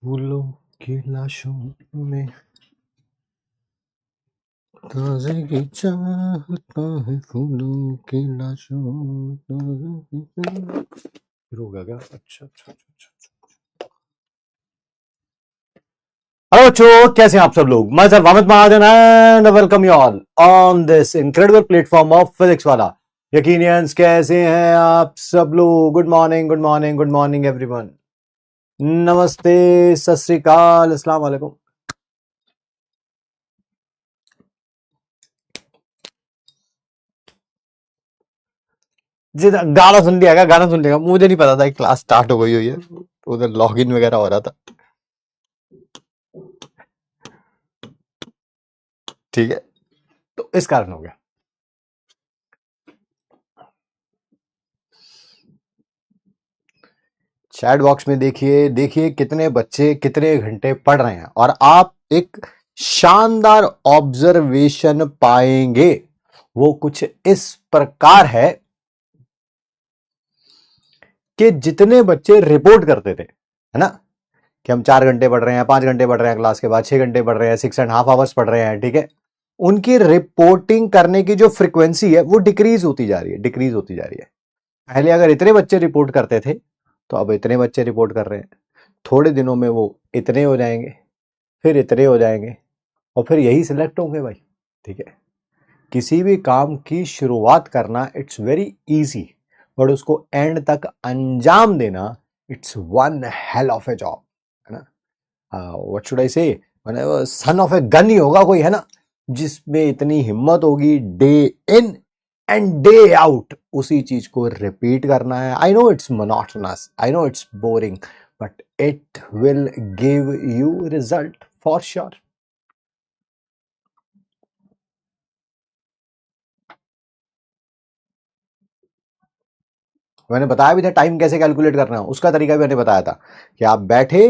फूलों की लाशों में ताज़गी चाहता है, फूलों की लाशों में फिर हो गया क्या? अच्छा अच्छा अच्छा अच्छा। हेलो बच्चों, कैसे हैं आप सब लोग? मैं sir Wamid Mahajan and welcome you all on this incredible platform of physics वाला। यकीनियंस कैसे हैं आप सब लोग? Good morning, good morning, good morning everyone. नमस्ते, सत श्री अकाल, अस्सलाम वालेकुम। जी गाना सुन लिया क्या? गाना सुन लिया? मुझे नहीं पता था कि क्लास स्टार्ट हो गई हुई है, उधर लॉगिन वगैरह हो रहा था। ठीक है, तो इस कारण हो गया। चैट बॉक्स में देखिए देखिए कितने बच्चे कितने घंटे पढ़ रहे हैं, और आप एक शानदार ऑब्जर्वेशन पाएंगे। वो कुछ इस प्रकार है कि जितने बच्चे रिपोर्ट करते थे, है ना, कि हम 4 घंटे पढ़ रहे हैं, 5 घंटे पढ़ रहे हैं, क्लास के बाद 6 घंटे पढ़ रहे हैं, 6.5 आवर्स पढ़ रहे हैं, ठीक है, उनकी रिपोर्टिंग करने की जो फ्रीक्वेंसी है वो डिक्रीज होती जा रही है, डिक्रीज होती जा रही है। पहले अगर इतने बच्चे रिपोर्ट करते थे तो अब इतने बच्चे रिपोर्ट कर रहे हैं। थोड़े दिनों में वो इतने हो जाएंगे, फिर इतने हो जाएंगे, और फिर यही सिलेक्ट होंगे भाई। ठीक है, किसी भी काम की शुरुआत करना इट्स वेरी इजी, बट उसको एंड तक अंजाम देना it's one hell of A job, है ना। व्हाट शुड आई से, मैंने सन ऑफ ए गन ही होगा कोई, है ना, जिसमें इतनी हिम्मत होगी day in and day out उसी चीज को रिपीट करना है। I know it's monotonous, I know it's boring, but it will give you result for sure. मैंने बताया भी था टाइम कैसे कैलकुलेट करना है, उसका तरीका भी मैंने बताया था कि आप बैठे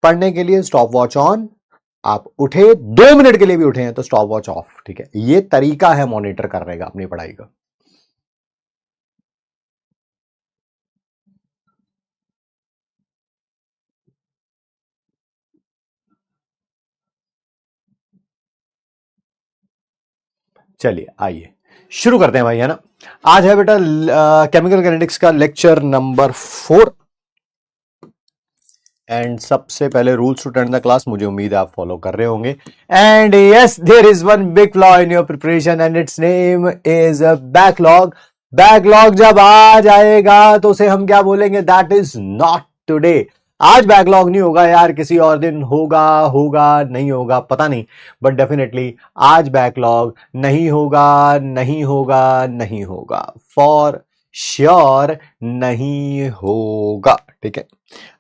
पढ़ने के लिए, स्टॉप वॉच ऑन, आप उठे 2 मिनट के लिए भी उठे हैं तो स्टॉप वॉच ऑफ। ठीक है, ये तरीका है मॉनिटर करने का अपनी पढ़ाई का। चलिए आइए शुरू करते हैं भाई, है ना। आज है बेटा केमिकल काइनेटिक्स का लेक्चर नंबर 4, एंड सबसे पहले rules to attend the class मुझे उम्मीद है आप फॉलो कर रहे होंगे। And yes, there is one big flaw in your preparation and its name is backlog. Backlog जब आ जाएगा तो उसे हम क्या बोलेंगे? That is not today. आज बैकलॉग नहीं होगा यार, किसी और दिन होगा, होगा नहीं होगा पता नहीं, बट डेफिनेटली आज बैकलॉग नहीं होगा, नहीं होगा, नहीं होगा, फॉर श्योर नहीं होगा। ठीक है,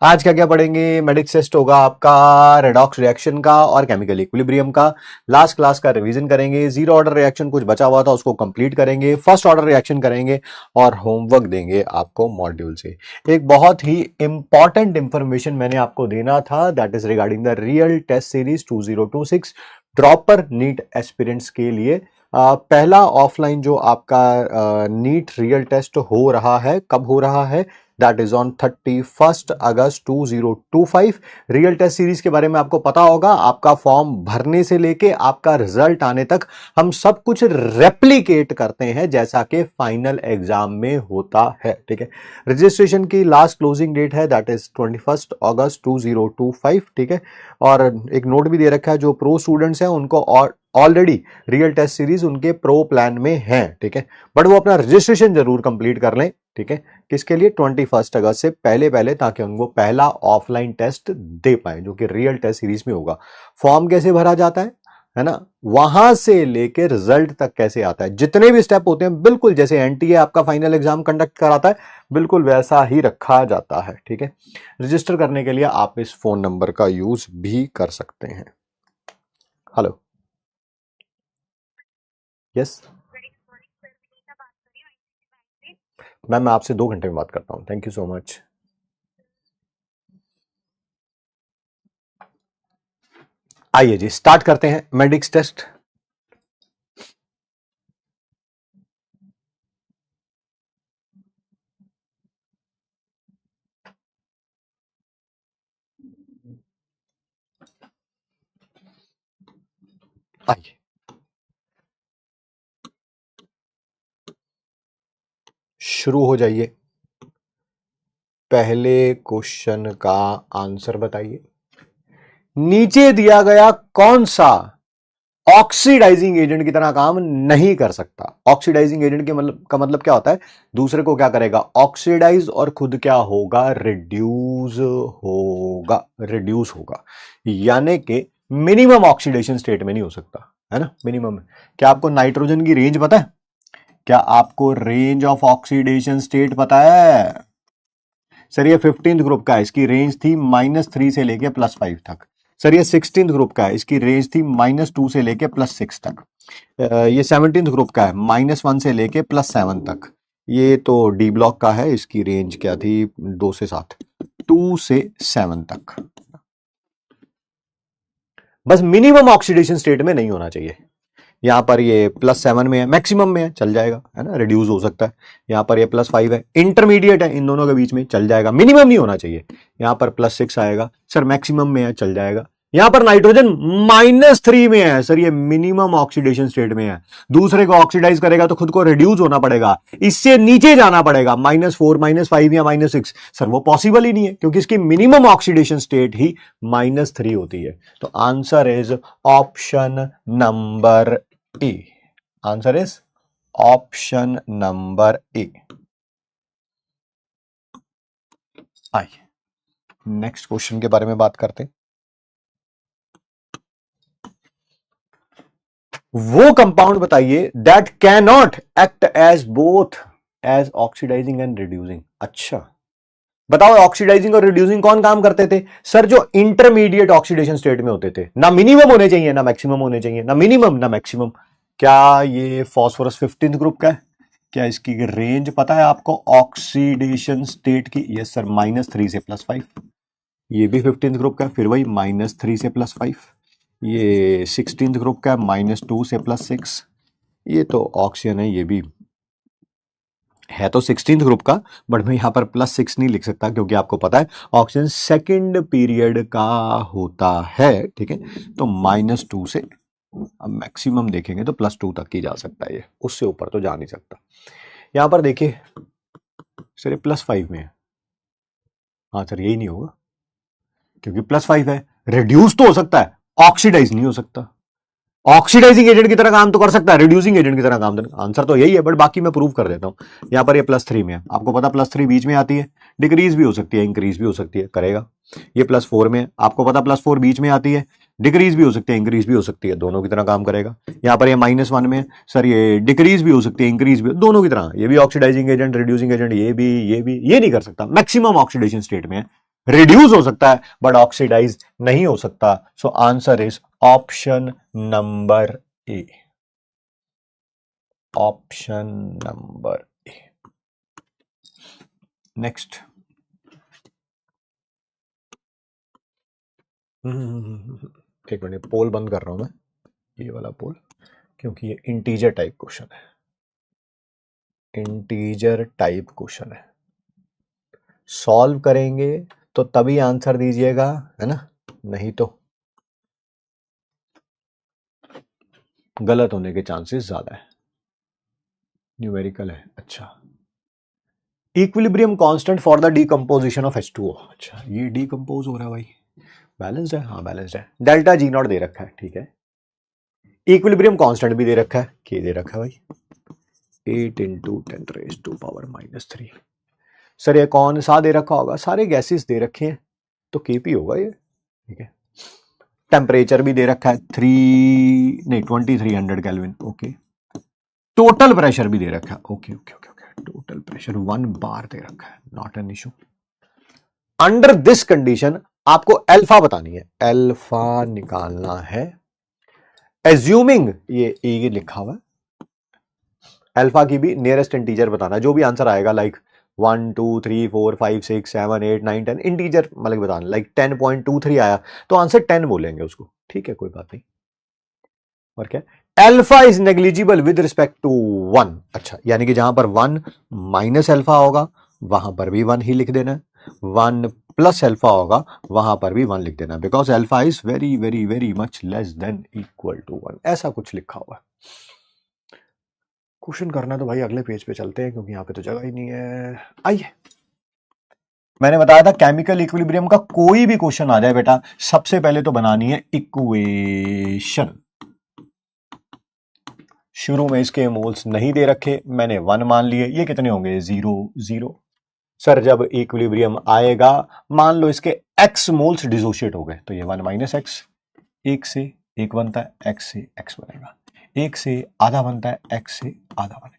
आज क्या क्या पढ़ेंगे? मेडिक्स टेस्ट होगा आपका, रेडॉक्स रिएक्शन का और केमिकल इक्विलिब्रियम का। लास्ट क्लास का रिवीजन करेंगे, जीरो ऑर्डर रिएक्शन कुछ बचा हुआ था उसको कंप्लीट करेंगे, फर्स्ट ऑर्डर रिएक्शन करेंगे, और होमवर्क देंगे आपको मॉड्यूल से। एक बहुत ही इंपॉर्टेंट इंफॉर्मेशन मैंने आपको देना था, that is regarding the real test series 2026 dropper NEET aspirants के लिए। पहला ऑफलाइन जो आपका नीट रियल टेस्ट हो रहा है, कब हो रहा है? That is on 31 August 2025। Real test series के बारे में आपको पता होगा, आपका फॉर्म भरने से लेके आपका रिजल्ट आने तक हम सब कुछ रेप्लिकेट करते हैं जैसा कि फाइनल एग्जाम में होता है। ठीक है, रजिस्ट्रेशन की लास्ट क्लोजिंग डेट है दैट इज 21 अगस्त 2025। ठीक है, और एक नोट भी दे रखा है, जो प्रो स्टूडेंट्स हैं उनको ऑलरेडी रियल टेस्ट सीरीज उनके प्रो प्लान में है। ठीक है, बट वो अपना रजिस्ट्रेशन जरूर कंप्लीट कर लें। ठीक है, किसके लिए? 21 अगस्त से पहले पहले, ताकि उनको पहला ऑफलाइन टेस्ट दे पाए जो कि रियल टेस्ट सीरीज में होगा। फॉर्म कैसे भरा जाता है ना, वहां से लेके रिजल्ट तक कैसे आता है, जितने भी स्टेप होते हैं बिल्कुल जैसे एनटीए आपका फाइनल एग्जाम कंडक्ट कराता है, बिल्कुल वैसा ही रखा जाता है। ठीक है, रजिस्टर करने के लिए आप इस फोन नंबर का यूज भी कर सकते हैं। हेलो। यस मैम, मैं आपसे 2 घंटे में बात करता हूँ। Thank you so much. आइए जी, स्टार्ट करते हैं मेडिक्स टेस्ट। आइए, शुरू हो जाइए। पहले क्वेश्चन का आंसर बताइए। नीचे दिया गया कौन सा ऑक्सीडाइजिंग एजेंट की तरह काम नहीं कर सकता? ऑक्सीडाइजिंग एजेंट के मतलब का मतलब क्या होता है? दूसरे को क्या करेगा? ऑक्सीडाइज, और खुद क्या होगा? रिड्यूस होगा। रिड्यूस होगा, यानी कि मिनिमम ऑक्सीडेशन स्टेट में नहीं हो सकता, है ना? मिनिमम। क्या आपको नाइट्रोजन की रेंज पता है? क्या आपको रेंज ऑफ ऑक्सीडेशन स्टेट पता है? सर ये 15th ग्रुप का है, इसकी रेंज थी -3 से लेके +5 तक। सर ये 16th ग्रुप का है, इसकी रेंज थी -2 से लेके +6 तक। ये 17th ग्रुप का है, -1 से लेके +7 तक। ये तो डी ब्लॉक का है, इसकी रेंज क्या थी? 2 से 7, 2 से 7 तक। बस मिनिमम ऑक्सीडेशन स्टेट में नहीं होना चाहिए। यहां पर ये +7 में है, मैक्सिमम में है, चल जाएगा, है ना? रिड्यूस हो सकता है। यहां पर ये +5 है, इंटरमीडिएट है, इन दोनों के बीच में चल जाएगा, मिनिमम नहीं होना चाहिए। यहां पर +6 आएगा, सर मैक्सिमम में है, चल जाएगा। यहां पर नाइट्रोजन -3 में है, सर ये मिनिमम ऑक्सीडेशन स्टेट में है। दूसरे को ऑक्सीडाइज करेगा तो खुद को रिड्यूस होना पड़ेगा, इससे नीचे जाना पड़ेगा, -4, -5 या -6। सर वो पॉसिबल ही नहीं है, क्योंकि इसकी मिनिमम ऑक्सीडेशन स्टेट ही -3 होती है। तो answer is option number A. Answer is option number A. आइए नेक्स्ट क्वेश्चन के बारे में बात करते हैं। वो कंपाउंड बताइए that can not act as both as oxidising and reducing. अच्छा बताओ, ऑक्सीडाइजिंग और रिड्यूसिंग कौन काम करते थे? सर जो इंटरमीडिएट ऑक्सीडेशन स्टेट में होते थे, ना मिनिमम होने चाहिए ना मैक्सिमम होने चाहिए, ना मिनिमम ना मैक्सिमम। क्या ये फास्फोरस 15th ग्रुप का है? क्या इसकी रेंज पता है आपको ऑक्सीडेशन स्टेट की? यस सर, -3 से +5। ये भी 15th ग्रुप का है, फिर वही -3 से +5। ये 16th ग्रुप का है, -2 से +6। ये तो ऑक्सीजन है, ये भी है तो 16th ग्रुप का, बट मैं यहां पर +6 नहीं लिख सकता, क्योंकि आपको पता है ऑक्सीजन सेकंड पीरियड का होता है, ठीक है? तो -2 से, अब मैक्सिमम देखेंगे तो +2 तक ही जा सकता है, ये उससे ऊपर तो जा नहीं सकता। यहां पर देखिए सर, ये +5 में है। हाँ सर, यही नहीं होगा, क्योंकि +5 है। रिड्यूस तो हो सकता है, ऑक्सीडाइज नहीं हो सकता। ऑक्सीडाइजिंग एजेंट की तरह काम तो कर सकता है, रिड्यूसिंग एजेंट की तरह काम तो। आंसर तो यही है, बट बाकी मैं प्रूव कर देता हूं। यहां पर ये +3 में है, आपको पता +3 बीच में आती है, डिक्रीज भी हो सकती है, इंक्रीज भी हो सकती है, करेगा। ये +4 में है, आपको पता +4 बीच में आती है, डिक्रीज भी हो सकती है, इंक्रीज भी हो सकती है, दोनों की तरह काम करेगा। यहां पर ये -1 में है, सर ये डिक्रीज भी हो सकती है, इंक्रीज भी, दोनों की तरह। ये भी ऑक्सीडाइजिंग एजेंट, रिड्यूसिंग एजेंट, ये नहीं कर सकता। मैक्सिमम ऑक्सीडेशन स्टेट में है, रिड्यूस हो सकता है बट ऑक्सीडाइज नहीं हो सकता। So answer is option number A. Option number A. Next. एक मिनट, पोल बंद कर रहा हूं मैं, ये वाला पोल, क्योंकि ये इंटीजर टाइप क्वेश्चन है। इंटीजर टाइप क्वेश्चन है, सॉल्व करेंगे तो तभी आंसर दीजिएगा, है ना? नहीं तो गलत होने के चांसेस ज्यादा है। न्यूमेरिकल है, अच्छा। Equilibrium constant for the decomposition of H2O। अच्छा, ये डीकंपोज हो रहा है भाई, बैलेंस्ड है? हाँ बैलेंस्ड है। डेल्टा G नॉट दे रखा है, ठीक है। इक्विलिब्रियम कांस्टेंट भी दे रखा है, के दे रखा है भाई, 8 × 10⁻³ सर ये कौन सा दे रखा होगा? सारे गैसेस दे रखे हैं, तो केपी होगा ये, ठीक है। टेम्परेचर भी दे रखा है 2300 केल्विन, ओके। टोटल प्रेशर भी दे रखा है, okay okay okay okay. Total pressure 1 बार दे रखा है, not an issue. Under this condition आपको अल्फा बतानी है, अल्फा निकालना है। एज्यूमिंग ये ए लिखा हुआ है, अल्फा की भी नियरेस्ट इंटीजर बताना, जो भी आंसर आएगा लाइक 1 2 3 4 5 6 7 8 9 10 इंटीजर मतलब बताना, लाइक 10.23 आया तो आंसर 10 बोलेंगे उसको, ठीक है कोई बात नहीं। और क्या, alpha is negligible with respect to 1, अच्छा यानी कि जहां पर 1 माइनस अल्फा होगा वहां पर भी 1 ही लिख देना है, 1 प्लस अल्फा होगा वहां पर भी 1 लिख देना, because alpha is very very very much less than equal to 1, ऐसा कुछ लिखा हुआ है। क्वेश्चन करना तो भाई अगले पेज पे चलते हैं क्योंकि यहाँ पे तो जगह ही नहीं है। आइए, मैंने बताया था केमिकल इक्विलिब्रियम का कोई भी क्वेश्चन आ जाए बेटा, सबसे पहले तो बनानी है इक्वेशन। शुरू में इसके मोल्स नहीं दे रखे, मैंने 1 मान लिए, ये कितने होंगे 0 0। सर जब इक्विलिब्रियम आएगा मान लो इसके x मोल्स डिसोशिएट हो गए तो ये 1 माइनस एक्स, एक से एक बनता है, x से x बनेगा, एक से आधा बनता है, x से आधा बनेगा।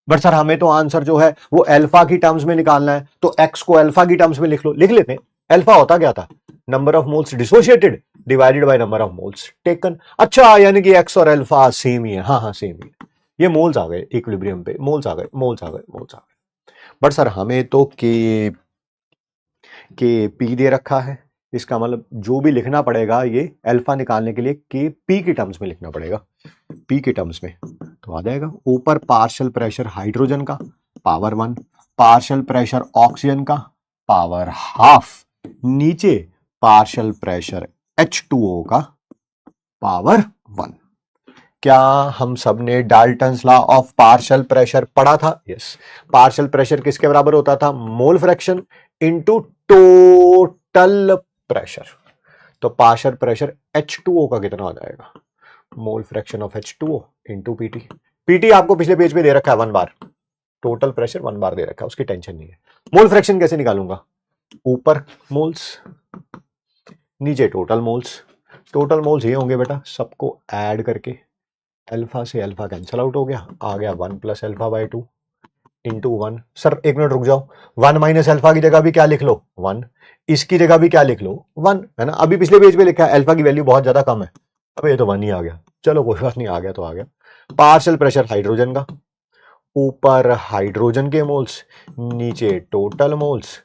बट सर हमें तो आंसर जो है वो अल्फा की टर्म्स में निकालना है, तो x को अल्फा की टर्म्स में लिख लो, लिख लेते हैं। अल्फा होता क्या था, number of moles dissociated divided by number of moles taken. अच्छा यानी कि x और अल्फा सेम ही है, हाँ हाँ सेम ही है, ये मोल्स आ गए इक्विलिब्रियम पे, मोल्स आ गए मोल्स आ गए मोल्स आ गए। बट सर हमें तो के पी दे रखा है, इसका मतलब जो भी लिखना पड़ेगा ये अल्फा निकालने के लिए के पी के टर्म्स में लिखना पड़ेगा, पी के टर्म्स में, तो आ जाएगा ऊपर पार्शियल प्रेशर हाइड्रोजन का पावर 1, पार्शियल प्रेशर ऑक्सीजन का पावर हाफ, नीचे पार्शियल प्रेशर H2O का पावर 1। क्या हम सब ने Dalton's law of partial pressure पढ़ा था? यस। पार्शियल प्रेशर किसके बराबर होता था, mole fraction into total pressure, तो पार्शियल प्रेशर H2O का कितना हो जाएगा, mole fraction of H2O into PT. PT आपको पिछले पेज पे दे रखा है 1 बार, टोटल प्रेशर 1 बार दे रखा है, उसकी टेंशन नहीं है। मोल फ्रैक्शन कैसे निकालूंगा, ऊपर मोल्स नीचे टोटल मोल्स, टोटल मोल्स ये होंगे बेटा सबको ऐड करके, अल्फा से अल्फा कैंसिल आउट हो गया, आ गया 1 plus alpha by 2 into 1। Sir एक मिनट रुक जाओ, 1 माइनस अल्फा की जगह भी क्या लिख लो 1, इसकी जगह भी क्या लिख लो 1, है ना। अभी पिछले पेज पे लिखा है अल्फा की वैल्यू बहुत ज्यादा कम है, अब ये तो 1 ही आ गया, चलो कोई बात नहीं, आ गया तो आ गया। पार्शियल प्रेशर हाइड्रोजन का, ऊपर हाइड्रोजन के मोल्स नीचे total moles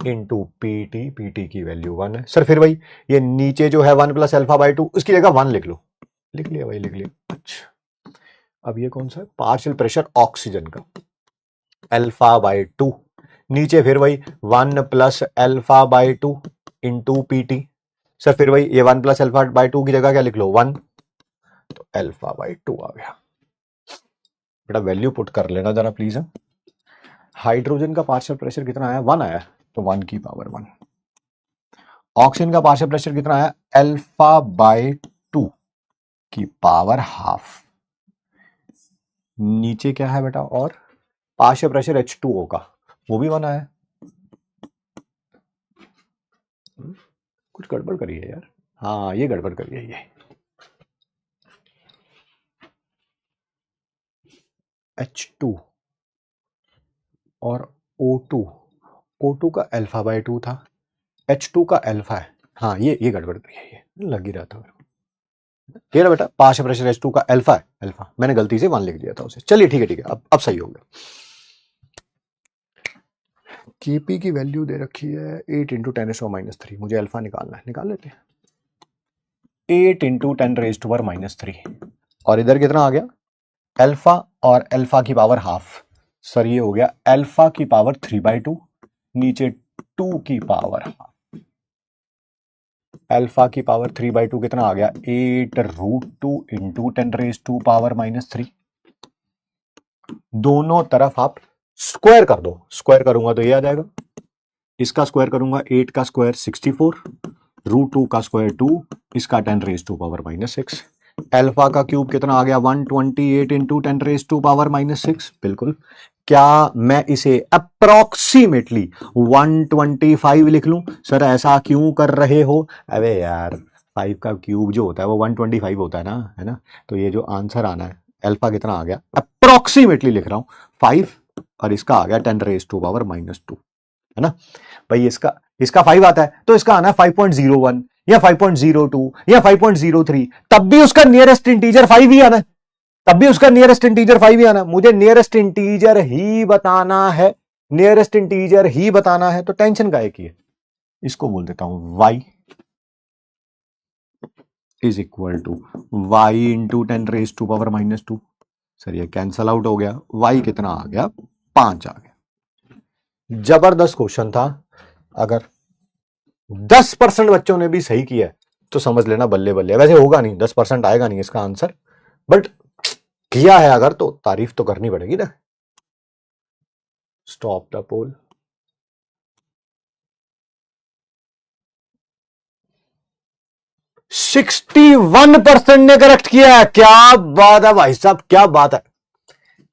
into PT, PT की वैल्यू 1 है। सर फिर भाई ये नीचे जो है 1 प्लस अल्फा बाई 2 उसकी जगह 1 लिख लो, लिख लिया भाई लिख लिया। अच्छा अब ये कौन सा है, पार्शियल प्रेशर ऑक्सीजन का अल्फा बाई 2, नीचे फिर वही 1 plus alpha by 2 into PT. Sir फिर वही ये 1 प्लस अल्फा बाई 2 की जगह क्या लिख लो 1, तो अल्फा बाई 2 आ गया बेटा। वैल्यू पुट कर लेना जरा प्लीज। हाइड्रोजन का पार्शियल प्रेशर कितना आया 1 आया, तो 1 की पावर 1। ऑक्सीजन का पार्शियल प्रेशर कितना आया अल्फा बाई 2 की पावर हाफ, नीचे क्या है बेटा, और पार्शियल प्रेशर H2O का वो भी 1 आया। कुछ गड़बड़ करी है यार, हाँ ये गड़बड़ करी है, ये H2 और O2 का अल्फा बाई 2 था, H2 का अल्फा है, हाँ ये गड़बड़ करी है, ये लग ही रहा था मेरे को। ये ना बेटा पार्शियल प्रेशर H2 का अल्फा है, अल्फा मैंने गलती से 1 लिख दिया था उसे, चलिए ठीक है अब सही हो गया। केपी की वैल्यू दे रखी है 8 इंटू 10⁻³ मुझे अल्फा निकालना है, निकाल लेते हैं। 8 इंटू 10⁻³ और इधर कितना आ गया अल्फा और अल्फा की पावर हाफ, सर ये हो गया अल्फा की पावर 3/2 नीचे 2 की पावर हाफ, अल्फा की पावर 3/2 कितना आ गया 8√2 इंटू 10⁻³ दोनों तरफ आप स्क्वायर कर दो, स्क्वायर करूंगा तो ये आ जाएगा, इसका स्क्वायर करूंगा 8 का स्क्वायर 64, √2 का स्क्वायर 2, इसका 10⁻⁻6, अल्फा का क्यूब कितना आ गया 128 इंटू 10⁻⁻6। बिल्कुल, क्या मैं इसे अप्रोक्सीमेटली 125 लिख लूं? सर ऐसा क्यों कर रहे हो? अबे यार 5 का क्यूब जो होता है वो 125 होता है ना, है ना। तो ये जो आंसर आना है अल्फा कितना आ गया, अप्रोक्सीमेटली लिख रहा हूं 5 और इसका आ गया 10⁻⁻2, है ना भाई। इसका 5 आता है तो इसका आना है 5.01 या 5.02 या 5.03, तब भी उसका नियरेस्ट इंटीजर 5 ही आना है। तब भी उसका नियरेस्ट इंटीजर 5 ही आना, मुझे नियरेस्ट इंटीजर ही बताना है, नियरेस्ट इंटीजर ही बताना है, तो टेंशन काहे की है। इसको बोल देता हूं y is equal to y into 10⁻⁻²। Sir ये कैंसल आउट हो गया, y कितना आ गया, 5 आ गया। जबरदस्त क्वेश्चन था। अगर 10% बच्चों ने भी सही किया तो समझ लेना बल्ले बल्ले। वैसे होगा नहीं, 10% आएगा नहीं इसका आंसर, बट किया है अगर तो तारीफ तो करनी पड़ेगी ना। Stop the pole. सिक्सटी 1% ने करेक्ट किया है। क्या बात है भाई साहब, क्या बात है,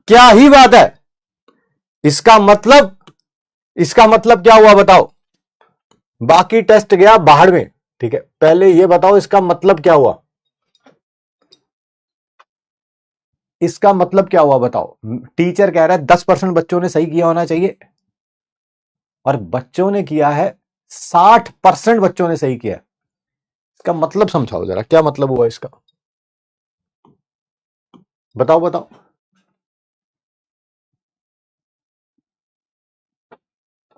क्या ही बात है। इसका मतलब क्या हुआ बताओ। बाकी टेस्ट गया बाहर में, ठीक है, पहले ये बताओ इसका मतलब क्या हुआ, इसका मतलब क्या हुआ बताओ। टीचर कह रहा है 10% बच्चों ने सही किया होना चाहिए, और बच्चों ने किया है 60% बच्चों ने सही किया है। इसका मतलब समझाओ जरा, क्या मतलब हुआ इसका, बताओ बताओ।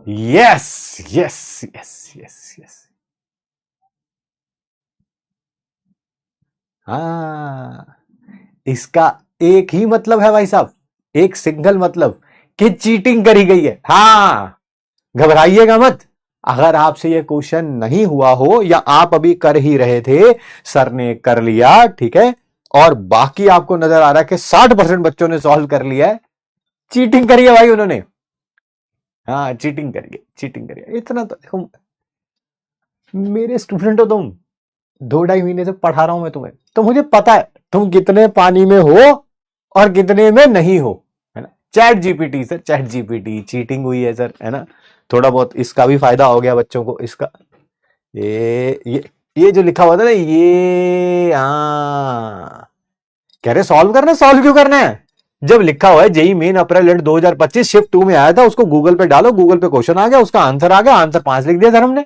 Yes yes yes yes yes, हाँ, इसका एक ही मतलब है भाई साहब, एक सिंगल मतलब, कि चीटिंग करी गई है। हाँ, घबराइएगा मत। अगर आपसे ये क्वेश्चन नहीं हुआ हो, या आप अभी कर ही रहे थे, सर ने कर लिया, ठीक है, और बाकी आपको नजर आ रहा है कि 60% बच्चों ने सॉल्व कर लिया है, चीटिंग करी है भाई उन्होंने। हाँ, चीटिंग करिए, चीटिंग करिए, इतना तो देखो, मेरे स्टूडेंट हो तुम, 2-2.5 महीने से पढ़ा रहा हूं मैं तुम्हें, तो मुझे पता है तुम कितने पानी में हो और कितने में नहीं हो, है ना। Chat GPT sir, chat GPT, cheating हुई है सर, है ना। थोड़ा बहुत इसका भी फायदा हो गया बच्चों को, इसका ये जो लिखा हुआ था ना, ये कह रहे सॉल्व करना, सॉल्व क्यों करना है, जब लिखा हुआ है JEE main April and 2025 shift 2 में आया था, उसको गूगल पे डालो, गूगल पे क्वेश्चन आ गया, उसका आंसर आ गया, आंसर 5 लिख दिया सर हमने।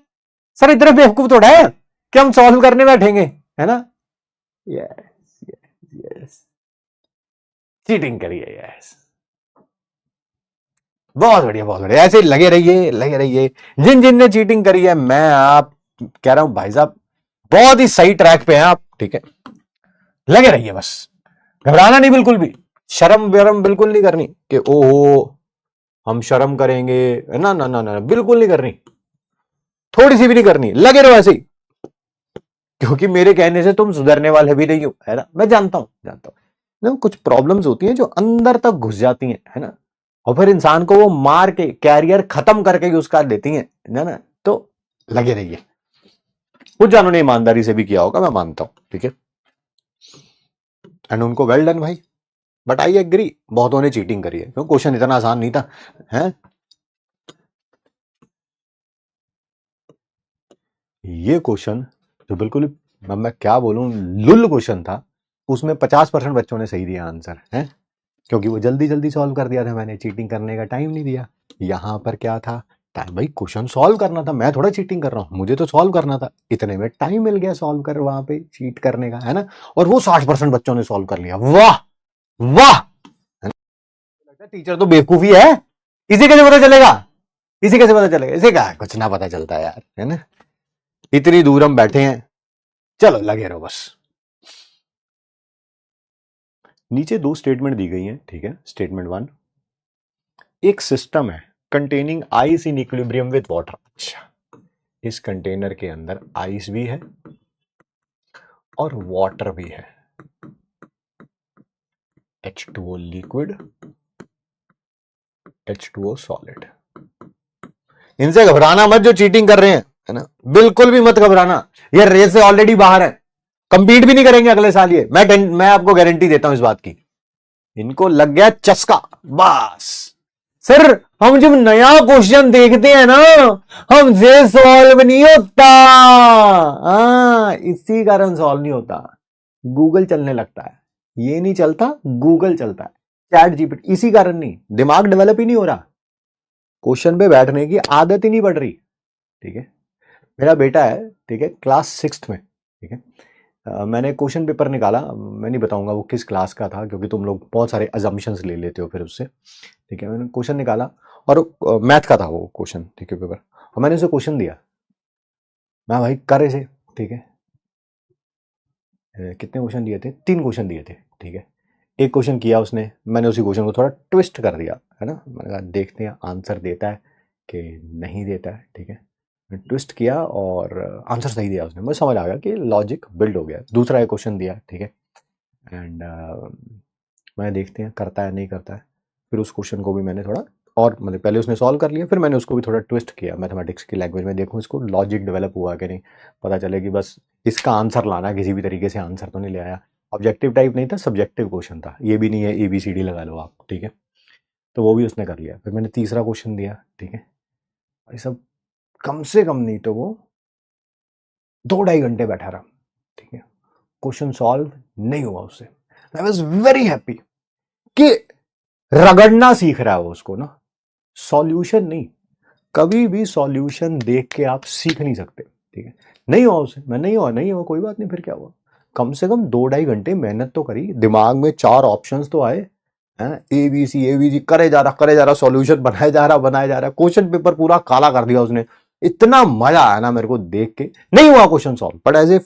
सर इतना बेवकूफ थोड़ा है कि हम सॉल्व करने बैठेंगे, है ना। यस यस यस, चीटिंग करिए, यस, बहुत बढ़िया बहुत बढ़िया, ऐसे लगे रहिए लगे रहिए। जिन जिन ने चीटिंग करी है, मैं आप कह रहा हूं भाई साहब, बहुत ही सही ट्रैक पे हैं आप, ठीक है, लगे रहिए बस, घबराना नहीं बिल्कुल भी, शर्म वरम बिल्कुल नहीं करनी कि ओहो हम शर्म करेंगे, ना ना ना ना, बिल्कुल नहीं करनी, थोड़ी सी भी नहीं करनी, लगे रहो ऐसे ही, क्योंकि मेरे कहने से तुम सुधरने वाले भी नहीं हो, है ना। मैं जानता हूं जानता हूं, ना कुछ प्रॉब्लम्स होती हैं जो अंदर तक घुस जाती हैं, है ना, और फिर इंसान को वो मार के कैरियर खत्म करके ही उसका देती हैं, है ना। तो लगे रहिए, कुछ जानों ने ईमानदारी से भी किया होगा, मैं मानता हूं, ठीक है, एंड उनको वेल डन भाई, बट आई एग्री, बहुतों ने चीटिंग करी है, क्योंकि क्वेश्चन इतना आसान नहीं था, है। ये क्वेश्चन जो बिल्कुल, मैं क्या बोलूं, लुल क्वेश्चन था, उसमें 50% बच्चों ने सही दिया आंसर, है, क्योंकि वो जल्दी जल्दी सॉल्व कर दिया था मैंने, चीटिंग करने का टाइम नहीं दिया। यहां पर क्या था, टाइम, भाई क्वेश्चन सॉल्व करना था, मैं थोड़ा चीटिंग कर रहा हूं, मुझे तो सॉल्व करना था, इतने में टाइम मिल गया सॉल्व कर, वहां पे चीट करने का, है ना। और वो 60% बच्चों ने सॉल्व कर लिया, वाह वाह, टीचर तो बेवकूफी है, इसे कैसे पता चलेगा, इसे कैसे पता चलेगा, इसे क्या कुछ ना पता चलता है यार, है ना। इतनी दूर हम बैठे हैं, चलो लगे रहो बस। नीचे 2 स्टेटमेंट दी गई हैं, ठीक है। स्टेटमेंट 1, एक सिस्टम है containing ice in equilibrium with water. अच्छा, इस कंटेनर के अंदर आइस भी है और वाटर भी है, H2O लिक्विड, H2O सॉलिड। इनसे घबराना मत जो चीटिंग कर रहे हैं, है ना, बिल्कुल भी मत घबराना, ये रेस से ऑलरेडी बाहर है, कंपीट भी नहीं करेंगे अगले साल ये, मैं आपको गारंटी देता हूं इस बात की। इनको लग गया चस्का, बस। सर हम जब नया क्वेश्चन देखते हैं ना, हमसे सॉल्व नहीं होता, इसी कारण सॉल्व नहीं होता, गूगल चलने लगता है, ये नहीं चलता, गूगल चलता है, चैट जीपीटी, इसी कारण नहीं, दिमाग डेवलप ही नहीं हो रहा, क्वेश्चन पे बैठने की आदत ही नहीं पड़ रही, ठीक है। मेरा बेटा है, ठीक है, क्लास 6th में, ठीक है, मैंने क्वेश्चन पेपर निकाला, मैं नहीं बताऊंगा वो किस क्लास का था क्योंकि तुम लोग बहुत सारे अजम्पशंस ले लेते हो फिर उससे। ठीक है, मैंने क्वेश्चन निकाला और मैथ का था वो क्वेश्चन, ठीक है, पेपर, और मैंने उसे क्वेश्चन दिया। मैं भाई कर इसे, ठीक है, कितने क्वेश्चन दिए थे, 3 क्वेश्चन दिए थे, ठीक है। एक क्वेश्चन किया उसने, मैंने उसी क्वेश्चन को थोड़ा ट्विस्ट कर दिया, है ना, मैंने कहा देखते हैं आंसर देता है कि नहीं देता है, ठीक है। ट्विस्ट किया और आंसर सही दिया उसने, मुझे समझ आ गया कि लॉजिक बिल्ड हो गया। दूसरा एक क्वेश्चन दिया, ठीक है, एंड मैं देखते हैं करता है नहीं करता है। फिर उस क्वेश्चन को भी मैंने थोड़ा और मतलब पहले उसने सॉल्व कर लिया, फिर मैंने उसको भी थोड़ा ट्विस्ट किया मैथमेटिक्स की लैंग्वेज में, देखूँ इसको लॉजिक डेवलप हुआ कि नहीं, पता चले कि बस इसका आंसर लाना, किसी भी तरीके से आंसर तो नहीं ले आया। ऑब्जेक्टिव टाइप नहीं था, सब्जेक्टिव क्वेश्चन था, ये भी नहीं है ABCD लगा लो आप, ठीक है। तो वो भी उसने कर लिया। फिर मैंने तीसरा क्वेश्चन दिया, ठीक है, भाई सब कम से कम नहीं तो वो 2-2.5 घंटे बैठा रहा, ठीक है, क्वेश्चन सॉल्व नहीं हुआ उससे। आई वॉज वेरी हैप्पी कि रगड़ना सीख रहा है वो उसको ना, सॉल्यूशन नहीं। कभी भी सॉल्यूशन देख के आप सीख नहीं सकते, ठीक है। नहीं हुआ उसे, मैं नहीं हुआ, नहीं हुआ, कोई बात नहीं, फिर क्या हुआ, कम से कम 2-2.5 घंटे मेहनत तो करी, दिमाग में 4 ऑप्शंस तो आए हैं, ABC करे जा रहा सॉल्यूशन बनाया जा रहा, क्वेश्चन पेपर पूरा काला कर दिया उसने। इतना मजा आया ना मेरे को देख के, नहीं हुआ question solve, but as a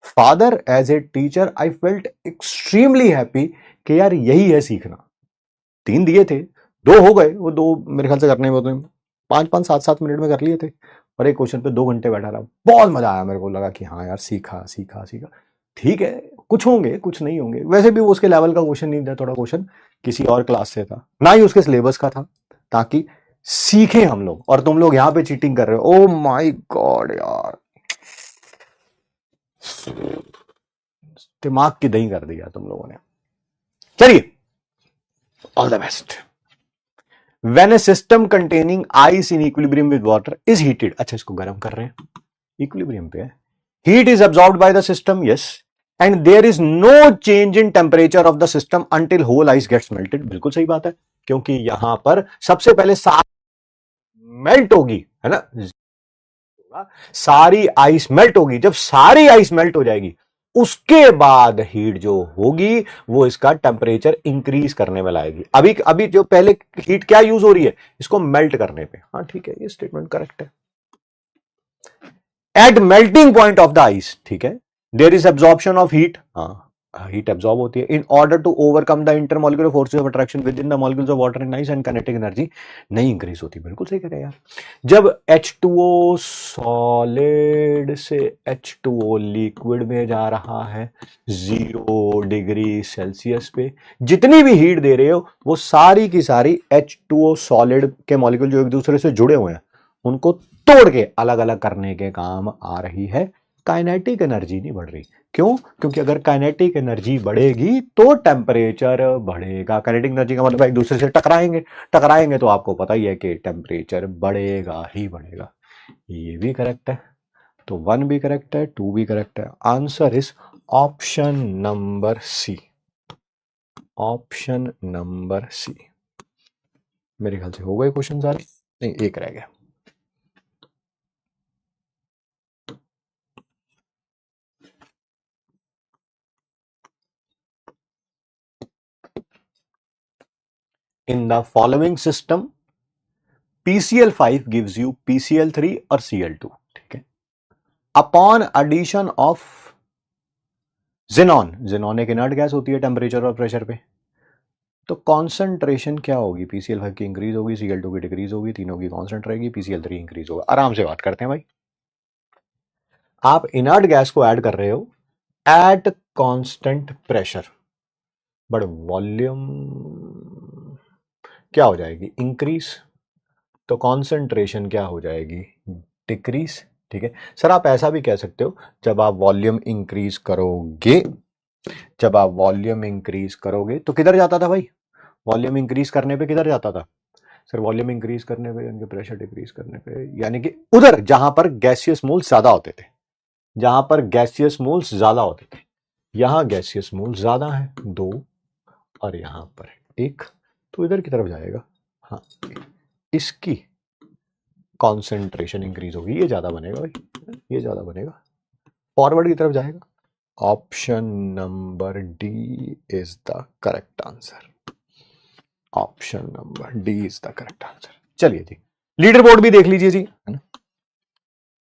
father, as a teacher, I felt extremely happy कि यार यही है सीखना। 3 दिए थे, 2 हो गए, वो 2 मेरे ख्याल से करने में 5-5 7-7 मिनट में कर लिए थे, और एक क्वेश्चन पे 2 घंटे बैठा रहा। बहुत मजा आया, मेरे को लगा कि हाँ यार सीखा सीखा सीखा। ठीक है, कुछ होंगे कुछ नहीं होंगे, वैसे भी वो उसके लेवल का क्वेश्चन नहीं था, थोड़ा क्वेश्चन किसी और क्लास से था, ना ही उसके सिलेबस का था, ताकि सीखे हम लोग। और तुम लोग यहाँ पे चीटिंग कर रहे हो, ओ माय गॉड यार, दिमाग की दही कर दिया तुम लोगों ने। चलिए, all the best. When a system containing ice in equilibrium with water is heated, अच्छा इसको गर्म कर रहे हैं, इक्विलिब्रियम पे है, heat is absorbed by the system, yes, and there is no change in temperature of the system until whole ice gets melted। बिल्कुल सही बात है, क्योंकि यहां पर सबसे पहले मेल्ट होगी, है ना, सारी आइस मेल्ट होगी। जब सारी आइस मेल्ट हो जाएगी, उसके बाद हीट जो होगी वो इसका टेम्परेचर इंक्रीज करने में लाएगी। अभी अभी जो पहले हीट क्या यूज हो रही है, इसको मेल्ट करने पे। हाँ ठीक है, ये स्टेटमेंट करेक्ट है। At melting point of the ice, ठीक है, there is absorption of heat, हाँ हीट एब्जॉर्ब होती है, in order to overcome the intermolecular forces of attraction within the molecules of water and ice, and kinetic energy नहीं increase होती। बिल्कुल सही कह रहे हैं यार। जब H2O सॉलिड से H2O लिक्विड में जा रहा है 0 डिग्री सेल्सियस पे, जितनी भी हीट दे रहे हो वो सारी की सारी H2O सॉलिड के मॉलिक्यूल जो एक दूसरे से जुड़े हुए हैं उनको तोड़ के अलग अलग करने के काम आ रही है। काइनेटिक एनर्जी नहीं बढ़ रही। क्यों? क्योंकि अगर काइनेटिक एनर्जी बढ़ेगी तो टेम्परेचर बढ़ेगा। काइनेटिक एनर्जी का मतलब एक दूसरे से टकराएंगे तो आपको पता ही है कि टेम्परेचर बढ़ेगा ही बढ़ेगा। ये भी करेक्ट है, तो 1 भी करेक्ट है, 2 भी करेक्ट है। Answer is option number C, option number C. मेरे ख्याल से हो गए क्वेश्चन सारे, नहीं एक रह गया। In the following system, PCl5 gives you PCl3 और Cl2, ठीक है। Upon addition of xenon, xenon एक इनर्ट गैस होती है टेम्परेचर और प्रेशर पे, तो कॉन्सेंट्रेशन क्या होगी? PCl5 की इंक्रीज होगी, Cl2 की डिक्रीज होगी, तीनों की कांस्टेंट रहेगी, PCl3 इंक्रीज होगा। आराम से बात करते हैं भाई। आप इनर्ट गैस को ऐड कर रहे हो at constant pressure, but volume क्या हो जाएगी? इंक्रीज, तो कॉन्सेंट्रेशन क्या हो जाएगी? डिक्रीज, ठीक है। सर आप ऐसा भी कह सकते हो, जब आप वॉल्यूम इंक्रीज करोगे, जब आप वॉल्यूम इंक्रीज करोगे तो किधर जाता था भाई? वॉल्यूम इंक्रीज करने पे किधर जाता था? सर वॉल्यूम इंक्रीज करने पे यानी कि प्रेशर डिक्रीज करने पे, यानी कि उधर जहां पर गैसियस मोल्स ज्यादा होते थे, जहां पर गैसियस मोल्स ज्यादा होते थे। यहां गैसियस मोल ज्यादा है 2 और यहां पर 1, तो इधर की तरफ जाएगा। हाँ, इसकी कॉन्सेंट्रेशन इंक्रीज होगी, ये ज्यादा बनेगा भाई, ये ज्यादा बनेगा, फॉरवर्ड की तरफ जाएगा। Option number D is the correct answer. Option number D is the correct answer. चलिए जी, लीडर बोर्ड भी देख लीजिए जी, है ना।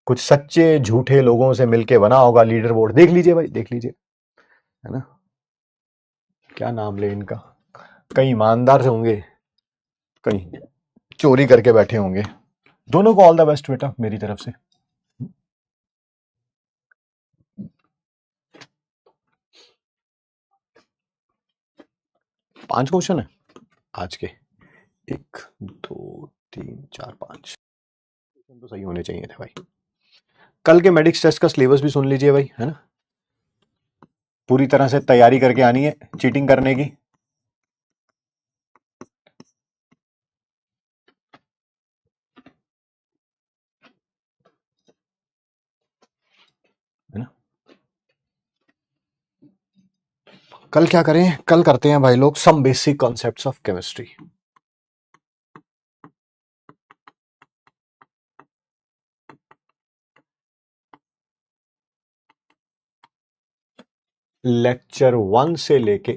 कुछ सच्चे झूठे लोगों से मिलके बना होगा लीडर बोर्ड, देख लीजिए भाई, देख लीजिए, है ना। क्या नाम ले इनका, कहीं ईमानदार से होंगे, कहीं चोरी करके बैठे होंगे। दोनों को ऑल द बेस्ट बेटा मेरी तरफ से। 5 क्वेश्चन है आज के, 1 2 3 4 5 क्वेश्चन तो सही होने चाहिए थे भाई। कल के मेडिक्स टेस्ट का सिलेबस भी सुन लीजिए भाई, है ना। पूरी तरह से तैयारी करके आनी है, चीटिंग करने की। है ना। कल क्या करें, कल करते हैं भाई लोग some basic concepts of chemistry. Lecture 1 से लेके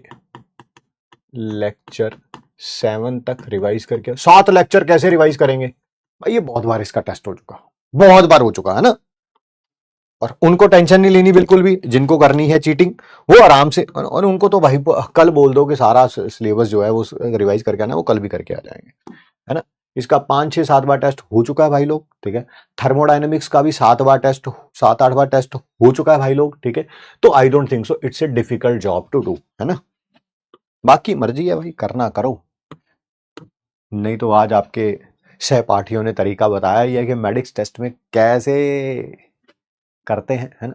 लेक्चर 7 तक रिवाइज करके, 7 लेक्चर कैसे रिवाइज करेंगे भाई, ये बहुत बार इसका टेस्ट हो चुका, बहुत बार हो चुका है ना। और उनको टेंशन नहीं लेनी बिल्कुल भी, जिनको करनी है चीटिंग वो आराम से, और उनको तो भाई कल बोल दो कि सारा सिलेबस जो है वो रिवाइज करके आना, वो कल भी करके आ जाएंगे, है ना। इसका 5 6 7 बार टेस्ट हो चुका है भाई लोग, ठीक है। थर्मोडायनेमिक्स का भी 7 बार टेस्ट, 7 8 बार टेस्ट हो चुका है भाई लोग, ठीक है। तो I don't think so it's a difficult job to do, है ना। बाकी मर्जी है भाई, करना करो, नहीं तो आज आपके सहपाठियों ने तरीका बताया ही है कि मेडिक्स टेस्ट में कैसे करते हैं, है ना।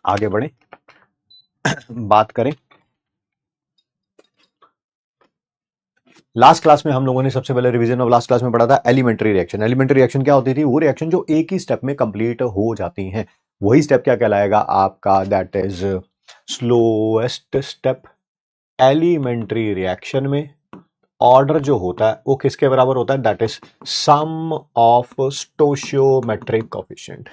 आगे बढ़े, बात करें। लास्ट क्लास में हम लोगों ने सबसे पहले रिवीजन ऑफ लास्ट क्लास में पढ़ा था एलिमेंट्री रिएक्शन। एलिमेंट्री रिएक्शन क्या होती थी, वो रिएक्शन जो एक ही स्टेप में कंप्लीट हो जाती हैं, वही स्टेप क्या कहलाएगा आपका, that is slowest step. Elementary reaction में ऑर्डर जो होता है वो किसके बराबर होता है, that is sum of stoichiometric coefficient.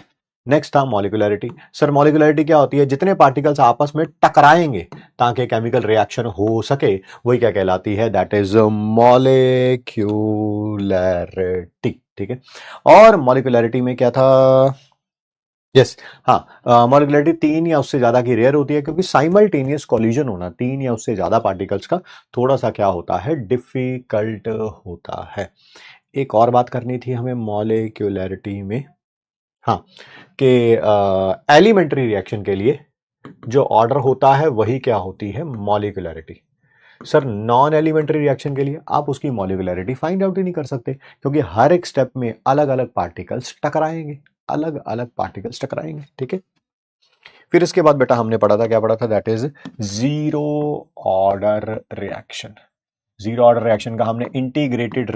Next था मॉलिक्यूलरिटी। सर मॉलिक्यूलरिटी क्या होती है, जितने पार्टिकल्स आपस में टकराएंगे ताकि केमिकल रिएक्शन हो सके, वही क्या कहलाती है, दैट इज मॉलिक्यूलरिटी, ठीक है। और मॉलिक्यूलरिटी में क्या था, यस, हाँ, मॉलिक्यूलरिटी 3 या उससे ज्यादा की रेयर होती है, क्योंकि साइमल्टेनियस कॉलिजन होना 3 या उससे ज्यादा पार्टिकल्स का थोड़ा सा क्या होता है, डिफिकल्ट होता है। एक और बात करनी थी हमें मॉलिक्यूलरिटी में, हाँ, कि एलिमेंट्री रिएक्शन के लिए जो ऑर्डर होता है वही क्या होती है, molecularity. Sir non elementary reaction के लिए आप उसकी मॉलिक्यूलरिटी फाइंड आउट ही नहीं कर सकते, क्योंकि हर एक स्टेप में अलग अलग पार्टिकल्स टकराएंगे, अलग अलग पार्टिकल्स टकराएंगे, ठीक है। फिर इसके बाद बेटा हमने पढ़ा था, क्या पढ़ा था, that is zero order reaction. Zero order reaction का हमने इंटीग्रेटेड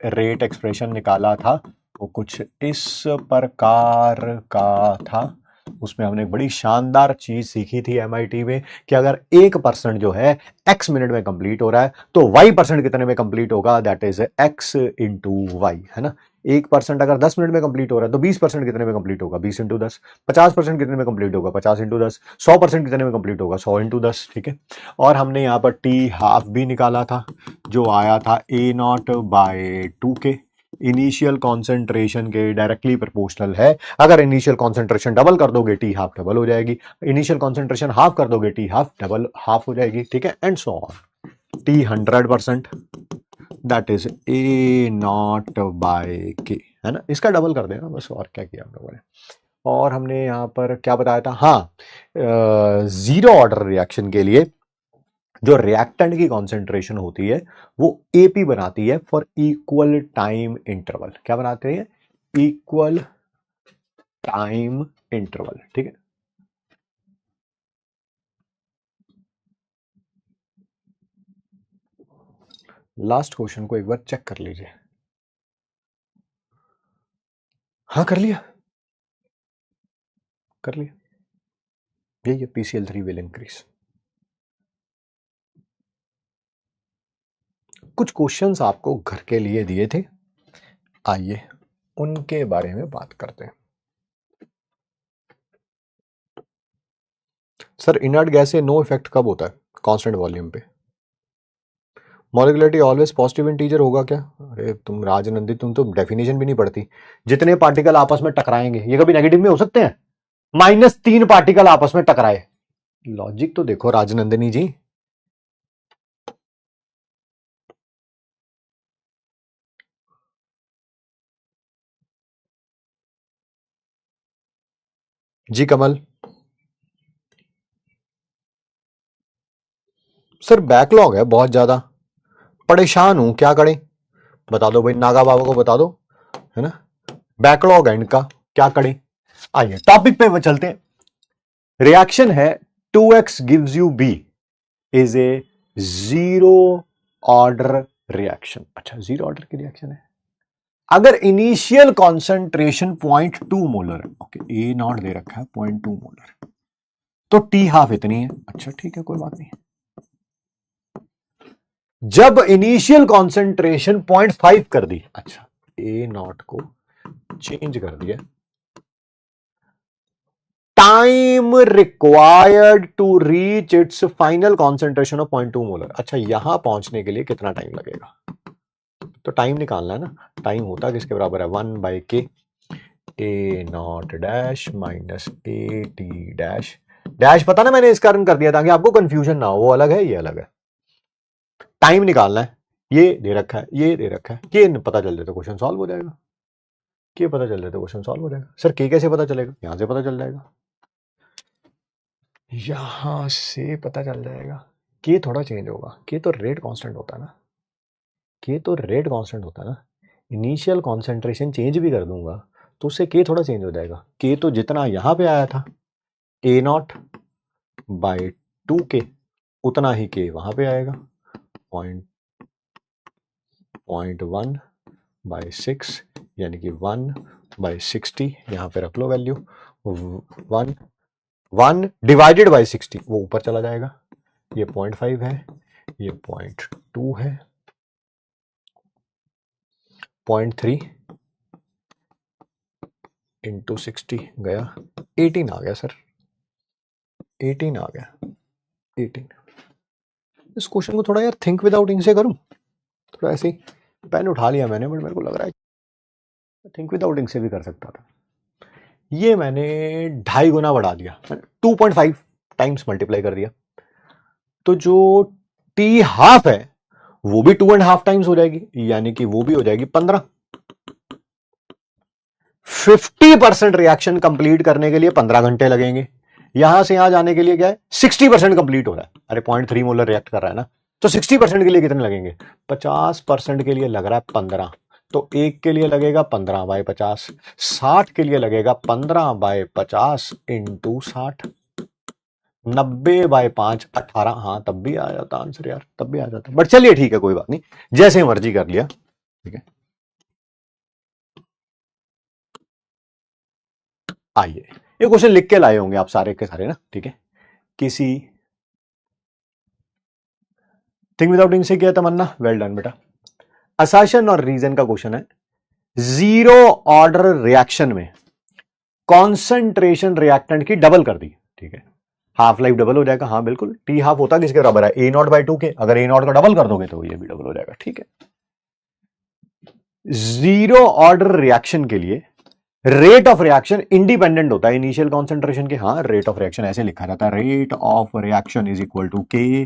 रेट एक्सप्रेशन निकाला था, वो कुछ इस प्रकार का था। उसमें हमने एक बड़ी शानदार चीज सीखी थी एमआईटी में, कि अगर 1% जो है x मिनट में कंप्लीट हो रहा है, तो y% कितने में कंप्लीट होगा, that is x into Y, है ना। 1% अगर 10 मिनट में कंप्लीट हो रहा है, तो 20% कितने में कंप्लीट होगा, 20 इंटू 10। 50% कितने में कंप्लीट होगा, 50 इंटू 10। 100% कितने में कंप्लीट होगा, 100 इंटू 10, ठीक है। और हमने यहाँ पर टी हाफ भी निकाला था, जो आया था A0/2 के, इनिशियल कॉन्सेंट्रेशन के डायरेक्टली प्रोपोर्शनल है। अगर इनिशियल कॉन्सेंट्रेशन डबल कर दोगे टी हाफ डबल हो जाएगी, इनिशियल कॉन्सेंट्रेशन हाफ कर दोगे टी हाफ डबल हाफ हो जाएगी, ठीक है, and so on. T 100%, that is A0/K, है ना। इसका डबल कर देना बस, और क्या किया हम लोगों ने। और हमने यहाँ पर क्या बताया था, हाँ, जीरो ऑर्डर रिएक्शन के लिए जो रिएक्टेंट की कॉन्सेंट्रेशन होती है वो एपी बनाती है फॉर इक्वल टाइम इंटरवल। क्या बनाते हैं, इक्वल टाइम इंटरवल, ठीक है। लास्ट क्वेश्चन को एक बार चेक कर लीजिए। हाँ कर लिया, कर लिया, यही है, PCl3 विल इंक्रीज। कुछ क्वेश्चंस आपको घर के लिए दिए थे, आइए उनके बारे में बात करते हैं। सर इनर्ट गैस से नो इफेक्ट कब होता है? कांस्टेंट वॉल्यूम पे। मॉलिक्युलरिटी ऑलवेज पॉजिटिव इंटीजर होगा क्या? अरे तुम राजनंदी, तुम तो डेफिनेशन भी नहीं पढ़ती। जितने पार्टिकल आपस में टकराएंगे ये कभी नेगेटिव में हो सकते हैं? -3 पार्टिकल आपस में टकराए, लॉजिक तो देखो राजनंदिनी जी। जी कमल सर बैकलॉग है बहुत ज्यादा, परेशान हूं, क्या करें? बता दो भाई, नागा बाबा को बता दो, है ना? बैकलॉग है इनका, क्या करें? आइए टॉपिक पे चलते हैं। रिएक्शन है 2x gives you b is a zero order reaction. अच्छा, जीरो ऑर्डर की रिएक्शन है। अगर इनिशियल कॉन्सेंट्रेशन 0.2 मोलर है, ओके, ए नॉट दे रखा है 0.2 मोलर, तो टी हाफ इतनी है। अच्छा ठीक है, कोई बात नहीं। जब इनिशियल कॉन्सेंट्रेशन 0.5 कर दी, अच्छा ए नॉट को चेंज कर दिया, time required to reach its final concentration of 0.2 molar. अच्छा, यहां पहुंचने के लिए कितना टाइम लगेगा? तो टाइम निकालना है ना। टाइम होता है किसके बराबर है? 1/k A not dash minus A T dash. Dash पता ना मैंने इस कारण कर दिया ताकि आपको कंफ्यूजन ना हो, वो अलग है ये अलग है। टाइम निकालना है, ये दे रखा है, ये दे रखा है, ये पता चल जाए तो क्वेश्चन सॉल्व हो जाएगा। के पता चल जाए तो क्वेश्चन सॉल्व हो जाएगा। सर के कैसे पता चलेगा? यहां से पता चल जाएगा, यहां से पता चल जाएगा। के थोड़ा चेंज होगा, के तो रेट कांस्टेंट होता है ना, के तो रेट कांस्टेंट होता है ना। इनिशियल कॉन्सेंट्रेशन चेंज भी कर दूंगा तो उससे के थोड़ा चेंज हो जाएगा। के तो जितना यहां पे आया था ए नॉट बाई 2k, उतना ही के वहां पे आएगा। 0.1/6 यानी कि 1/60, यहां पे रख लो वैल्यू 1 डिवाइडेड बाई 60, वो ऊपर चला जाएगा। ये 0.5 है, ये 0.2 है, 0.3 इंटू 60 गया 18 आ गया सर, 18 आ गया 18। इस क्वेश्चन को थोड़ा यार थिंक विदाउट इंक से करूं, थोड़ा ऐसे ही पेन उठा लिया मैंने, बट मेरे को लग रहा है थिंक विदाउट इंक से भी कर सकता था। ये मैंने 2.5 गुना बढ़ा दिया, 2.5 टाइम्स मल्टीप्लाई कर दिया, तो जो टी हाफ है वो भी 2.5 टाइम्स हो जाएगी, यानी कि वो भी हो जाएगी 15। 50% रिएक्शन कंप्लीट करने के लिए 15 घंटे लगेंगे। यहां से यहां जाने के लिए क्या है, 60% कंप्लीट हो रहा है। अरे 0.3 मोलर रिएक्ट कर रहा है ना, तो 60% के लिए कितने लगेंगे? 50% के लिए लग रहा है 15, तो एक के लिए लगेगा 15/50, 60 के लिए लगेगा 15/50 इंटू 60, 90/5 18। हाँ तब भी आ जाता आंसर यार, तब भी आ जाता, बट चलिए ठीक है, कोई बात नहीं, जैसे मर्जी कर लिया, ठीक है। आइए, ये क्वेश्चन लिख के लाए होंगे आप सारे के सारे ना, ठीक है। किसी थिंग विदाउट इंक से किया तमन्ना, वेल डन बेटा। असर्शन और रीजन का क्वेश्चन है। जीरो ऑर्डर रिएक्शन में कॉन्सेंट्रेशन रिएक्टेंट की डबल कर दी, ठीक है, हाफ लाइफ डबल हो जाएगा। हाँ बिल्कुल, टी हाफ होता किसके बराबर है? ए नॉट बाई 2k, अगर ए नॉट का डबल कर दोगे तो ये भी डबल हो जाएगा, ठीक है। जीरो ऑर्डर रिएक्शन के लिए रेट ऑफ रिएक्शन इंडिपेंडेंट होता है इनिशियल कॉन्सेंट्रेशन के। हाँ, रेट ऑफ रिएक्शन ऐसे लिखा जाता है, rate of reaction is equal to K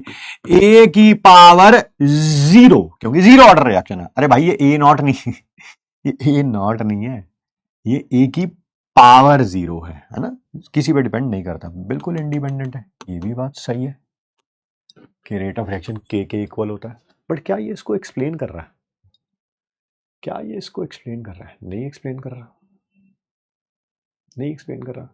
A की पावर 0, क्योंकि जीरो ऑर्डर रिएक्शन है। अरे भाई ये ए नॉट नहीं ये ए नॉट नहीं है, ये ए की पावर 0 है ना, किसी पे डिपेंड नहीं करता, बिल्कुल इंडिपेंडेंट है। ये भी बात सही है कि रेट ऑफ रिएक्शन के इक्वल होता है, बट क्या ये इसको एक्सप्लेन कर रहा है? क्या ये इसको एक्सप्लेन कर रहा है? नहीं एक्सप्लेन कर रहा, नहीं एक्सप्लेन कर रहा।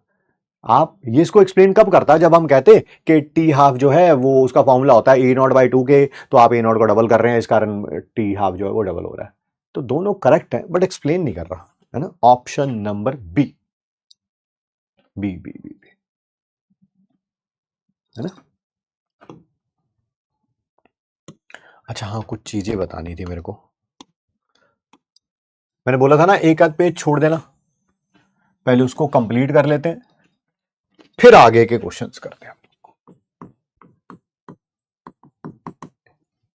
आप ये इसको एक्सप्लेन कब करता है? जब हम कहते कि टी हाफ जो है वो उसका फॉर्मूला होता है ए नॉट बाई 2k, तो आप ए नॉट को डबल कर रहे हैं, इस कारण टी हाफ जो है वो डबल हो रहा है। तो दोनों करेक्ट है, बट एक्सप्लेन नहीं कर रहा है ना। Option number B, B B B B, है ना। अच्छा हाँ, कुछ चीजें बतानी थी मेरे को। मैंने बोला था ना एक आध पेज छोड़ देना, पहले उसको कंप्लीट कर लेते हैं, फिर आगे के क्वेश्चंस करते हैं।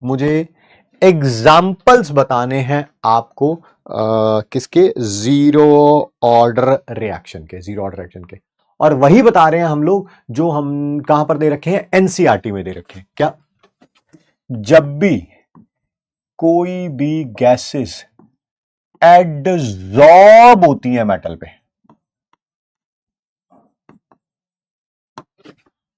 मुझे एग्जाम्पल्स बताने हैं आपको किसके, जीरो ऑर्डर रिएक्शन के, जीरो ऑर्डर रिएक्शन के। और वही बता रहे हैं हम लोग जो हम कहां पर दे रखे हैं, एनसीईआरटी में दे रखे हैं। क्या, जब भी कोई भी गैसेस एडजॉर्ब होती है मेटल पे,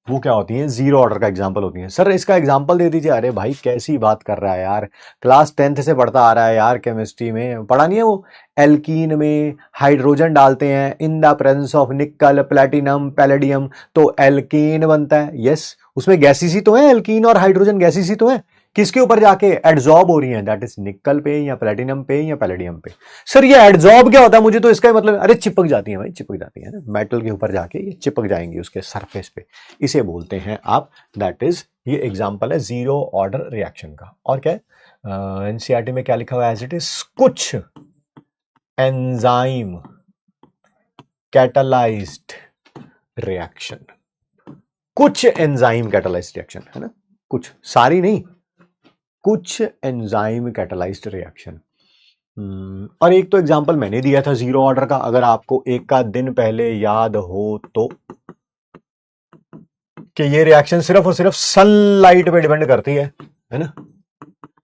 वो क्या होती है, जीरो ऑर्डर का एग्जांपल होती है। सर इसका एग्जांपल दे दीजिए। अरे भाई कैसी बात कर रहा है यार, क्लास 10th से पढ़ता आ रहा है यार, केमिस्ट्री में पढ़ा नहीं है वो? एल्कीन में हाइड्रोजन डालते हैं इन द प्रेजेंस ऑफ निकल, प्लेटिनम, पैलेडियम, तो एल्कीन बनता है। यस, उसमें गैसेस ही तो है, एल्कीन और हाइड्रोजन गैसेस ही तो है। किसके ऊपर जाके एडजॉर्ब हो रही है, दैट इज निकल पे या प्लेटिनम पे या पैलेडियम पे। सर ये एडजॉर्ब क्या होता है, मुझे तो इसका मतलब, अरे चिपक जाती है भाई, चिपक जाती है ना मेटल के ऊपर जाके, ये चिपक जाएंगी उसके सरफेस पे, इसे बोलते हैं आप, दैट इज, ये एग्जांपल है जीरो ऑर्डर रिएक्शन का। और क्या है एनसीईआरटी में क्या लिखा हुआ है, एज इट इज, कुछ एंजाइम कैटालाइज्ड रिएक्शन, कुछ एंजाइम कैटालाइज्ड रिएक्शन है ना, कुछ, सारी नहीं, कुछ एंजाइम कैटालाइज्ड रिएक्शन। और एक तो एग्जांपल मैंने दिया था जीरो ऑर्डर का, अगर आपको एक का दिन पहले याद हो तो, कि ये रिएक्शन सिर्फ और सिर्फ सनलाइट पे डिपेंड करती है ना।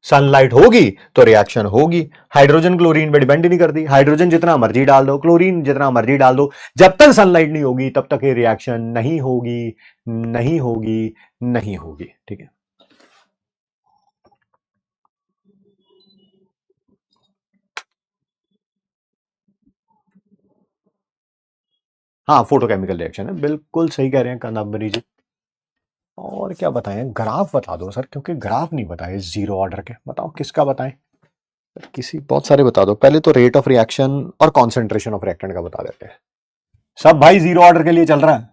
सनलाइट होगी तो रिएक्शन होगी, हाइड्रोजन क्लोरीन पे डिपेंड नहीं करती, हाइड्रोजन जितना मर्जी डाल दो, क्लोरीन जितना मर्जी डाल दो, जब तक सनलाइट नहीं होगी तब तक ये रिएक्शन नहीं होगी, नहीं होगी, नहीं होगी। ठीक है, हाँ फोटोकेमिकल रिएक्शन है, बिल्कुल सही कह रहे हैं कादम्बरी जी। और क्या बताएं, ग्राफ बता दो सर, क्योंकि ग्राफ नहीं बताए जीरो ऑर्डर के, बताओ किसका बताएं, किसी, बहुत सारे बता दो। पहले तो रेट ऑफ रिएक्शन और कॉन्सेंट्रेशन ऑफ रिएक्टेंट का बता देते हैं। सब भाई जीरो ऑर्डर के लिए चल रहा है,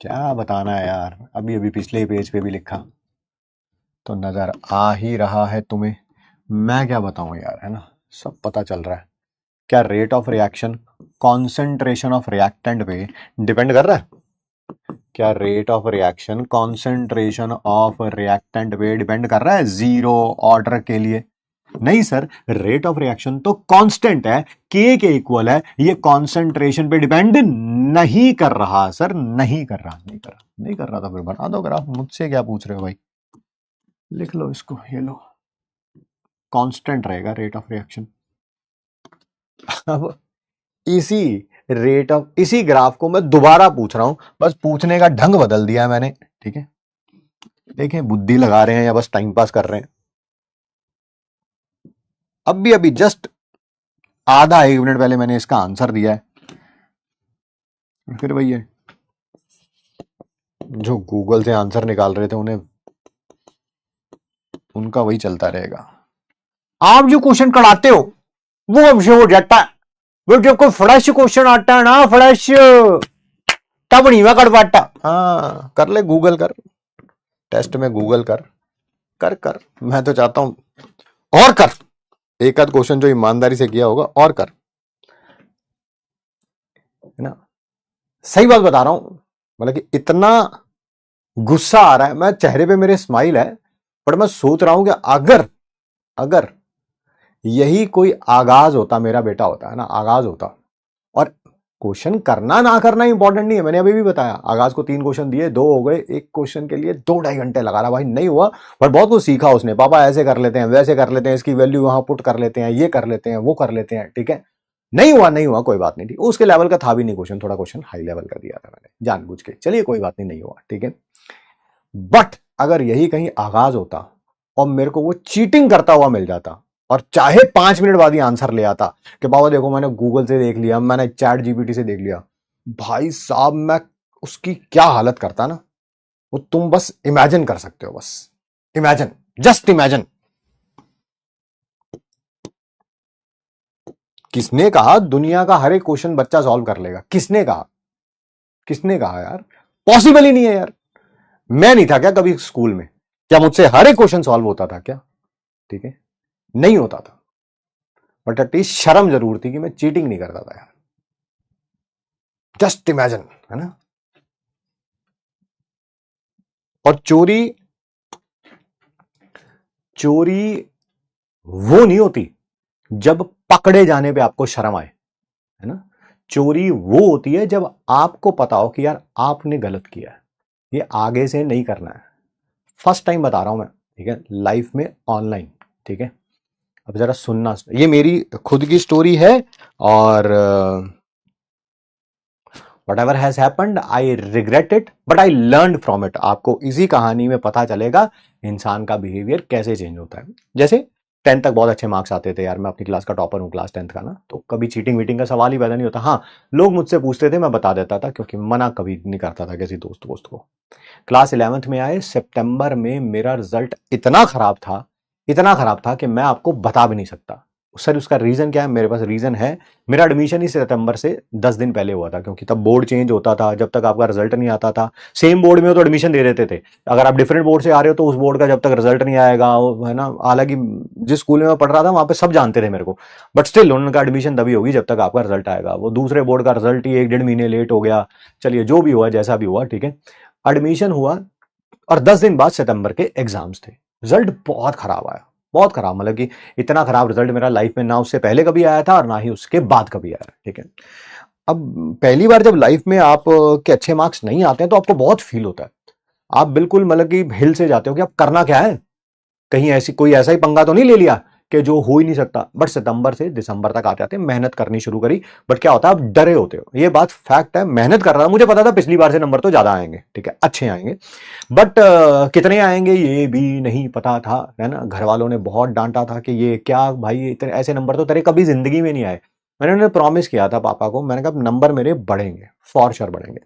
क्या बताना है यार, अभी अभी पिछले पेज पे भी लिखा तो नजर आ ही रहा है तुम्हें, मैं क्या बताऊं यार, है ना, सब पता चल रहा है। क्या rate of reaction concentration of reactant पे डिपेंड कर रहा है? क्या rate of reaction concentration of reactant पे डिपेंड कर रहा है जीरो ऑर्डर के लिए? नहीं सर, रेट ऑफ रिएक्शन तो कांस्टेंट है, के इक्वल है, ये कॉन्सेंट्रेशन पे डिपेंड नहीं कर रहा सर, नहीं कर रहा, नहीं कर रहा था। फिर बना दो ग्राफ, मुझसे क्या पूछ रहे हो भाई, लिख लो इसको, ये लो, कांस्टेंट रहेगा रेट ऑफ रिएक्शन। अब इसी रेट ऑफ, इसी ग्राफ को मैं दोबारा पूछ रहा हूं, बस पूछने का ढंग बदल दिया है मैंने। ठीक है, देखें बुद्धि लगा रहे हैं या बस टाइम पास कर रहे हैं। अभी अभी जस्ट आधा एक मिनट पहले मैंने इसका आंसर दिया है, फिर वही है, जो गूगल से आंसर निकाल रहे थे उन्हें, उनका वही चलता रहेगा। आप जो क्वेश्चन कराते हो वो हमसे हो जाता है, वो जब कोई फ्लैश क्वेश्चन आता है ना, फ्लैश, तब नहीं मैं कर पाता। हाँ कर ले, गूगल कर, टेस्ट में गूगल कर, कर कर, मैं तो चाहता हूं और कर, एक आध क्वेश्चन जो ईमानदारी से किया होगा और कर, है ना, सही बात बता रहा हूं। मतलब कि इतना गुस्सा आ रहा है, मैं चेहरे पे मेरे स्माइल है, पर मैं सोच रहा हूं कि अगर अगर यही कोई आगाज होता, मेरा बेटा होता है ना, आगाज होता, और क्वेश्चन करना ना करना इंपॉर्टेंट नहीं है, मैंने अभी भी बताया, आगाज को 3 क्वेश्चन दिए, 2 हो गए, एक क्वेश्चन के लिए 2-2.5 घंटे लगा रहा भाई, नहीं हुआ, पर बहुत कुछ सीखा उसने, पापा ऐसे कर लेते हैं, वैसे कर लेते हैं, इसकी वैल्यू वहां पुट कर लेते हैं, ये कर लेते हैं, वो कर लेते हैं। ठीक है, नहीं हुआ, नहीं हुआ, कोई बात नहीं, ठीक, उसके लेवल का था भी नहीं क्वेश्चन, थोड़ा क्वेश्चन हाई लेवल का दिया था मैंने जानबूझ के, चलिए कोई बात नहीं, नहीं हुआ, ठीक है। बट अगर यही कहीं आगाज होता और मेरे को वो चीटिंग करता हुआ मिल जाता, और चाहे 5 मिनट बाद ही आंसर ले आता कि बाबा देखो मैंने गूगल से देख लिया, मैंने चैट जीपीटी से देख लिया, भाई साहब मैं उसकी क्या हालत करता ना, वो तुम बस इमेजिन कर सकते हो, बस इमेजिन, जस्ट इमेजिन। किसने कहा दुनिया का हर एक क्वेश्चन बच्चा सॉल्व कर लेगा? किसने कहा? किसने कहा यार, पॉसिबल ही नहीं है यार। मैं नहीं था क्या कभी स्कूल में? क्या मुझसे हर एक क्वेश्चन सॉल्व होता था क्या? ठीक है, नहीं होता था, बट एटलीस्ट शर्म जरूर थी कि मैं चीटिंग नहीं करता था यार। जस्ट इमेजिन, है ना। और चोरी, चोरी वो नहीं होती जब पकड़े जाने पे आपको शर्म आए, है ना। चोरी वो होती है जब आपको पता हो कि यार आपने गलत किया है, ये आगे से नहीं करना है। फर्स्ट टाइम बता रहा हूं मैं, ठीक है, लाइफ में, ऑनलाइन, ठीक है। अब जरा सुनना, ये मेरी खुद की स्टोरी है, और what ever has happened I regret it but I learn from it. आपको इसी कहानी में पता चलेगा इंसान का बिहेवियर कैसे चेंज होता है। जैसे 10th तक बहुत अच्छे मार्क्स आते थे यार, मैं अपनी क्लास का टॉपर हूँ, क्लास 10th का ना, तो कभी चीटिंग वीटिंग का सवाल ही पैदा नहीं होता। हाँ, लोग मुझसे पूछते थे, मैं बता देता था, क्योंकि मना कभी नहीं करता था किसी दोस्त दोस्त को। क्लास 11th में आए, सितंबर में मेरा रिजल्ट इतना खराब था, इतना खराब था कि मैं आपको बता भी नहीं सकता। सर उसका रीजन क्या है? मेरे पास रीजन है। मेरा एडमिशन ही सितंबर से 10 दिन पहले हुआ था, क्योंकि तब बोर्ड चेंज होता था, जब तक आपका रिजल्ट नहीं आता था। सेम बोर्ड में हो तो एडमिशन दे देते थे, अगर आप डिफरेंट बोर्ड से आ रहे हो तो उस बोर्ड का जब तक रिजल्ट नहीं आएगा, है ना। हालांकि जिस स्कूल में मैं पढ़ रहा था वहां पे सब जानते थे मेरे को, बट स्टिल उनका एडमिशन तभी होगी जब तक आपका रिजल्ट आएगा। वो दूसरे बोर्ड का रिजल्ट ही 1-1.5 महीने लेट हो गया। चलिए जो भी हुआ, जैसा भी हुआ, ठीक है। एडमिशन हुआ, और 10 दिन बाद सितंबर के एग्जाम्स थे। रिजल्ट बहुत खराब आया, बहुत खराब, मतलब कि इतना खराब रिजल्ट मेरा लाइफ में ना उससे पहले कभी आया था और ना ही उसके बाद कभी आया, ठीक है। अब पहली बार जब लाइफ में आप के अच्छे मार्क्स नहीं आते हैं तो आपको बहुत फील होता है। आप बिल्कुल मतलब कि हिल से जाते हो कि अब करना क्या है, कहीं ऐसी कोई ऐसा ही पंगा तो नहीं ले लिया कि जो हो ही नहीं सकता। बट सितंबर से दिसंबर तक आते आते मेहनत करनी शुरू करी। बट क्या होता है, आप डरे होते हो, ये बात फैक्ट है। मेहनत कर रहा था, मुझे पता था पिछली बार से नंबर तो ज्यादा आएंगे, ठीक है, अच्छे आएंगे, बट कितने आएंगे ये भी नहीं पता था, है ना। घर वालों ने बहुत डांटा था कि ये क्या भाई, इतने ऐसे नंबर तो तेरे कभी जिंदगी में नहीं आए। मैंने उन्हें प्रॉमिस किया था पापा को, मैंने कहा नंबर मेरे बढ़ेंगे, फॉर श्योर बढ़ेंगे।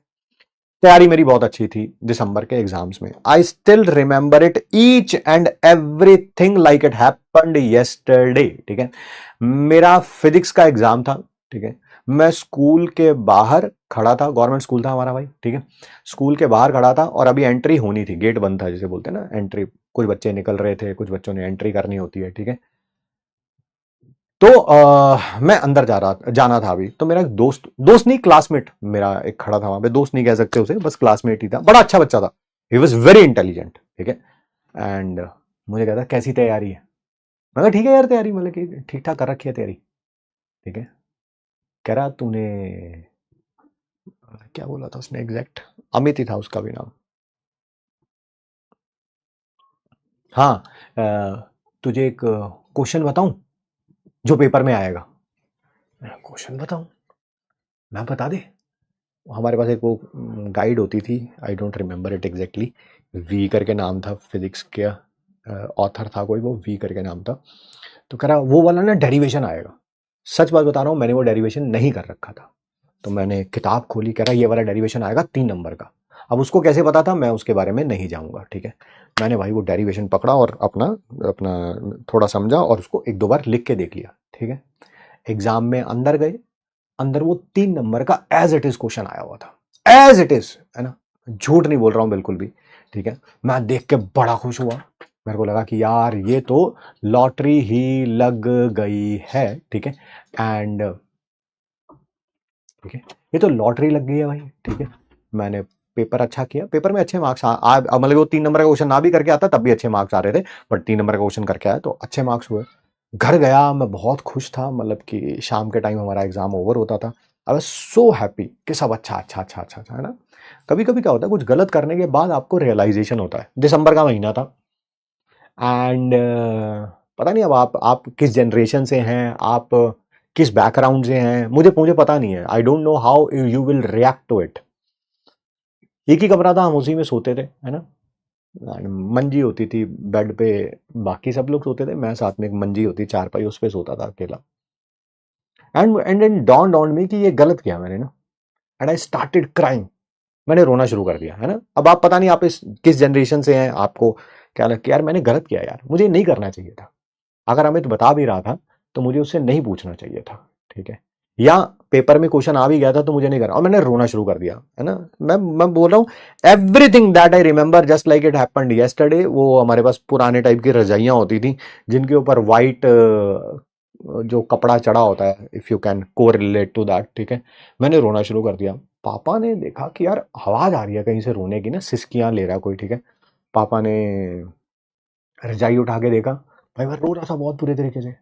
तैयारी मेरी बहुत अच्छी थी दिसंबर के एग्जाम्स में। I still remember it each and everything like it happened yesterday, ठीक है। मेरा फिजिक्स का एग्जाम था, ठीक है। मैं स्कूल के बाहर खड़ा था, गवर्नमेंट स्कूल था हमारा भाई, ठीक है। स्कूल के बाहर खड़ा था और अभी एंट्री होनी थी, गेट बंद था जिसे बोलते हैं ना एंट्री। कुछ बच्चे निकल रहे थे, कुछ बच्चों ने एंट्री करनी होती है, ठीक है। तो मैं अंदर जाना था अभी। तो मेरा एक दोस्त, दोस्त नहीं क्लासमेट मेरा एक खड़ा था वहां पे, दोस्त नहीं कह सकते उसे, बस क्लासमेट ही था, बड़ा अच्छा बच्चा था, ही वॉज वेरी इंटेलिजेंट, ठीक है। एंड मुझे कहता कैसी तैयारी है? मैं कहा ठीक है यार, तैयारी मतलब कि ठीक ठाक कर रखी है तैयारी, ठीक है। कह रहा तूने, क्या बोला था उसने एग्जैक्ट, अमित ही था उसका भी नाम। हाँ, तुझे एक क्वेश्चन बताऊं जो पेपर में आएगा। क्वेश्चन बताऊं? मैं बता दे। हमारे पास एक वो गाइड होती थी, I don't remember it exactly, V करके नाम था, फिजिक्स के ऑथर था कोई, वो वी करके नाम था। तो कह रहा वो वाला ना डेरिवेशन आएगा। सच बात बता रहा हूँ, मैंने वो डेरिवेशन नहीं कर रखा था। तो मैंने किताब खोली, कह रहा ये वाला डेरिवेशन आएगा 3 नंबर का। अब उसको कैसे पता था, मैं उसके बारे में नहीं जाऊंगा, ठीक है। मैंने भाई वो डेरिवेशन पकड़ा और अपना अपना थोड़ा समझा और उसको 1-2 बार लिख के देख लिया, ठीक है। एग्जाम में अंदर गए, अंदर वो 3 नंबर का एज इट इज क्वेश्चन आया हुआ था, एज इट इज, है ना। झूठ नहीं बोल रहा हूं बिल्कुल भी, ठीक है। मैं देख के बड़ा खुश हुआ, मेरे को लगा कि यार ये तो लॉटरी ही लग गई है, ठीक है। एंड ठीक है, ये तो लॉटरी लग गई है भाई, ठीक है। मैंने पेपर अच्छा किया, पेपर में अच्छे मार्क्स मतलब वो 3 नंबर का क्वेश्चन ना भी करके आता तब भी अच्छे मार्क्स आ रहे थे, बट 3 नंबर का क्वेश्चन करके आया तो अच्छे मार्क्स हुए। घर गया, मैं बहुत खुश था, मतलब कि शाम के टाइम हमारा एग्जाम ओवर होता था। आई वाज सो हैप्पी कि सब अच्छा अच्छा अच्छा अच्छा अच्छा, है ना। कभी कभी क्या होता है, कुछ गलत करने के बाद आपको रियलाइजेशन होता है। दिसंबर का महीना था, एंड पता नहीं अब आप किस जनरेशन से हैं, आप किस बैकग्राउंड से हैं, मुझे मुझे पता नहीं है। I don't know how you will react to it. एक ही कमरा था, हम उसी में सोते थे, है ना। And मंजी होती थी बेड पे, बाकी सब लोग सोते थे, मैं साथ में एक मंजी होती चारपाई, उस पे सोता था अकेला। And and dawn on me कि ये गलत किया मैंने ना। एंड आई स्टार्टेड क्राइंग, मैंने रोना शुरू कर दिया, है ना। अब आप पता नहीं आप इस किस जनरेशन से हैं, आपको क्या लगता है यार मैंने गलत किया यार, मुझे नहीं करना चाहिए था। अगर अमित बता भी रहा था तो मुझे उससे नहीं पूछना चाहिए था, ठीक है। या पेपर में क्वेश्चन आ भी गया था तो मुझे नहीं करना, और मैंने रोना शुरू कर दिया, है ना। मैं बोल रहा हूँ everything that I remember just like it happened yesterday. वो हमारे पास पुराने टाइप की रजाइयां होती थी जिनके ऊपर वाइट जो कपड़ा चढ़ा होता है, if you can correlate to that, ठीक है। मैंने रोना शुरू कर दिया। पापा ने देखा कि यार आवाज आ रही है कहीं से रोने की ना, सिसकियां ले रहा है कोई, ठीक है। पापा ने रजाई उठा के देखा, भाई मैं रो रहा था बहुत बुरे तरीके से।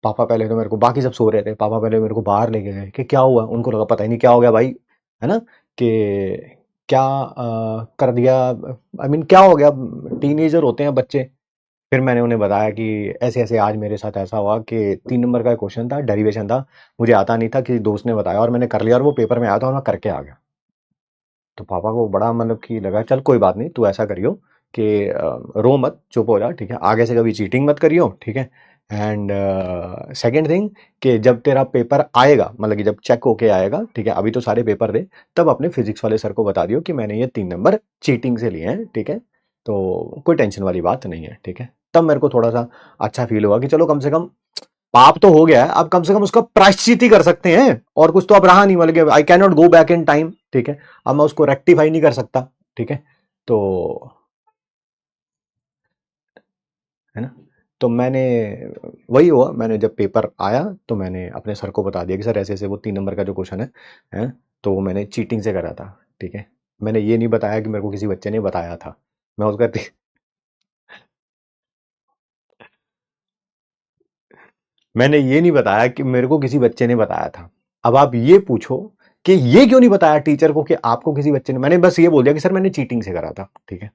पापा पहले तो मेरे को, बाकी सब सो रहे थे, पापा पहले मेरे को बाहर लेके गए कि क्या हुआ। उनको लगा पता ही नहीं क्या हो गया भाई, है ना, कि क्या कर दिया, आई मीन क्या हो गया, टीनेजर होते हैं बच्चे। फिर मैंने उन्हें बताया कि ऐसे ऐसे आज मेरे साथ ऐसा हुआ कि 3 नंबर का क्वेश्चन था, डेरिवेशन था, मुझे आता नहीं था, किसी दोस्त ने बताया और मैंने कर लिया और वो पेपर में आया था और मैं करके आ गया। तो पापा को बड़ा मतलब कि लगा, चल कोई बात नहीं, तू ऐसा करियो कि रो मत, चुप हो जा, ठीक है, आगे से कभी चीटिंग मत करियो, ठीक है। एंड सेकेंड थिंग कि जब तेरा पेपर आएगा, मतलब कि जब चेक होके आएगा, ठीक है, अभी तो सारे पेपर दे, तब अपने फिजिक्स वाले सर को बता दियो कि मैंने ये 3 नंबर चीटिंग से लिए हैं, ठीक है। तो कोई टेंशन वाली बात नहीं है, ठीक है। तब मेरे को थोड़ा सा अच्छा फील हुआ कि चलो कम से कम पाप तो हो गया है, अब कम से कम उसका प्रायश्चित ही कर सकते हैं, और कुछ तो अब रहा नहीं, मतलब I can not go back in time, ठीक है। अब मैं उसको रेक्टिफाई नहीं कर सकता, ठीक है। तो है ना, तो मैंने, वही हुआ, मैंने जब पेपर आया तो मैंने अपने सर को बता दिया कि सर ऐसे ऐसे वो 3 नंबर का जो क्वेश्चन है, तो वो मैंने चीटिंग से करा था, ठीक है। मैंने ये नहीं बताया कि मेरे को किसी बच्चे ने बताया था। मैं उसका मैंने ये नहीं बताया कि मेरे को किसी बच्चे ने बताया था। अब आप ये पूछो कि ये क्यों नहीं बताया टीचर को कि आपको किसी बच्चे ने, मैंने बस ये बोल दिया कि सर मैंने चीटिंग से करा था, ठीक है।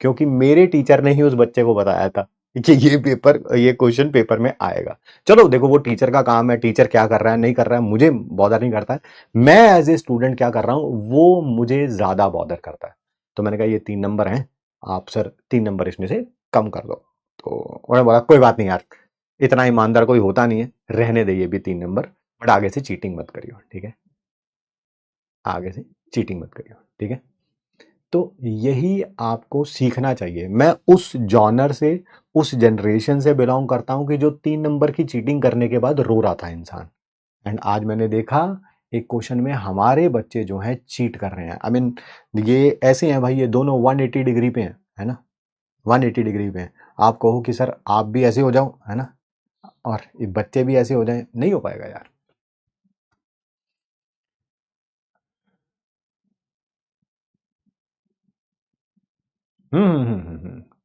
क्योंकि मेरे टीचर ने ही उस बच्चे को बताया था कि ये क्वेश्चन पेपर में आएगा। चलो देखो, वो टीचर का काम है, टीचर क्या कर रहा है नहीं कर रहा है मुझे बॉदर नहीं करता है। मैं एज ए स्टूडेंट क्या कर रहा हूं वो मुझे ज्यादा बॉदर करता है। तो मैंने कहा ये 3 नंबर हैं, आप सर 3 नंबर इसमें से कम कर दो। तो उन्होंने बोला कोई बात नहीं यार, इतना ईमानदार कोई होता नहीं है, रहने दे ये भी 3 नंबर, बट आगे से चीटिंग मत करियो, ठीक है। आगे से चीटिंग मत करियो, ठीक है। तो यही आपको सीखना चाहिए। मैं उस जॉनर से, उस जनरेशन से बिलोंग करता हूं कि जो 3 नंबर की चीटिंग करने के बाद रो रहा था इंसान। एंड आज मैंने देखा एक क्वेश्चन में हमारे बच्चे जो हैं चीट कर रहे हैं। आई मीन ये ऐसे हैं भाई, ये दोनों 180 डिग्री पे हैं, है ना, 180 डिग्री पे हैं। आप कहो कि सर आप भी ऐसे हो जाओ, है ना, और ये बच्चे भी ऐसे हो जाए, नहीं हो पाएगा यार।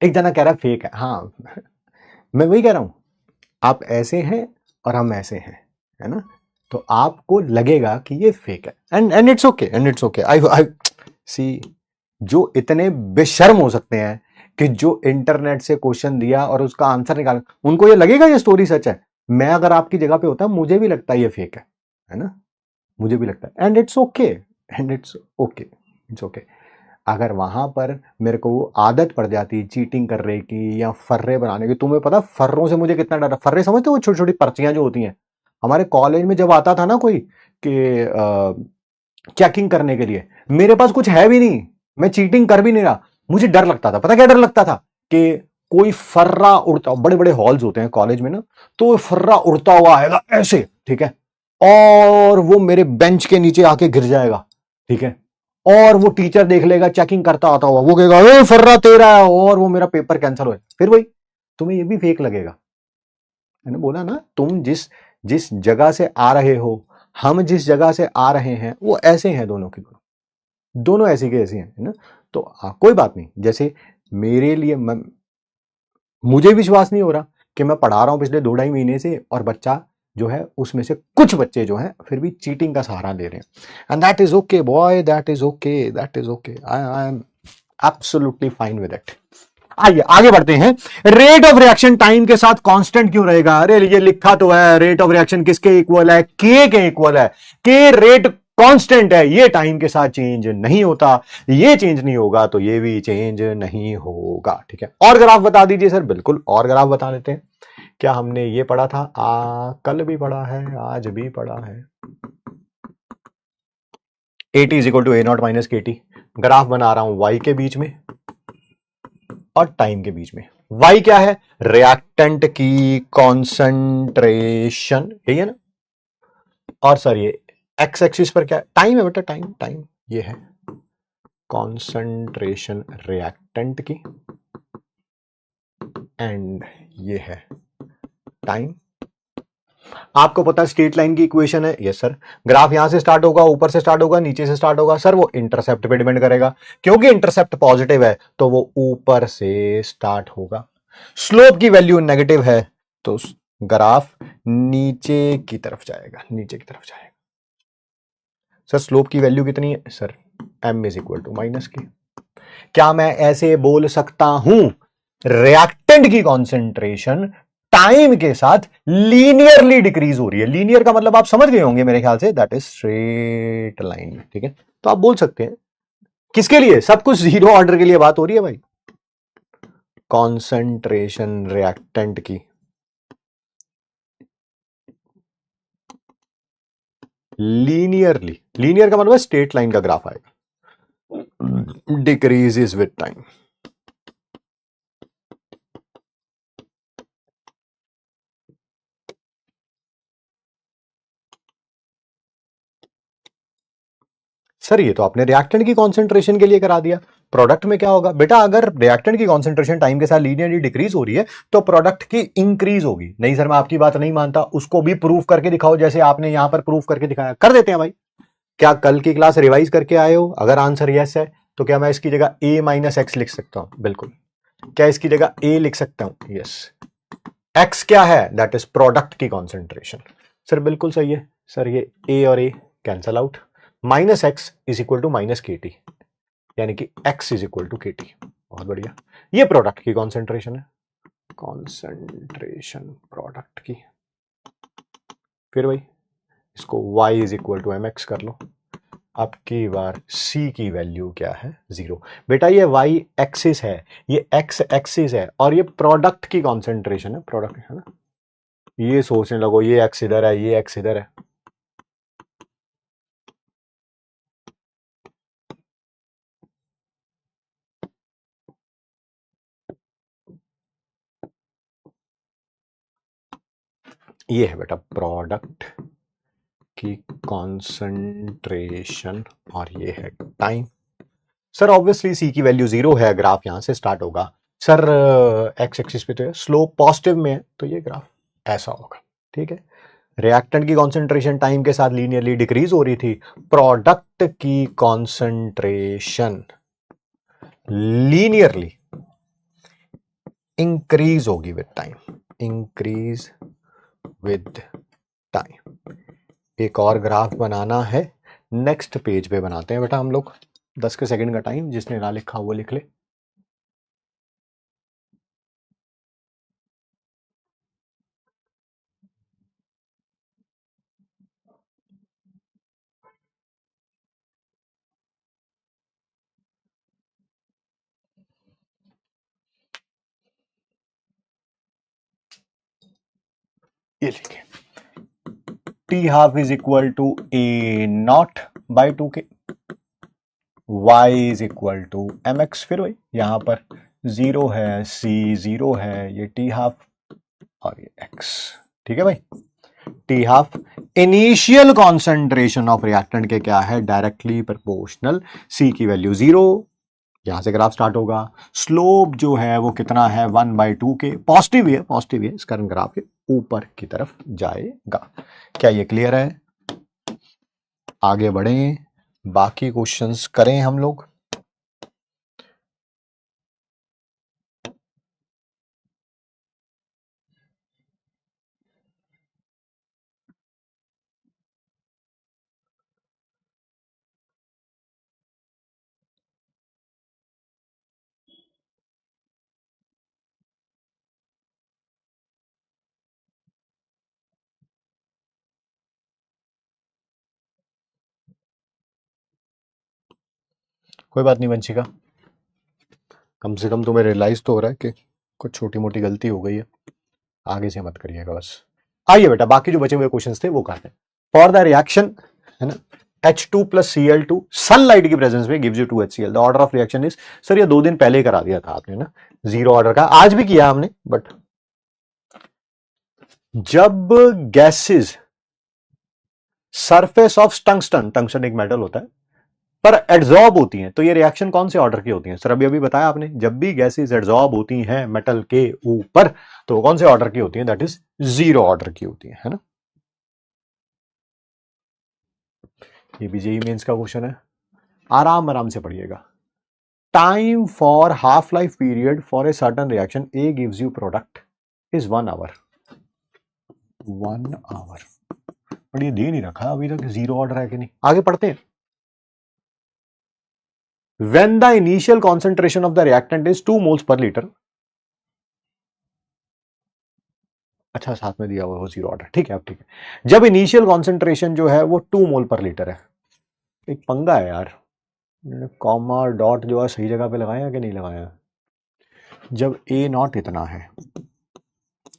एक जना कह रहा है फेक है, हाँ। मैं वही कह रहा हूं, आप ऐसे हैं और हम ऐसे हैं, है ना। तो आपको लगेगा कि ये फेक है, and it's okay, and it's okay. I I see, जो इतने बेशर्म हो सकते हैं कि जो इंटरनेट से क्वेश्चन दिया और उसका आंसर निकाल, उनको ये लगेगा ये स्टोरी सच है। मैं अगर आपकी जगह पे होता मुझे भी लगता है ये फेक है ना, मुझे भी लगता है, and it's okay, and it's okay, it's okay. अगर वहां पर मेरे को वो आदत पड़ जाती चीटिंग करने की या फर्रे बनाने की, तुम्हें पता फर्रों से मुझे कितना डर है। फर्रे समझते हो, वो छोटी छोटी पर्चियां जो होती हैं, हमारे कॉलेज में जब आता था ना कोई कि चेकिंग करने के लिए, मेरे पास कुछ है भी नहीं, मैं चीटिंग कर भी नहीं रहा, मुझे डर लगता था। पता क्या डर लगता था कि कोई फर्रा उड़ता, बड़े बड़े हॉल्स होते हैं कॉलेज में ना, तो फर्रा उड़ता हुआ आएगा ऐसे, ठीक है, और वो मेरे बेंच के नीचे आके गिर जाएगा, ठीक है। और वो टीचर देख लेगा चेकिंग करता आता हुआ, वो कहेगा ए फर्रा तेरा है, और वो मेरा पेपर कैंसिल हो। फिर वही, तुम्हें ये भी फेक लगेगा। मैंने बोला ना, तुम जिस जिस जगह से आ रहे हो, हम जिस जगह से आ रहे हैं, वो ऐसे हैं दोनों के दोनों, दोनों ऐसी के ऐसी हैं, है ना। तो कोई बात नहीं, जैसे मेरे लिए मुझे विश्वास नहीं हो रहा कि मैं पढ़ा रहा हूं पिछले 2 ढाई महीने से, और बच्चा जो है उसमें से कुछ बच्चे जो हैं फिर भी चीटिंग का सहारा ले रहे हैं। And that is okay boy, that is okay, that is okay, I am absolutely fine with it. आइए आगे बढ़ते हैं। रेट ऑफ रिएक्शन टाइम के साथ कांस्टेंट क्यों रहेगा? अरे ये लिखा तो है, रेट ऑफ रिएक्शन किसके इक्वल है? के इक्वल है। के रेट कांस्टेंट है, ये टाइम के साथ चेंज नहीं होता, ये चेंज नहीं होगा तो ये भी चेंज नहीं होगा, ठीक है। और ग्राफ बता दीजिए सर। बिल्कुल, और ग्राफ बता देते हैं। क्या हमने ये पढ़ा था? कल भी पढ़ा है, आज भी पढ़ा है। AT is equal to A naught minus KT। Graph बना रहा हूं y के बीच में और टाइम के बीच में। y क्या है? रिएक्टेंट की कॉन्सेंट्रेशन, यही है ना। और सर ये एक्स एक्सिस पर क्या टाइम है बेटा, टाइम टाइम ये है कॉन्सेंट्रेशन रिएक्टेंट की, एंड ये है टाइम। आपको पता है स्ट्रेट लाइन की इक्वेशन है, यस सर। ग्राफ यहां से स्टार्ट होगा, ऊपर से स्टार्ट होगा, नीचे से स्टार्ट होगा, सर वो इंटरसेप्ट पे डिपेंड करेगा, क्योंकि इंटरसेप्ट पॉजिटिव है तो वो ऊपर से स्टार्ट होगा। स्लोप की वैल्यू नेगेटिव है तो ग्राफ नीचे की तरफ जाएगा, नीचे की तरफ जाएगा। सर स्लोप की वैल्यू कितनी है sir, m is equal to minus K. क्या मैं ऐसे बोल सकता हूं रिएक्टेंट की कॉन्सेंट्रेशन टाइम के साथ लीनियरली डिक्रीज हो रही है? लीनियर का मतलब आप समझ गए होंगे मेरे ख्याल से, दैट इज स्ट्रेट लाइन, ठीक है। तो आप बोल सकते हैं किसके लिए, सब कुछ जीरो ऑर्डर के लिए बात हो रही है भाई। कॉन्सेंट्रेशन रिएक्टेंट की लीनियरली, लीनियर का मतलब स्ट्रेट लाइन का ग्राफ आएगा, डिक्रीजेस विद टाइम। सर ये तो आपने रिएक्टेंट की कॉन्सेंट्रेशन के लिए करा दिया, प्रोडक्ट में क्या होगा बेटा? अगर रिएक्टेंट की कॉन्सेंट्रेशन टाइम के साथ लीनियरली डिक्रीज हो रही है तो प्रोडक्ट की इंक्रीज होगी। नहीं सर मैं आपकी बात नहीं मानता, उसको भी प्रूफ करके दिखाओ, जैसे आपने यहां पर प्रूफ करके दिखाया। कर देते हैं भाई। क्या कल की क्लास रिवाइज करके आए हो? अगर आंसर यस है तो क्या मैं इसकी जगह a माइनस एक्स लिख सकता हूं? बिल्कुल। क्या इसकी जगह a लिख सकता हूं? यस। x क्या है? दैट इज प्रोडक्ट की कॉन्सेंट्रेशन। सर बिल्कुल सही है सर, ये a और a cancel out, minus X is equal to minus के टी, यानी कि x is equal to K T. बहुत बढ़िया, ये प्रोडक्ट की कॉन्सेंट्रेशन है, कॉन्सेंट्रेशन प्रोडक्ट की। फिर भाई इसको y is equal to M X कर लो। अब की बार c की वैल्यू क्या है? 0। बेटा ये y एक्सिस है, ये x एक्सिस है, और ये प्रोडक्ट की कॉन्सेंट्रेशन है, प्रोडक्ट है ना। ये सोचने लगो ये x इधर है, ये x इधर है। ये है बेटा प्रोडक्ट की कॉन्सेंट्रेशन, और ये है टाइम। सर ऑब्वियसली सी की वैल्यू 0 है, ग्राफ यहां से स्टार्ट होगा। सर एक्स एक्सिस पे तो स्लोप पॉजिटिव में है तो ये ग्राफ ऐसा होगा, ठीक है। रिएक्टेंट की कॉन्सेंट्रेशन टाइम के साथ लीनियरली डिक्रीज हो रही थी, प्रोडक्ट की कॉन्सेंट्रेशन लीनियरली इंक्रीज होगी with time, increase with time. एक और ग्राफ बनाना है, नेक्स्ट पेज पे बनाते हैं बेटा हम लोग। 10 के सेकंड का टाइम, जिसने ना लिखा वो लिख ले। ये लिखे T half is equal to A naught by 2 K, y is equal to M X. फिर वही यहां पर 0 है, c 0 है, ये टी हाफ और ये x, ठीक है भाई। T half initial concentration of reactant के क्या है? डायरेक्टली प्रोपोर्शनल, c की वैल्यू 0, यहां से ग्राफ स्टार्ट होगा। स्लोप जो है वो कितना है? 1/2 के, पॉजिटिव है, पॉजिटिव है, इस कारण ग्राफ ऊपर की तरफ जाएगा। क्या ये क्लियर है? आगे बढ़ें, बाकी क्वेश्चंस करें हम लोग। कोई बात नहीं वंशिका, कम से कम तुम्हें रियलाइज तो हो रहा है कि कुछ छोटी मोटी गलती हो गई है, आगे से मत करिएगा बस। आइए बेटा बाकी जो बचे हुए क्वेश्चंस थे वो करते हैं। फॉर द रिएक्शन है ना, H2 प्लस Cl2 सनलाइट की प्रेजेंस में gives you 2HCl, the order of reaction is. Sir ये 2 दिन पहले करा दिया था आपने ना, 0 ऑर्डर का, आज भी किया हमने, बट जब gases surface of tungsten, tungsten एक मेटल होता है, पर एड्सॉर्ब होती हैं। तो ये रिएक्शन कौन से ऑर्डर की होती है सर? अभी बताया आपने, जब भी गैसेस एड्सॉर्ब होती हैं मेटल के ऊपर तो कौन से ऑर्डर की होती हैं? दैट इज जीरो ऑर्डर की होती है ना। ये भी जेईई मेंस का क्वेश्चन है, आराम आराम से पढ़िएगा। Time for half life period for a certain reaction A gives you product is 1 hour. 1 hour, पर ये दे नहीं रखा अभी तक जीरो ऑर्डर है कि नहीं। आगे पढ़ते हैं। When the initial concentration of the reactant is 2 moles per liter, अच्छा साथ में दिया हुआ वो जीरो ऑर्डर, ठीक है। अब ठीक है, जब इनिशियल कॉन्सेंट्रेशन जो है वो 2 मोल पर लीटर है। एक पंगा है यार, कॉमा डॉट जो है सही जगह पे लगाया कि नहीं लगाया। जब ए नॉट इतना है,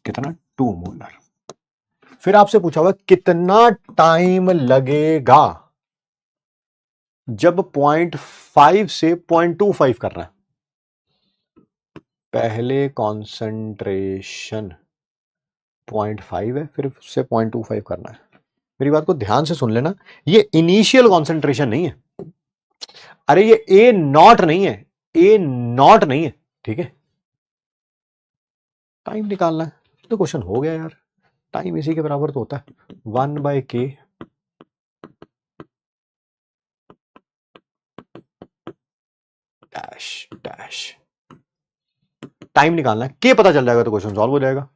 कितना, 2 मोलर, फिर आपसे पूछा हुआ कितना टाइम लगेगा जब 0.5 से 0.25 करना है। पहले कॉन्सेंट्रेशन 0.5 है, फिर उससे 0.25 करना है। मेरी बात को ध्यान से सुन लेना, ये इनिशियल कॉन्सेंट्रेशन नहीं है, अरे ये ए नॉट नहीं है, ए नॉट नहीं है, ठीक है। टाइम निकालना है तो क्वेश्चन हो गया यार, टाइम इसी के बराबर तो होता है 1/k डैश डैश। टाइम निकालना है, के पता चल जाएगा तो क्वेश्चन सॉल्व हो जाएगा।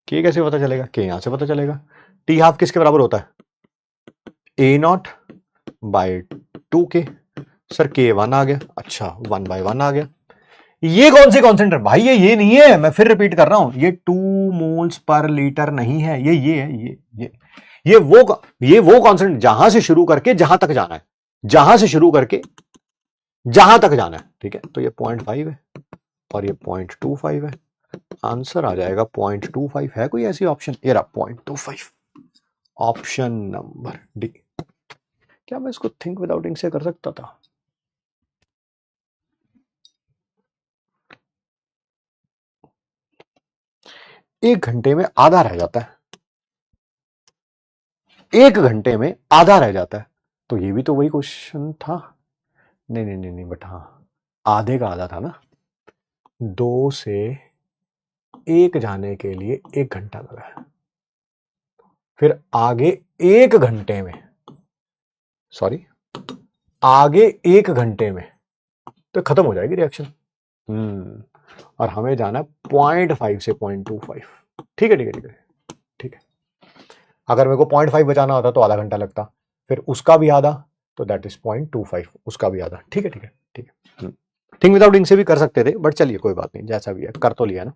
के कैसे पता चलेगा? के यहां से पता चलेगा। टी हाफ किसके बराबर होता है? ए नॉट बाय 2k। सर के 1 आ गया, अच्छा 1/1 आ गया। ये कौन सी कॉन्सेंट्रेट भाई? ये नहीं है, मैं फिर रिपीट कर रहा हूं, ये 2 मोल्स पर लीटर नहीं है, ये है, ये वो कॉन्सेंट्रेट जहां से शुरू करके जहां तक जाना है, जहां से शुरू करके जहां तक जाना है, ठीक है। तो ये 0.5 है और ये 0.25 है, आंसर आ जाएगा 0.25। है कोई ऐसी ऑप्शन? ये रहा 0.25, ऑप्शन नंबर डी। क्या मैं इसको थिंक विदाउट इंक से कर सकता था? एक घंटे में आधा रह जाता है, एक घंटे में आधा रह जाता है, तो ये भी तो वही क्वेश्चन था। नहीं नहीं नहीं नहीं, बट हाँ आधे का आधा था ना। 2 से 1 जाने के लिए 1 घंटा लगा है, फिर आगे 1 घंटे में, सॉरी आगे 1 घंटे में तो खत्म हो जाएगी रिएक्शन। और हमें जाना 0.5 से 0.25, ठीक है ठीक है ठीक है ठीक है। अगर मेरे को 0.5 बचाना होता तो आधा घंटा लगता, फिर उसका भी आधा, तो दैट इज 0.25, उसका भी आधा, ठीक है ठीक है ठीक है। थिंक विदाउट इंक से भी कर सकते थे, बट चलिए कोई बात नहीं, जैसा भी है कर तो लिया ना।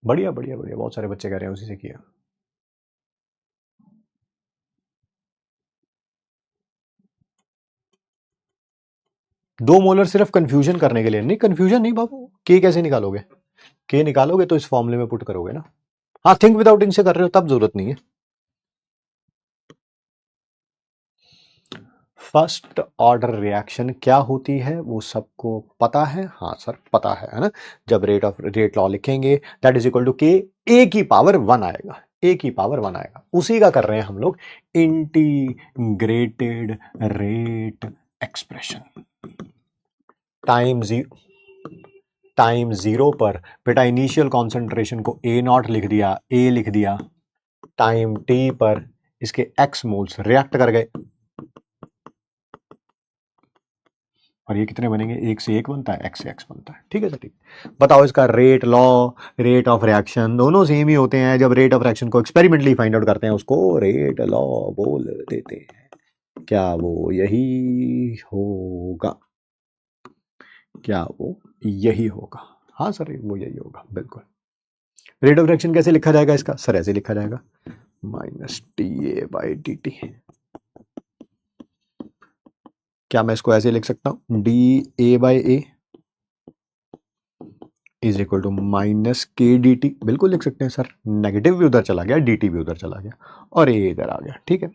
बढ़िया बढ़िया बढ़िया, बहुत सारे बच्चे कह रहे हैं उसी से किया। दो मोलर सिर्फ कंफ्यूजन करने के लिए, नहीं कंफ्यूजन नहीं बाबू, के कैसे निकालोगे? के निकालोगे तो इस फॉर्मूले में पुट करोगे ना। हाँ थिंक विदाउट इंक से कर रहे हो तब जरूरत नहीं है। फर्स्ट ऑर्डर रिएक्शन क्या होती है वो सबको पता है? हाँ सर पता है ना। जब रेट लॉ लिखेंगे that is equal to K, A की पावर 1 आएगा, ए की पावर 1 आएगा, उसी का कर रहे हैं हम लोग integrated rate expression. Time zero पर बेटा इनिशियल कॉन्सेंट्रेशन को ए नॉट लिख दिया, ए लिख दिया। टाइम टी पर इसके एक्स मोल्स रिएक्ट कर गए, और ये कितने बनेंगे? 1 से 1 बनता है, x से x बनता है, ठीक है सर ठीक। बताओ इसका rate law, rate of reaction दोनों सेम ही होते हैं। जब रेट ऑफ रिएक्शन को एक्सपेरिमेंटली फाइंड आउट करते हैं उसको रेट लॉ बोल देते हैं। क्या वो यही होगा? क्या वो यही होगा? हाँ सर वो यही होगा बिल्कुल। रेट ऑफ रिएक्शन कैसे लिखा जाएगा इसका? सर ऐसे लिखा जाएगा -TA/dt। क्या मैं इसको ऐसे लिख सकता हूं? dA/A is equal to -KdT। बिल्कुल लिख सकते हैं सर, नेगेटिव भी उधर चला गया, dt भी उधर चला गया, और A इधर आ गया, ठीक है।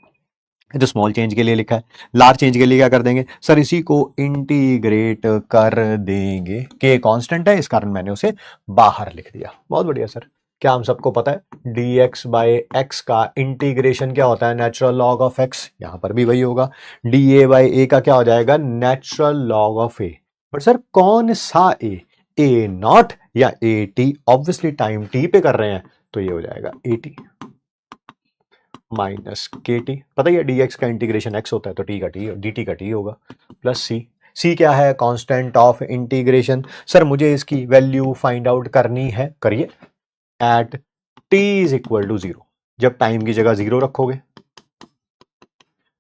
जो स्मॉल चेंज के लिए लिखा है। लार्ज चेंज के लिए क्या कर देंगे सर, इसी को इंटीग्रेट कर देंगे। के कांस्टेंट है, इस कारण मैंने उसे बाहर लिख दिया। बहुत बढ़िया सर। क्या हम सबको पता है dx बाय एक्स का इंटीग्रेशन क्या होता है, नेचुरल लॉग ऑफ एक्स। यहां पर भी वही होगा। dA बाय ए का क्या हो जाएगा, natural log of A. But sir कौन सा ए नॉट या A T? Obviously time T पे कर रहे हैं तो ये हो जाएगा ए टी माइनस के टी। पता ही है dx का इंटीग्रेशन x होता है तो t का t dt का t होगा, प्लस c क्या है, कांस्टेंट ऑफ इंटीग्रेशन। सर मुझे इसकी वैल्यू फाइंड आउट करनी है, करिए। At t is equal to 0, जब टाइम की जगह 0 रखोगे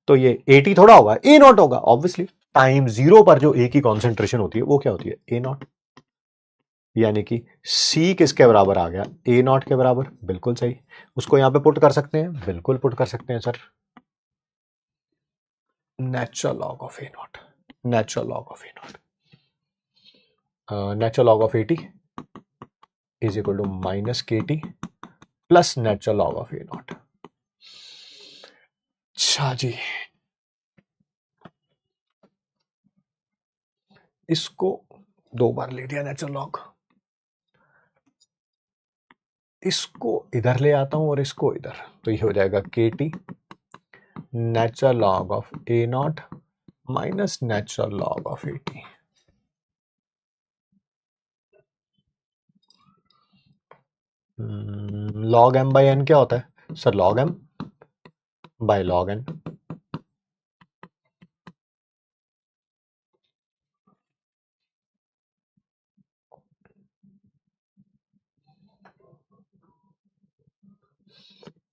तो ये ए टी थोड़ा होगा, ए नॉट होगा। ऑब्वियसली टाइम 0 पर जो ए की कॉन्सेंट्रेशन होती है वो क्या होती है, ए नॉट। यानी कि C किसके बराबर आ गया, ए नॉट के बराबर। बिल्कुल सही। उसको यहां पे पुट कर सकते हैं, बिल्कुल पुट कर सकते हैं sir. Natural log of A naught, natural log of A naught, natural log of A t is equal to minus के t plus natural log of A naught. अच्छा जी, इसको 2 बार ले दिया नेचुरल लॉग, इसको इधर ले आता हूं और इसको इधर, तो ये हो जाएगा K T natural log of A naught minus natural log of A T. Log M by N क्या होता है sir, log M by log N.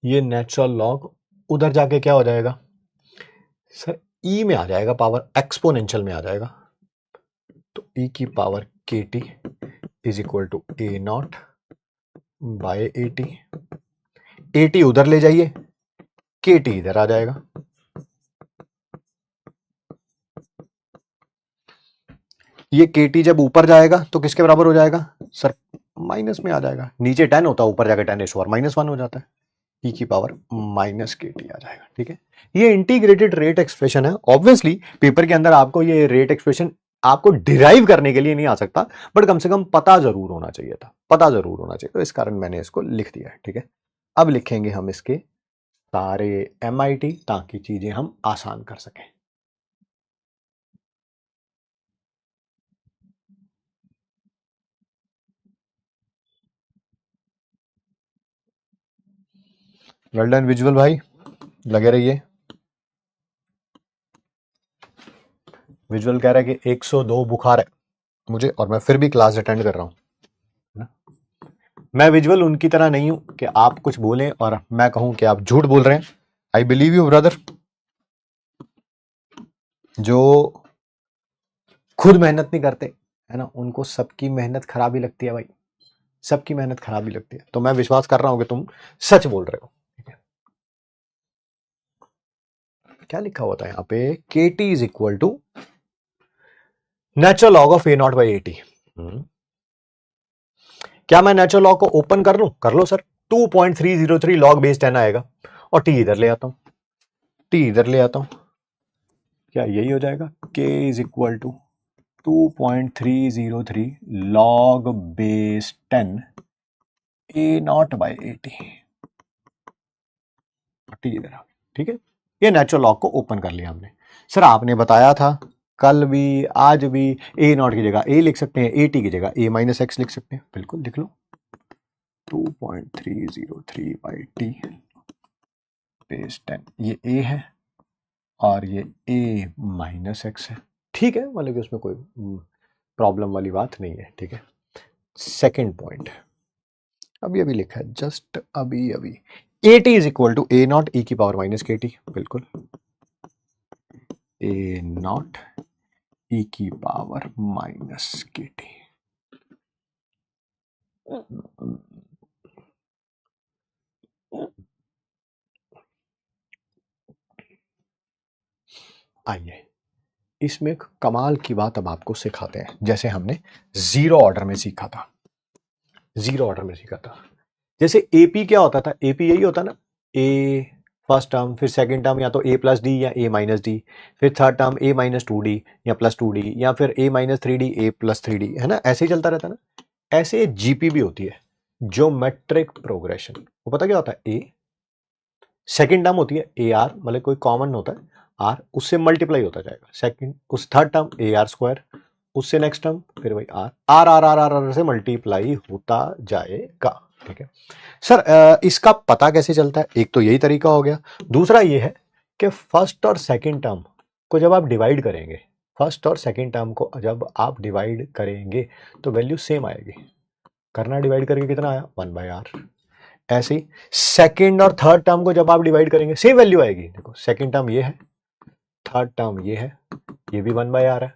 ये नेचुरल लॉग उधर जाके क्या हो जाएगा सर, ई में आ जाएगा, पावर एक्सपोनेंशियल में आ जाएगा। तो ई की power K T is equal to A naught by A T. A T उधर ले जाइए, के टी इधर आ जाएगा। ये के टी जब ऊपर जाएगा तो किसके बराबर हो जाएगा सर, माइनस में आ जाएगा। नीचे 10 होता है, ऊपर जाकर 10 इस माइनस 1 हो जाता है। ई की पावर माइनस के टी आ जाएगा। ठीक है, ये इंटीग्रेटेड रेट एक्सप्रेशन है। ऑब्वियसली पेपर के अंदर आपको ये रेट एक्सप्रेशन आपको डिराइव करने के लिए नहीं आ सकता, बट कम से कम पता जरूर होना चाहिए था, पता जरूर होना चाहिए, तो इस कारण मैंने इसको लिख दिया है। ठीक है, अब लिखेंगे हम इसके सारे MIT ताकि चीजें हम आसान कर सकें। वेल डन विजुअल भाई, लगे रहिए। विजुअल कह रहा है कि 102 बुखार है मुझे और मैं फिर भी क्लास अटेंड कर रहा हूं। मैं विजुअल उनकी तरह नहीं हूं कि आप कुछ बोलें और मैं कहूं कि आप झूठ बोल रहे हैं। आई बिलीव यू ब्रदर, जो खुद मेहनत नहीं करते है ना, उनको सबकी मेहनत खराब ही लगती है भाई, सबकी मेहनत खराब ही लगती है। तो मैं विश्वास कर रहा हूं कि तुम सच बोल रहे हो। ठीक है, क्या लिखा होता है यहाँ पे, K T is equal to natural log of A naught by A T. क्या मैं नेचुरल लॉग को ओपन कर लूं, कर लो सर। 2.303 लॉग बेस 10 आएगा और टी इधर ले आता हूं, टी इधर ले आता हूं, क्या यही हो जाएगा, k is equal to 2.303 log base 10 A naught by A T, T इधर आ। ठीक है, ये नेचुरल लॉग को ओपन कर लिया हमने। सर आपने बताया था कल भी आज भी ए नॉट की जगह ए लिख सकते हैं, ए टी की जगह ए माइनस एक्स लिख सकते हैं। बिल्कुल लिख लो, 2.303 बाई टी बेस 10, ये ए है और ये ए माइनस एक्स है। ठीक है, मतलब कि उसमें कोई प्रॉब्लम वाली बात नहीं है। ठीक है, सेकेंड पॉइंट अभी अभी लिखा है, जस्ट अभी अभी, a t is equal to A naught e की पावर माइनस के टी। बिल्कुल, ए नॉट ई की पावर माइनस के टी। आइए इसमें एक कमाल की बात अब आपको सिखाते हैं, जैसे हमने जीरो ऑर्डर में सीखा था। जीरो ऑर्डर में सीखा था, जैसे एपी क्या होता था, एपी यही होता ना, ए फर्स्ट टर्म, फिर सेकंड टर्म या तो ए प्लस डी या ए माइनस डी, फिर third term a minus two d या प्लस टू डी, या फिर a minus three d a plus three d, है ना, ऐसे ही चलता रहता है ना। ऐसे जीपी भी होती है, ज्योमेट्रिक प्रोग्रेशन। वो पता क्या होता है, ए सेकंड टर्म होती है ए आर, मतलब कोई कॉमन होता है आर, उससे मल्टीप्लाई होता जाएगा सेकंड, उस third term A R square, उससे नेक्स्ट टर्म फिर वही R R R R R R से मल्टीप्लाई होता जाएगा। ठीक है सर, इसका पता कैसे चलता है? एक तो यही तरीका हो गया, दूसरा ये है कि फर्स्ट और सेकंड टर्म को जब आप डिवाइड करेंगे, फर्स्ट और सेकंड टर्म को जब आप डिवाइड करेंगे तो वैल्यू सेम आएगी। करना डिवाइड करके कितना आया, 1/r। ऐसे ही सेकंड और थर्ड टर्म को जब आप डिवाइड करेंगे सेम वैल्यू आएगी। देखो सेकंड टर्म ये है, थर्ड टर्म ये है, ये भी 1/r है।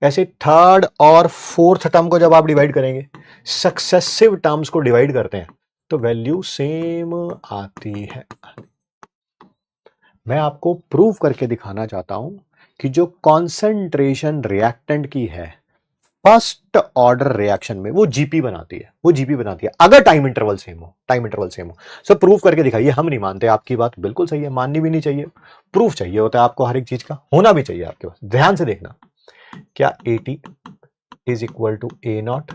ऐसे थर्ड और फोर्थ टर्म को जब आप डिवाइड करेंगे, सक्सेसिव टर्म्स को डिवाइड करते हैं तो वैल्यू सेम आती है। मैं आपको प्रूव करके दिखाना चाहता हूं कि जो कॉन्सेंट्रेशन रिएक्टेंट की है फर्स्ट ऑर्डर रिएक्शन में, वो जीपी बनाती है, वो जीपी बनाती है अगर टाइम इंटरवल सेम हो, टाइम इंटरवल सेम हो। सो प्रूफ करके दिखाइए। हम नहीं मानते, आपकी बात बिल्कुल सही है, माननी भी नहीं चाहिए, प्रूफ चाहिए होता है आपको, हर एक चीज का होना भी चाहिए आपके पास। ध्यान से देखना, क्या a t is equal to A naught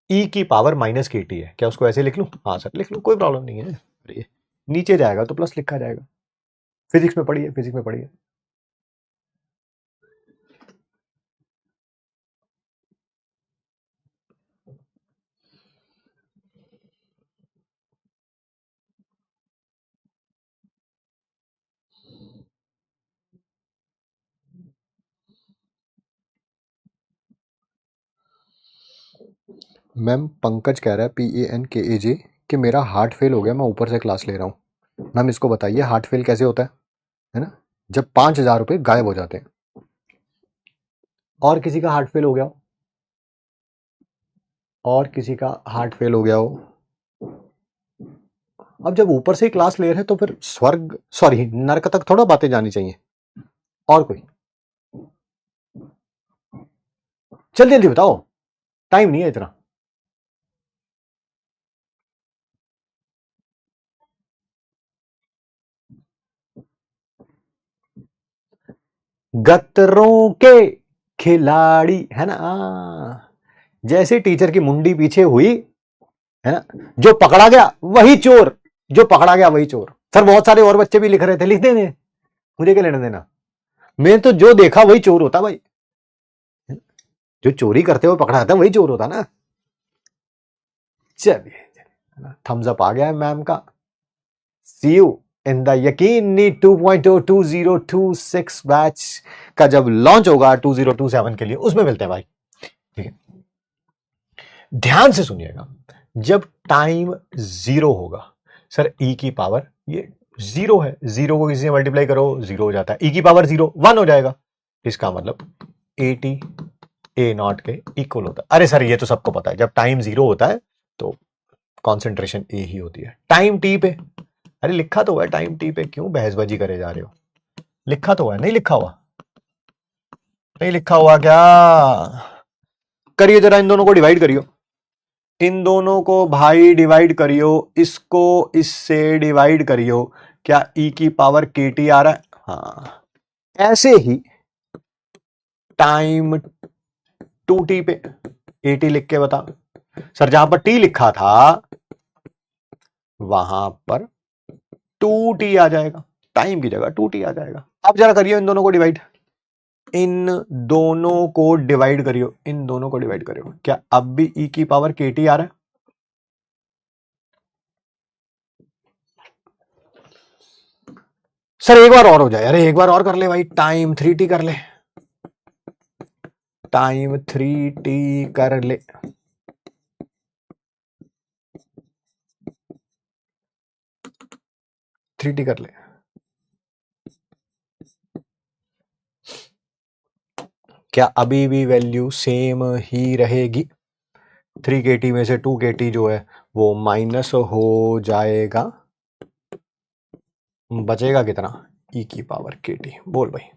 e की पावर माइनस के टी है? क्या उसको ऐसे लिख लूं? हाँ सर लिख लूं, कोई प्रॉब्लम नहीं है। अरे, नीचे जाएगा तो प्लस लिखा जाएगा, फिजिक्स में पढ़िए, फिजिक्स में पढ़िए। मैम पंकज कह रहा है PANKAJ कि मेरा हार्ट फेल हो गया, मैं ऊपर से क्लास ले रहा हूँ। मैम इसको बताइए हार्ट फेल कैसे होता है ना, जब 5,000 रुपये गायब हो जाते हैं। और किसी का हार्ट फेल हो गया हो, और किसी का हार्ट फेल हो गया हो। अब जब ऊपर से ही क्लास ले रहे हैं तो फिर स्वर्ग सॉरी नरक तक थोड़ा बातें जानी चाहिए। और कोई, जल्दी जल्दी बताओ, टाइम नहीं है इतना। गत्तरों के खिलाड़ी, है ना, जैसे टीचर की मुंडी पीछे हुई, है ना, जो पकड़ा गया वही चोर, जो पकड़ा गया वही चोर। सर बहुत सारे और बच्चे भी लिख रहे थे, लिख देने, मुझे क्या लेना देना, मैं तो जो देखा वही चोर होता भाई, जो चोरी करते हुए पकड़ा था वही चोर होता ना। चलिए थम्स अप आ गया है मैम का। सी यू इन द यकीनी 2.02026 बैच का जब लॉन्च होगा 2027 के लिए, उसमें मिलते हैं भाई। ठीक है, ध्यान से सुनिएगा, जब टाइम जीरो होगा, सर ई की पावर ये जीरो है, जीरो को किसी से मल्टीप्लाई करो जीरो हो जाता है, ई की पावर जीरो 1 हो जाएगा, इसका मतलब ए टी ए नॉट के इक्वल होता है। अरे सर ये तो सबको पता है, जब टाइम जीरो होता है तो कॉन्सेंट्रेशन ए ही होती है। टाइम टी पे, अरे लिखा तो हुआ है टाइम टी पे, क्यों बहसबाजी करे जा रहे हो? लिखा तो हुआ है, नहीं लिखा हुआ? नहीं लिखा हुआ क्या? करिए जरा, इन दोनों को डिवाइड करियो, इन दोनों को भाई डिवाइड करियो, इसको इससे डिवाइड करियो, क्या ई की पावर के टी आ रहा है? हाँ, ऐसे ही टाइम टू टी पे ए टी लिख के बता। सर जहां पर टी लिखा था वहां पर टू टी आ जाएगा, टाइम की जगह टू टी आ जाएगा। अब जरा करियो इन दोनों को डिवाइड, इन दोनों को डिवाइड करियो, इन दोनों को डिवाइड करियो, क्या अब भी ई की पावर के टी आ रहा है? सर एक बार और हो जाए, अरे एक बार और कर ले भाई, टाइम थ्री टी कर ले, टाइम थ्री टी कर ले, थ्री टी कर ले। क्या अभी भी वैल्यू सेम ही रहेगी? 3 kT में से 2 kT जो है वो माइनस हो जाएगा, बचेगा कितना? ई की पावर के टी। बोल भाई।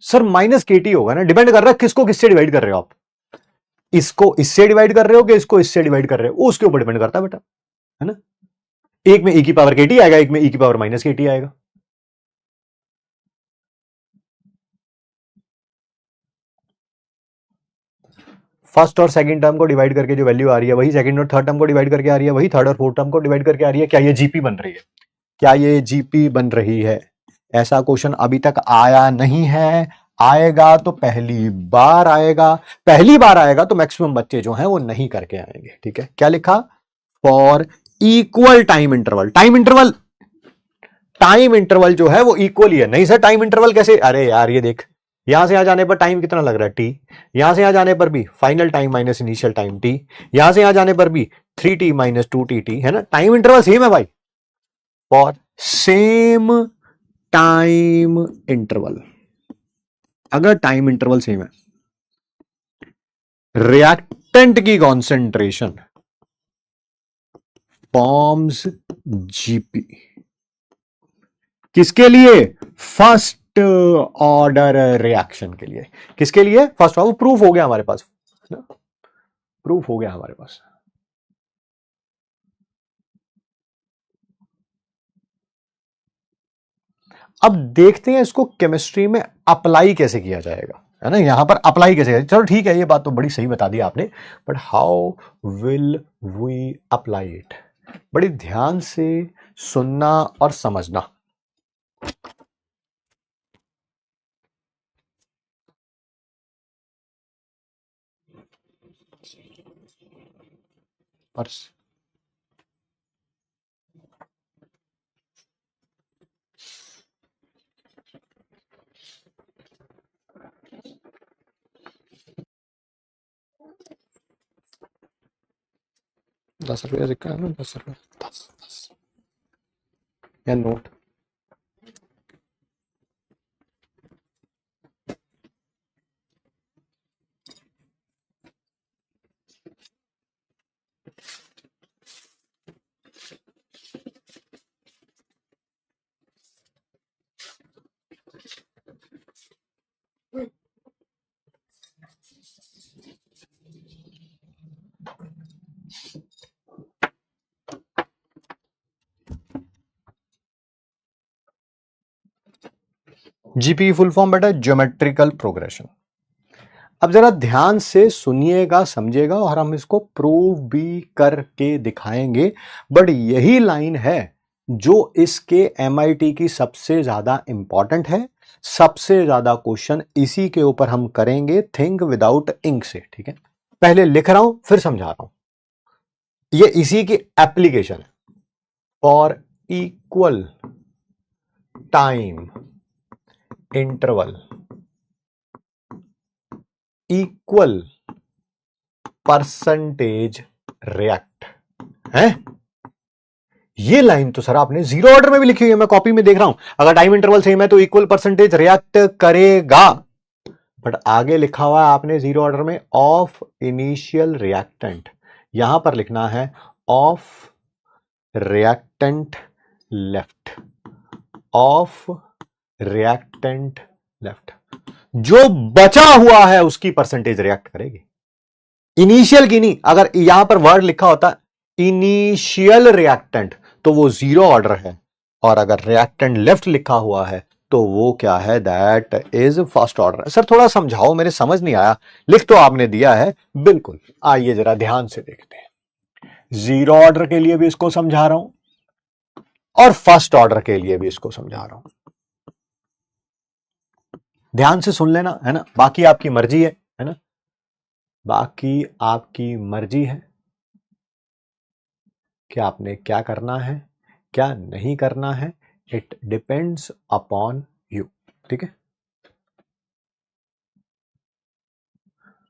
सर माइनस केटी होगा ना, डिपेंड कर रहा है किसको किससे डिवाइड कर रहे हो आप, इसको इससे डिवाइड कर रहे हो कि इसको इससे डिवाइड कर रहे हो, उसके ऊपर डिपेंड करता है बेटा, है ना। एक में ई की पावर केटी आएगा, एक में ई की पावर माइनस केटी आएगा। फर्स्ट और सेकंड टर्म को डिवाइड करके जो वैल्यू आ रही है वही सेकंड और थर्ड टर्म को डिवाइड करके आ रही है, वही थर्ड और फोर्थ टर्म को डिवाइड करके आ रही है। क्या ये जीपी बन रही है? क्या ये जीपी बन रही है? ऐसा क्वेश्चन अभी तक आया नहीं है, आएगा तो पहली बार आएगा। पहली बार आएगा तो मैक्सिमम बच्चे जो हैं वो नहीं करके आएंगे, ठीक है। क्या लिखा? For equal time interval. Time interval जो है वो इक्वल ही है। नहीं सर टाइम इंटरवल कैसे? अरे यार ये देख, यहां से यहां जाने पर टाइम कितना लग रहा है? टी। यहां से यहां जाने पर भी final time minus initial time T. यहां से यहां जाने पर भी 3t माइनस 2tt, है ना। टाइम इंटरवल सेम है भाई, फॉर सेम टाइम इंटरवल। अगर टाइम इंटरवल सेम है, रिएक्टेंट की कॉन्सेंट्रेशन फॉर्म्स जीपी। किसके लिए? फर्स्ट ऑर्डर रिएक्शन के लिए। किसके लिए? First order. प्रूफ हो गया हमारे पास, प्रूफ हो गया हमारे पास। अब देखते हैं इसको केमिस्ट्री में अप्लाई कैसे किया जाएगा, है ना। यहां पर अप्लाई कैसे किया? चलो ठीक है, ये बात तो बड़ी सही बता दी आपने, but how will we apply it? बड़ी ध्यान से सुनना और समझना। पर्स ₹10 सिक्का है ना, ₹10 10 या नोट। जीपी फुल फॉर्म बेटा ज्योमेट्रिकल प्रोग्रेशन। अब जरा ध्यान से सुनिएगा, समझिएगा, और हम इसको प्रूव भी करके दिखाएंगे। बट यही लाइन है जो इसके एमआईटी की सबसे ज्यादा इंपॉर्टेंट है। सबसे ज्यादा क्वेश्चन इसी के ऊपर हम करेंगे, थिंक विदाउट इंक से, ठीक है। पहले लिख रहा हूं फिर समझा रहा हूं, ये इसी की एप्लीकेशन है। For equal time interval equal percentage react है। ये लाइन तो सर आपने जीरो ऑर्डर में भी लिखी हुई है, मैं कॉपी में देख रहा हूं। अगर टाइम इंटरवल सेम है तो इक्वल परसेंटेज रिएक्ट करेगा, बट आगे लिखा हुआ है आपने जीरो ऑर्डर में ऑफ इनिशियल रिएक्टेंट। यहां पर लिखना है of reactant left, of reactant left. जो बचा हुआ है उसकी परसेंटेज रिएक्ट करेगी, इनिशियल की नहीं। अगर यहां पर वर्ड लिखा होता इनिशियल रिएक्टेंट तो वो जीरो ऑर्डर है, और अगर रिएक्टेंट लेफ्ट लिखा हुआ है तो वो क्या है? That is first order. Sir थोड़ा समझाओ, मेरे समझ नहीं आया। लिख तो आपने दिया है बिल्कुल, आइए जरा ध्यान से देखते हैं। जीरो ऑर्डर के लिए भी इसको समझा रहा हूं और फर्स्ट ऑर्डर के लिए भी इसको समझा रहा हूं। ध्यान से सुन लेना, है ना। बाकी आपकी मर्जी है ना। बाकी आपकी मर्जी है कि आपने क्या करना है, क्या नहीं करना है। इट डिपेंड्स अपॉन यू, ठीक है।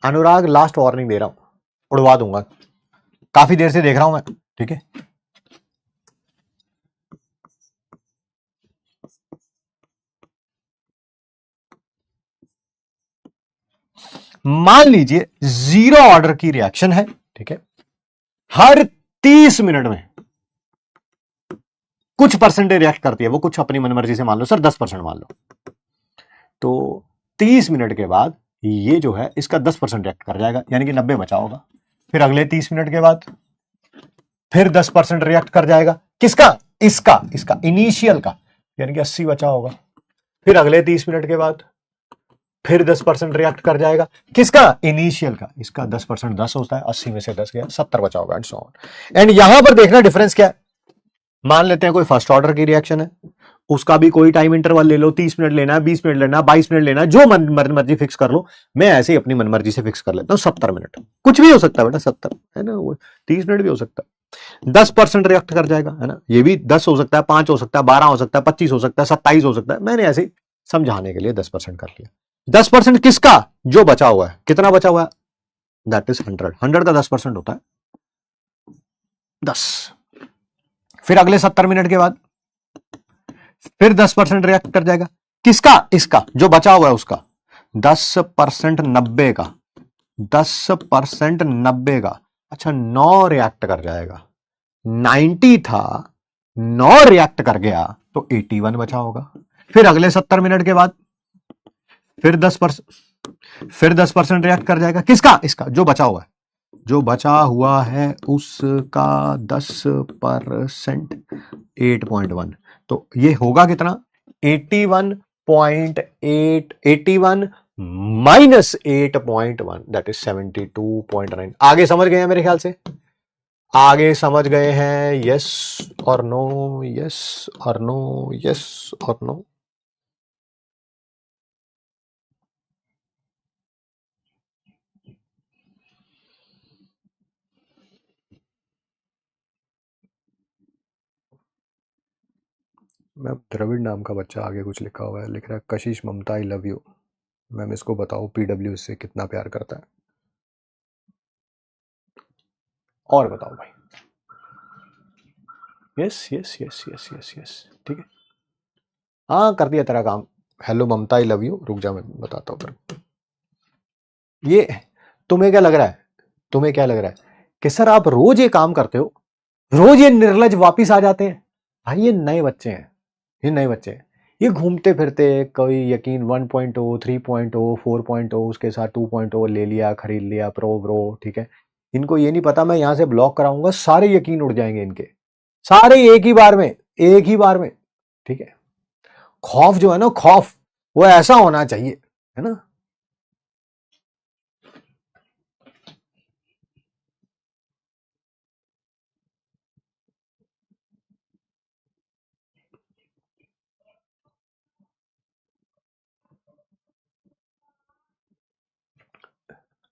अनुराग लास्ट वार्निंग दे रहा हूं, उड़वा दूंगा। काफी देर से देख रहा हूं मैं, ठीक है। मान लीजिए जीरो ऑर्डर की रिएक्शन है, ठीक है। हर 30 मिनट में कुछ परसेंटेज रिएक्ट करती है, वो कुछ अपनी मनमर्जी से मान लो सर 10% मान लो, तो 30 मिनट के बाद ये जो है इसका 10% रिएक्ट कर जाएगा, यानी कि 90 बचा होगा। फिर अगले 30 मिनट के बाद फिर 10% रिएक्ट कर जाएगा, किसका? इसका इनिशियल का, यानी कि 80 बचा होगा। फिर अगले 30 मिनट के बाद फिर 10% रिएक्ट कर जाएगा, किसका? इनिशियल का। इसका 10% 10 होता है, 80 में से 10 गया, 70 बचा होगा, एंड सो ऑन। एंड यहां पर देखना डिफरेंस क्या है। मान लेते हैं कोई फर्स्ट ऑर्डर की रिएक्शन है, उसका भी कोई टाइम इंटरवल ले लो, 30 मिनट लेना है, 20 मिनट लेना है, 22 मिनट लेना है, जो मर्जी फिक्स कर लो। मैं ऐसे ही अपनी मनमर्जी से फिक्स कर लेता हूं 70 मिनट। कुछ भी हो सकता है बेटा, 70 है ना, वो 30 मिनट भी हो सकता है। 10% रिएक्ट कर जाएगा, है ना, ये भी 10 हो सकता है, 5 हो सकता है, 12 हो सकता है, 25 हो सकता है, 27 हो सकता है। मैंने ऐसे ही समझाने के लिए 10% कर लिया। 10% किसका? जो बचा हुआ है। कितना बचा हुआ है? That is 100। 100 का 10% होता है 10। फिर अगले 70 मिनट के बाद फिर 10% रिएक्ट कर जाएगा, किसका? इसका, जो बचा हुआ है उसका। 10% 90 का, 10% 90 का, अच्छा 9 रिएक्ट कर जाएगा। 90 था, 9 रिएक्ट कर गया तो 81 बचा होगा। फिर अगले 70 मिनट के बाद फिर 10% रिएक्ट कर जाएगा, किसका? इसका, जो बचा हुआ है। जो बचा हुआ है उसका 10% 8.1, तो ये होगा कितना? 81 माइनस 8.1, दैट इज 72.9। आगे समझ गए हैं मेरे ख्याल से? आगे समझ गए हैं? यस और नो, यस और नो, यस और नो। मैम द्रविड़ नाम का बच्चा आगे कुछ लिखा हुआ है, लिख रहा है कशिश ममता आई लव यू। मैम इसको बताओ पीडब्ल्यू इससे कितना प्यार करता है, और बताओ भाई। Yes yes yes yes yes yes, ठीक है, हाँ कर दिया तेरा काम। Hello Mamta I love you, रुक जा मैं बताता हूँ तेरे। ये तुम्हें क्या लग रहा है, तुम्हें क्या लग रहा है कि सर आप रोज ये काम करते हो, रोज ये निर्लज वापिस आ जाते हैं? भाई ये नए बच्चे हैं, ये नए बच्चे हैं, ये घूमते फिरते कोई यकीन 1.0 3.0 4.0 उसके साथ 2.0 ले लिया, खरीद लिया, प्रो ब्रो, ठीक है। इनको ये नहीं पता मैं यहां से ब्लॉक कराऊंगा, सारे यकीन उड़ जाएंगे इनके, सारे एक ही बार में, एक ही बार में, ठीक है। खौफ जो है ना, खौफ वो ऐसा होना चाहिए, है ना।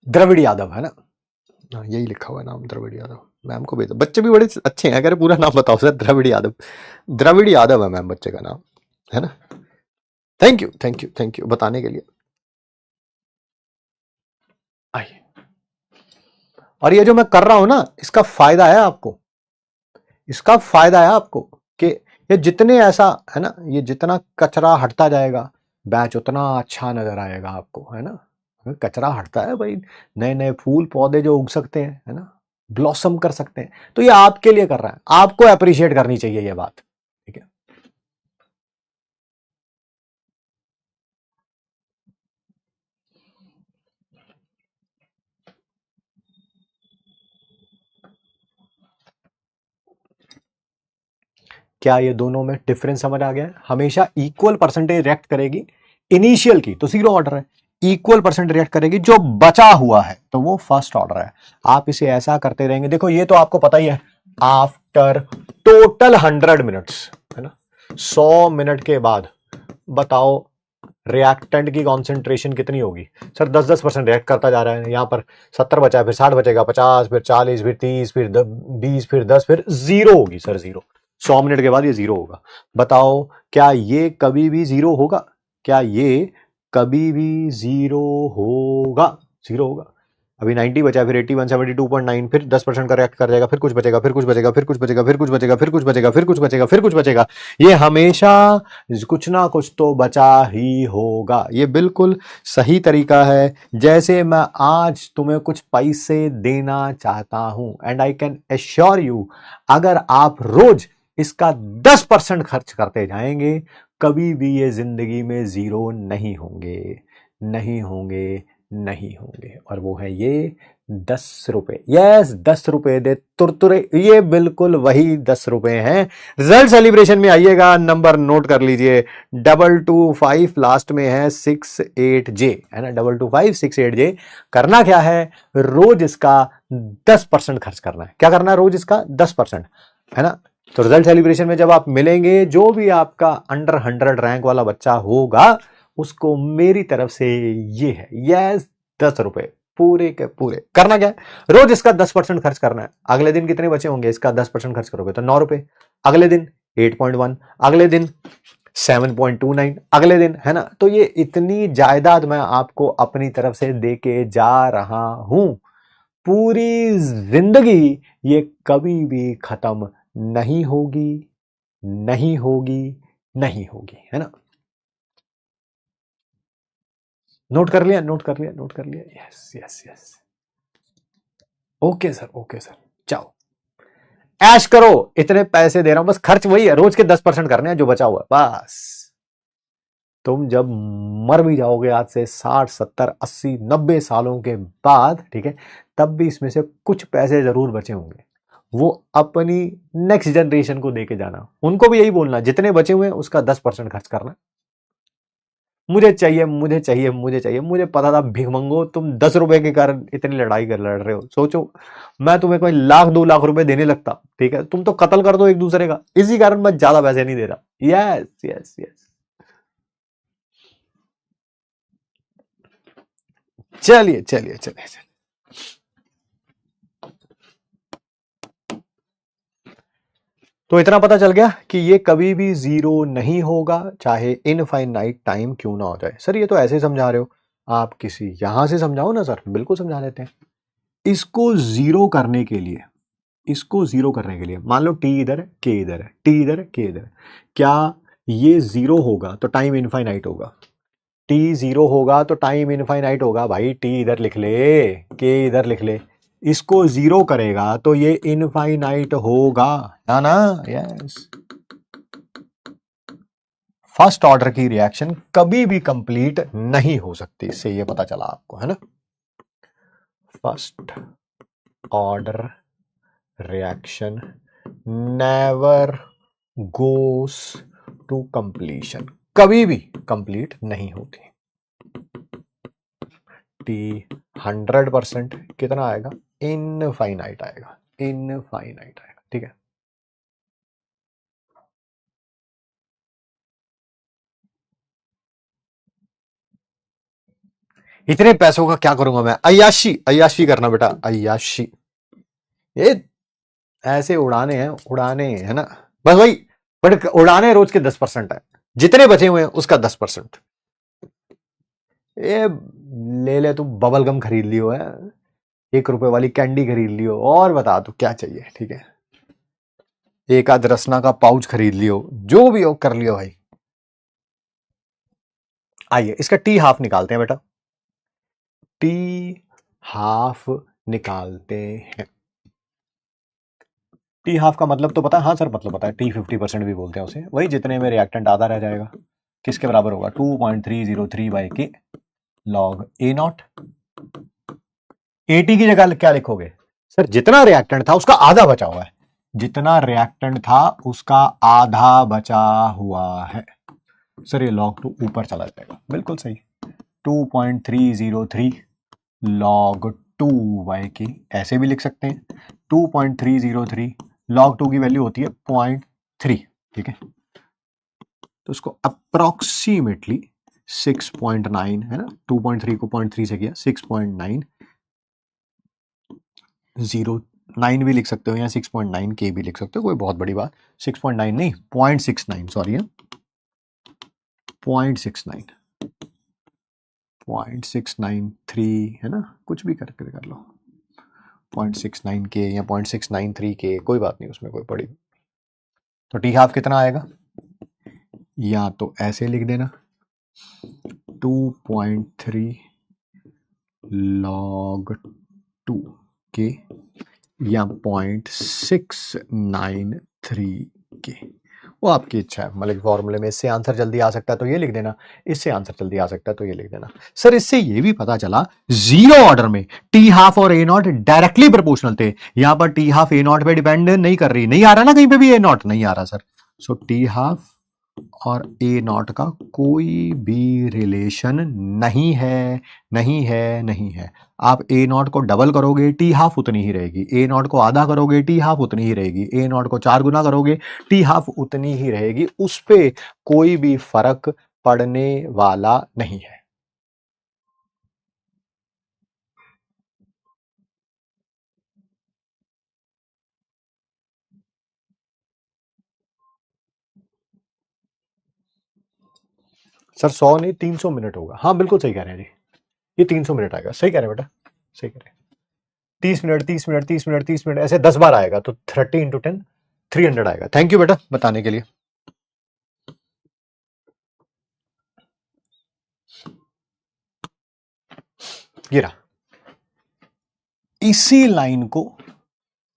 द्रविड़ यादव है ना, हाँ यही लिखा हुआ है नाम, द्रविड़ यादव। मैम को भेजो, बच्चे भी बड़े अच्छे हैं। अगर पूरा नाम बताओ सर, द्रविड़ यादव, द्रविड़ यादव है मैम बच्चे का नाम, है ना। Thank you thank you thank you बताने के लिए। आइए, और ये जो मैं कर रहा हूं ना, इसका फायदा है आपको, इसका फायदा है आपको कि ये जितने ऐसा है ना, ये जितना कचरा हटता जाएगा बैच उतना अच्छा नजर आएगा आपको, है ना। कचरा हटता है भाई, नए नए फूल पौधे जो उग सकते हैं, है ना, ब्लॉसम कर सकते हैं, तो ये आपके लिए कर रहा है, आपको अप्रिशिएट करनी चाहिए ये बात, ठीक है। क्या ये दोनों में डिफरेंस समझ आ गया है? हमेशा इक्वल परसेंटेज रिएक्ट करेगी इनिशियल की तो जीरो ऑर्डर है, इक्वल परसेंट रिएक्ट करेगी जो बचा हुआ है तो वो फर्स्ट ऑर्डर है। आप इसे ऐसा करते रहेंगे, देखो ये तो आपको पता ही है, आफ्टर टोटल 100 मिनट्स, है ना, 100 मिनट के बाद बताओ रिएक्टेंट की कॉन्सेंट्रेशन कितनी होगी? सर 10% रिएक्ट करता जा रहा है, यहां पर 70 बचा है, फिर 60 बचेगा, 50, फिर 40, फिर 30, फिर 20, फिर 10, फिर जीरो होगी सर, जीरो। 100 मिनट के बाद ये जीरो होगा। बताओ क्या ये कभी भी जीरो होगा? क्या ये कभी भी जीरो होगा? जीरो होगा। अभी 90 बचा, फिर 81, 72.9, फिर 10% का रिएक्ट कर जाएगा, फिर कुछ बचेगा, फिर कुछ बचेगा, फिर कुछ बचेगा, फिर कुछ बचेगा, फिर कुछ बचेगा, फिर कुछ बचेगा, फिर कुछ बचेगा। ये हमेशा कुछ ना कुछ तो बचा ही होगा। ये बिल्कुल सही तरीका है। जैसे मैं आज तुम्हें कुछ पैसे देना चाहता हूं, and I can assure you, अगर आप रोज इसका 10% खर्च करते जाएंगे, कभी भी ये जिंदगी में जीरो नहीं होंगे। नहीं होंगे, नहीं होंगे। और वो है ये 10 रुपए। यस, 10 रुपए दे तुरतुरे, ये बिल्कुल वही 10 रुपए हैं। रिजल्ट सेलिब्रेशन में आइएगा, नंबर नोट कर लीजिए, 225 लास्ट में है 68J, है ना, 22568J। करना क्या है, रोज इसका 10% खर्च करना है। क्या करना है, रोज इसका 10%, है ना। तो रिजल्ट सेलिब्रेशन में जब आप मिलेंगे, जो भी आपका अंडर 100 रैंक वाला बच्चा होगा, उसको मेरी तरफ से ये है, यस, 10 रुपए पूरे के पूरे। करना क्या है, रोज इसका 10% खर्च करना है। अगले दिन कितने बचे होंगे, इसका 10% खर्च करोगे तो 9 रुपए, अगले दिन 8.1, अगले दिन 7.29, अगले दिन, है ना। तो ये इतनी जायदाद मैं आपको अपनी तरफ से देके जा रहा हूं, पूरी जिंदगी ये कभी भी खत्म नहीं होगी, नहीं होगी, नहीं होगी, है ना। नोट कर लिया, नोट कर लिया, नोट कर लिया, yes yes yes. Okay sir, okay sir, जाओ ऐश करो, इतने पैसे दे रहा हूं, बस खर्च वही है, रोज के 10% करने हैं जो बचा हुआ है, बस। तुम जब मर भी जाओगे आज से 60, 70, 80, 90 सालों के बाद, ठीक है, तब भी इसमें से कुछ पैसे जरूर बचे होंगे, वो अपनी नेक्स्ट जनरेशन को देके जाना। उनको भी यही बोलना, जितने बचे हुए हैं उसका 10% खर्च करना। मुझे चाहिए, मुझे चाहिए, मुझे चाहिए। मुझे पता था भिखमंगो, तुम 10 रुपए के कारण इतनी लड़ाई कर लड़ रहे हो। सोचो, मैं तुम्हें कोई लाख 2 लाख रुपए देने लगता, ठीक है, तुम तो कत्ल कर दो एक दूसरे का। इसी कारण मैं ज्यादा पैसे नहीं दे रहा। Yes yes yes. चलिए चलिए चलिए चलिए। तो इतना पता चल गया कि ये कभी भी जीरो नहीं होगा, चाहे इनफाइनाइट टाइम क्यों ना हो जाए। सर ये तो ऐसे समझा रहे हो, आप किसी यहां से समझाओ ना सर, बिल्कुल समझा देते हैं। इसको जीरो करने के लिए, इसको जीरो करने के लिए मान लो टी इधर, के इधर है, टी इधर, के इधर, क्या ये जीरो होगा तो टाइम इनफाइनाइट होगा। टी जीरो होगा तो टाइम इनफाइनाइट होगा भाई। टी इधर लिख ले, के इधर लिख ले, इसको जीरो करेगा तो ये इनफाइनाइट होगा, ना। यस, फर्स्ट ऑर्डर की रिएक्शन कभी भी कंप्लीट नहीं हो सकती, इससे ये पता चला आपको, है ना। First order reaction never goes to completion, कभी भी कंप्लीट नहीं होती। टी 100% कितना आएगा, इनफाइनाइट आएगा, इनफाइनाइट आएगा, ठीक है। इतने पैसों का क्या करूंगा मैं, अय्याशी, अय्याशी करना बेटा, अय्याशी। ये ऐसे उड़ाने हैं, उड़ाने, है ना, बस वही। बट उड़ाने रोज के 10% है, जितने बचे हुए हैं उसका 10%। ये ले ले, तू बबल गम खरीद लियो है, 1 रुपए वाली कैंडी खरीद लियो, और बता तू क्या चाहिए, ठीक है, एक आध रसना का पाउच खरीद लियो, जो भी हो कर लियो भाई। आइए इसका टी हाफ निकालते हैं बेटा, टी हाफ निकालते हैं। टी हाफ का मतलब तो पता है, हाँ सर मतलब पता है, टी 50% भी बोलते हैं उसे, वही जितने में रिएक्टेंट आधा रह जाएगा, किसके बराबर होगा, 2.303 बाई के लॉग ए नॉट। एटी की जगह क्या लिखोगे सर, जितना रिएक्टेंट था उसका आधा बचा हुआ है, जितना रिएक्टेंट था उसका आधा बचा हुआ है। सर ये log 2 ऊपर चला जाएगा, बिल्कुल सही, 2.303 log 2 बाई के, ऐसे भी लिख सकते हैं, 2.303 log 2 की वैल्यू होती है 0.3, ठीक है, तो उसको अप्रोक्सीमेटली 6.9, है ना, 2.3 को 0.3 से किया, 6.909 भी लिख सकते हो, या 6.9 के भी लिख सकते हो, कोई बहुत बड़ी बात, 6.9 नहीं, 0.69, सॉरी, 0.69, 0.693, है ना, कुछ भी करके कर लो, 0.69 के या 0.693 के, कोई बात नहीं, उसमें कोई बड़ी। तो टी हाफ कितना आएगा, या तो ऐसे लिख देना, 2.3 log 2 के, या 0.693 के, वो आपकी इच्छा है, मतलब फॉर्मूले में इससे आंसर जल्दी आ सकता है तो ये लिख देना, इससे आंसर जल्दी आ सकता है तो ये लिख देना। सर इससे ये भी पता चला जीरो ऑर्डर में टी हाफ और ए नॉट डायरेक्टली प्रोपोर्शनल थे, यहां पर टी हाफ ए नॉट पे डिपेंड नहीं कर रही, नहीं आ रहा ना कहीं पे भी ए नॉट नहीं आ रहा सर। सो टी हाफ और ए नॉट का कोई भी रिलेशन नहीं है, नहीं है, नहीं है। आप ए नॉट को डबल करोगे टी हाफ उतनी ही रहेगी, ए नॉट को आधा करोगे टी हाफ उतनी ही रहेगी, ए नॉट को 4 गुना करोगे टी हाफ उतनी ही रहेगी, उस पे कोई भी फर्क पड़ने वाला नहीं है। सर 100 नहीं 300 मिनट होगा, हाँ बिल्कुल सही कह रहे हैं जी, ये 300 मिनट आएगा, सही कह रहे हैं बेटा, सही कह रहे हैं। 30 मिनट 30 मिनट 30 मिनट 30 मिनट ऐसे 10 बार आएगा तो 30 इंटू 10 300 आएगा। थैंक यू बेटा बताने के लिए। ये रहा, इसी लाइन को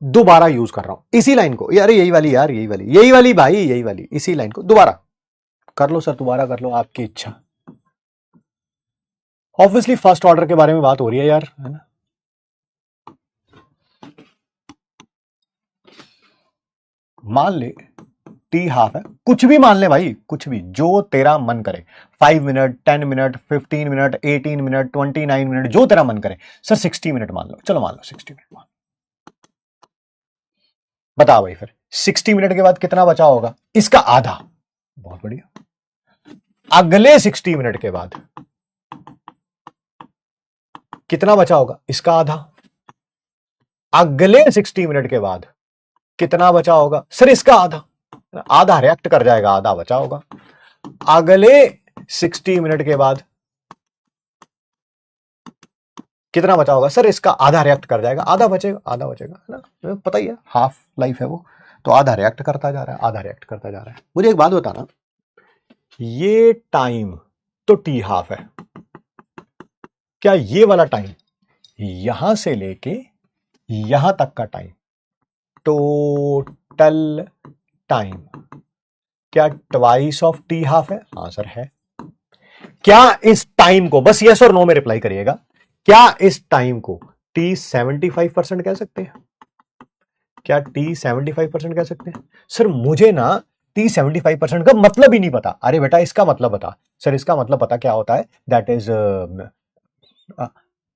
दोबारा यूज कर रहा हूं, इसी लाइन को यार, यही वाली यार, यही वाली भाई, यही वाली, इसी लाइन को दोबारा कर लो सर, दोबारा कर लो, आपकी इच्छा। ऑब्वियसली फर्स्ट ऑर्डर के बारे में बात हो रही है यार, है ना। मान ले टी हाफ है, कुछ भी मान ले भाई, कुछ भी जो तेरा मन करे, 5 minute 10 minute 15 minute 18 minute 29 minute जो तेरा मन करे। सर 60 मिनट मान लो, चलो मान लो 60 मिनट मान, बताओ भाई फिर 60 मिनट के बाद कितना बचा होगा, इसका आधा, बहुत बढ़िया। अगले 60 मिनट के बाद कितना बचा होगा, इसका आधा। अगले 60 मिनट के बाद कितना बचा होगा, सर इसका आधा, आधा रिएक्ट कर जाएगा, आधा बचा होगा। अगले 60 मिनट के बाद कितना बचा होगा, सर इसका आधा रिएक्ट कर जाएगा, आधा बचेगा, आधा बचेगा, है ना, पता ही है हाफ लाइफ है वो, तो आधा रिएक्ट करता जा रहा है, आधा रिएक्ट करता जा रहा है। मुझे एक बात बताना, ये टाइम तो टी हाफ है, क्या ये वाला टाइम यहां से लेके यहां तक का टाइम टोटल टाइम क्या ट्वाइस ऑफ टी हाफ है, हाँ सर है। क्या इस टाइम को, बस यस और नो में रिप्लाई करिएगा, क्या इस टाइम को टी 75% कह सकते हैं, क्या टी 75% कह सकते हैं। सर मुझे ना टी 75% का मतलब ही नहीं पता, अरे बेटा इसका मतलब बता, सर इसका मतलब पता क्या होता है, दैट इज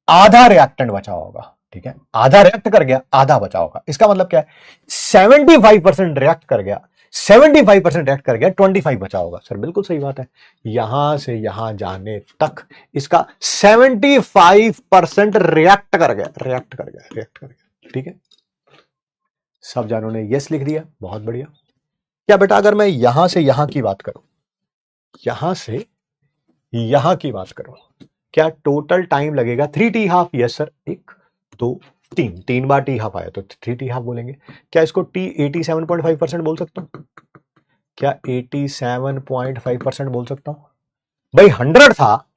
आधा रिएक्टेंट बचा होगा, ठीक है, आधा रिएक्ट कर गया, आधा बचा होगा, इसका मतलब क्या है, 75% रिएक्ट कर गया, 75% रिएक्ट कर गया, 25 बचा होगा। सर बिल्कुल सही बात है, यहां से यहां जाने तक इसका 75% रिएक्ट कर गया, रिएक्ट कर गया, रिएक्ट कर गया, ठीक है। सब जानों ने यस लिख दिया, बहुत बढ़िया। क्या बेटा अगर मैं यहां से यहां की बात करूं, यहां से यहां की बात करूं, क्या टोटल टाइम लगेगा 3 टी हाफ, यस सर, 1 2 3, 3 बार टी हाफ आया तो 3 टी हाफ बोलेंगे। क्या इसको टी 87.5% बोल सकता हूं, क्या 87.5% बोल सकता हूं, भाई 100 था,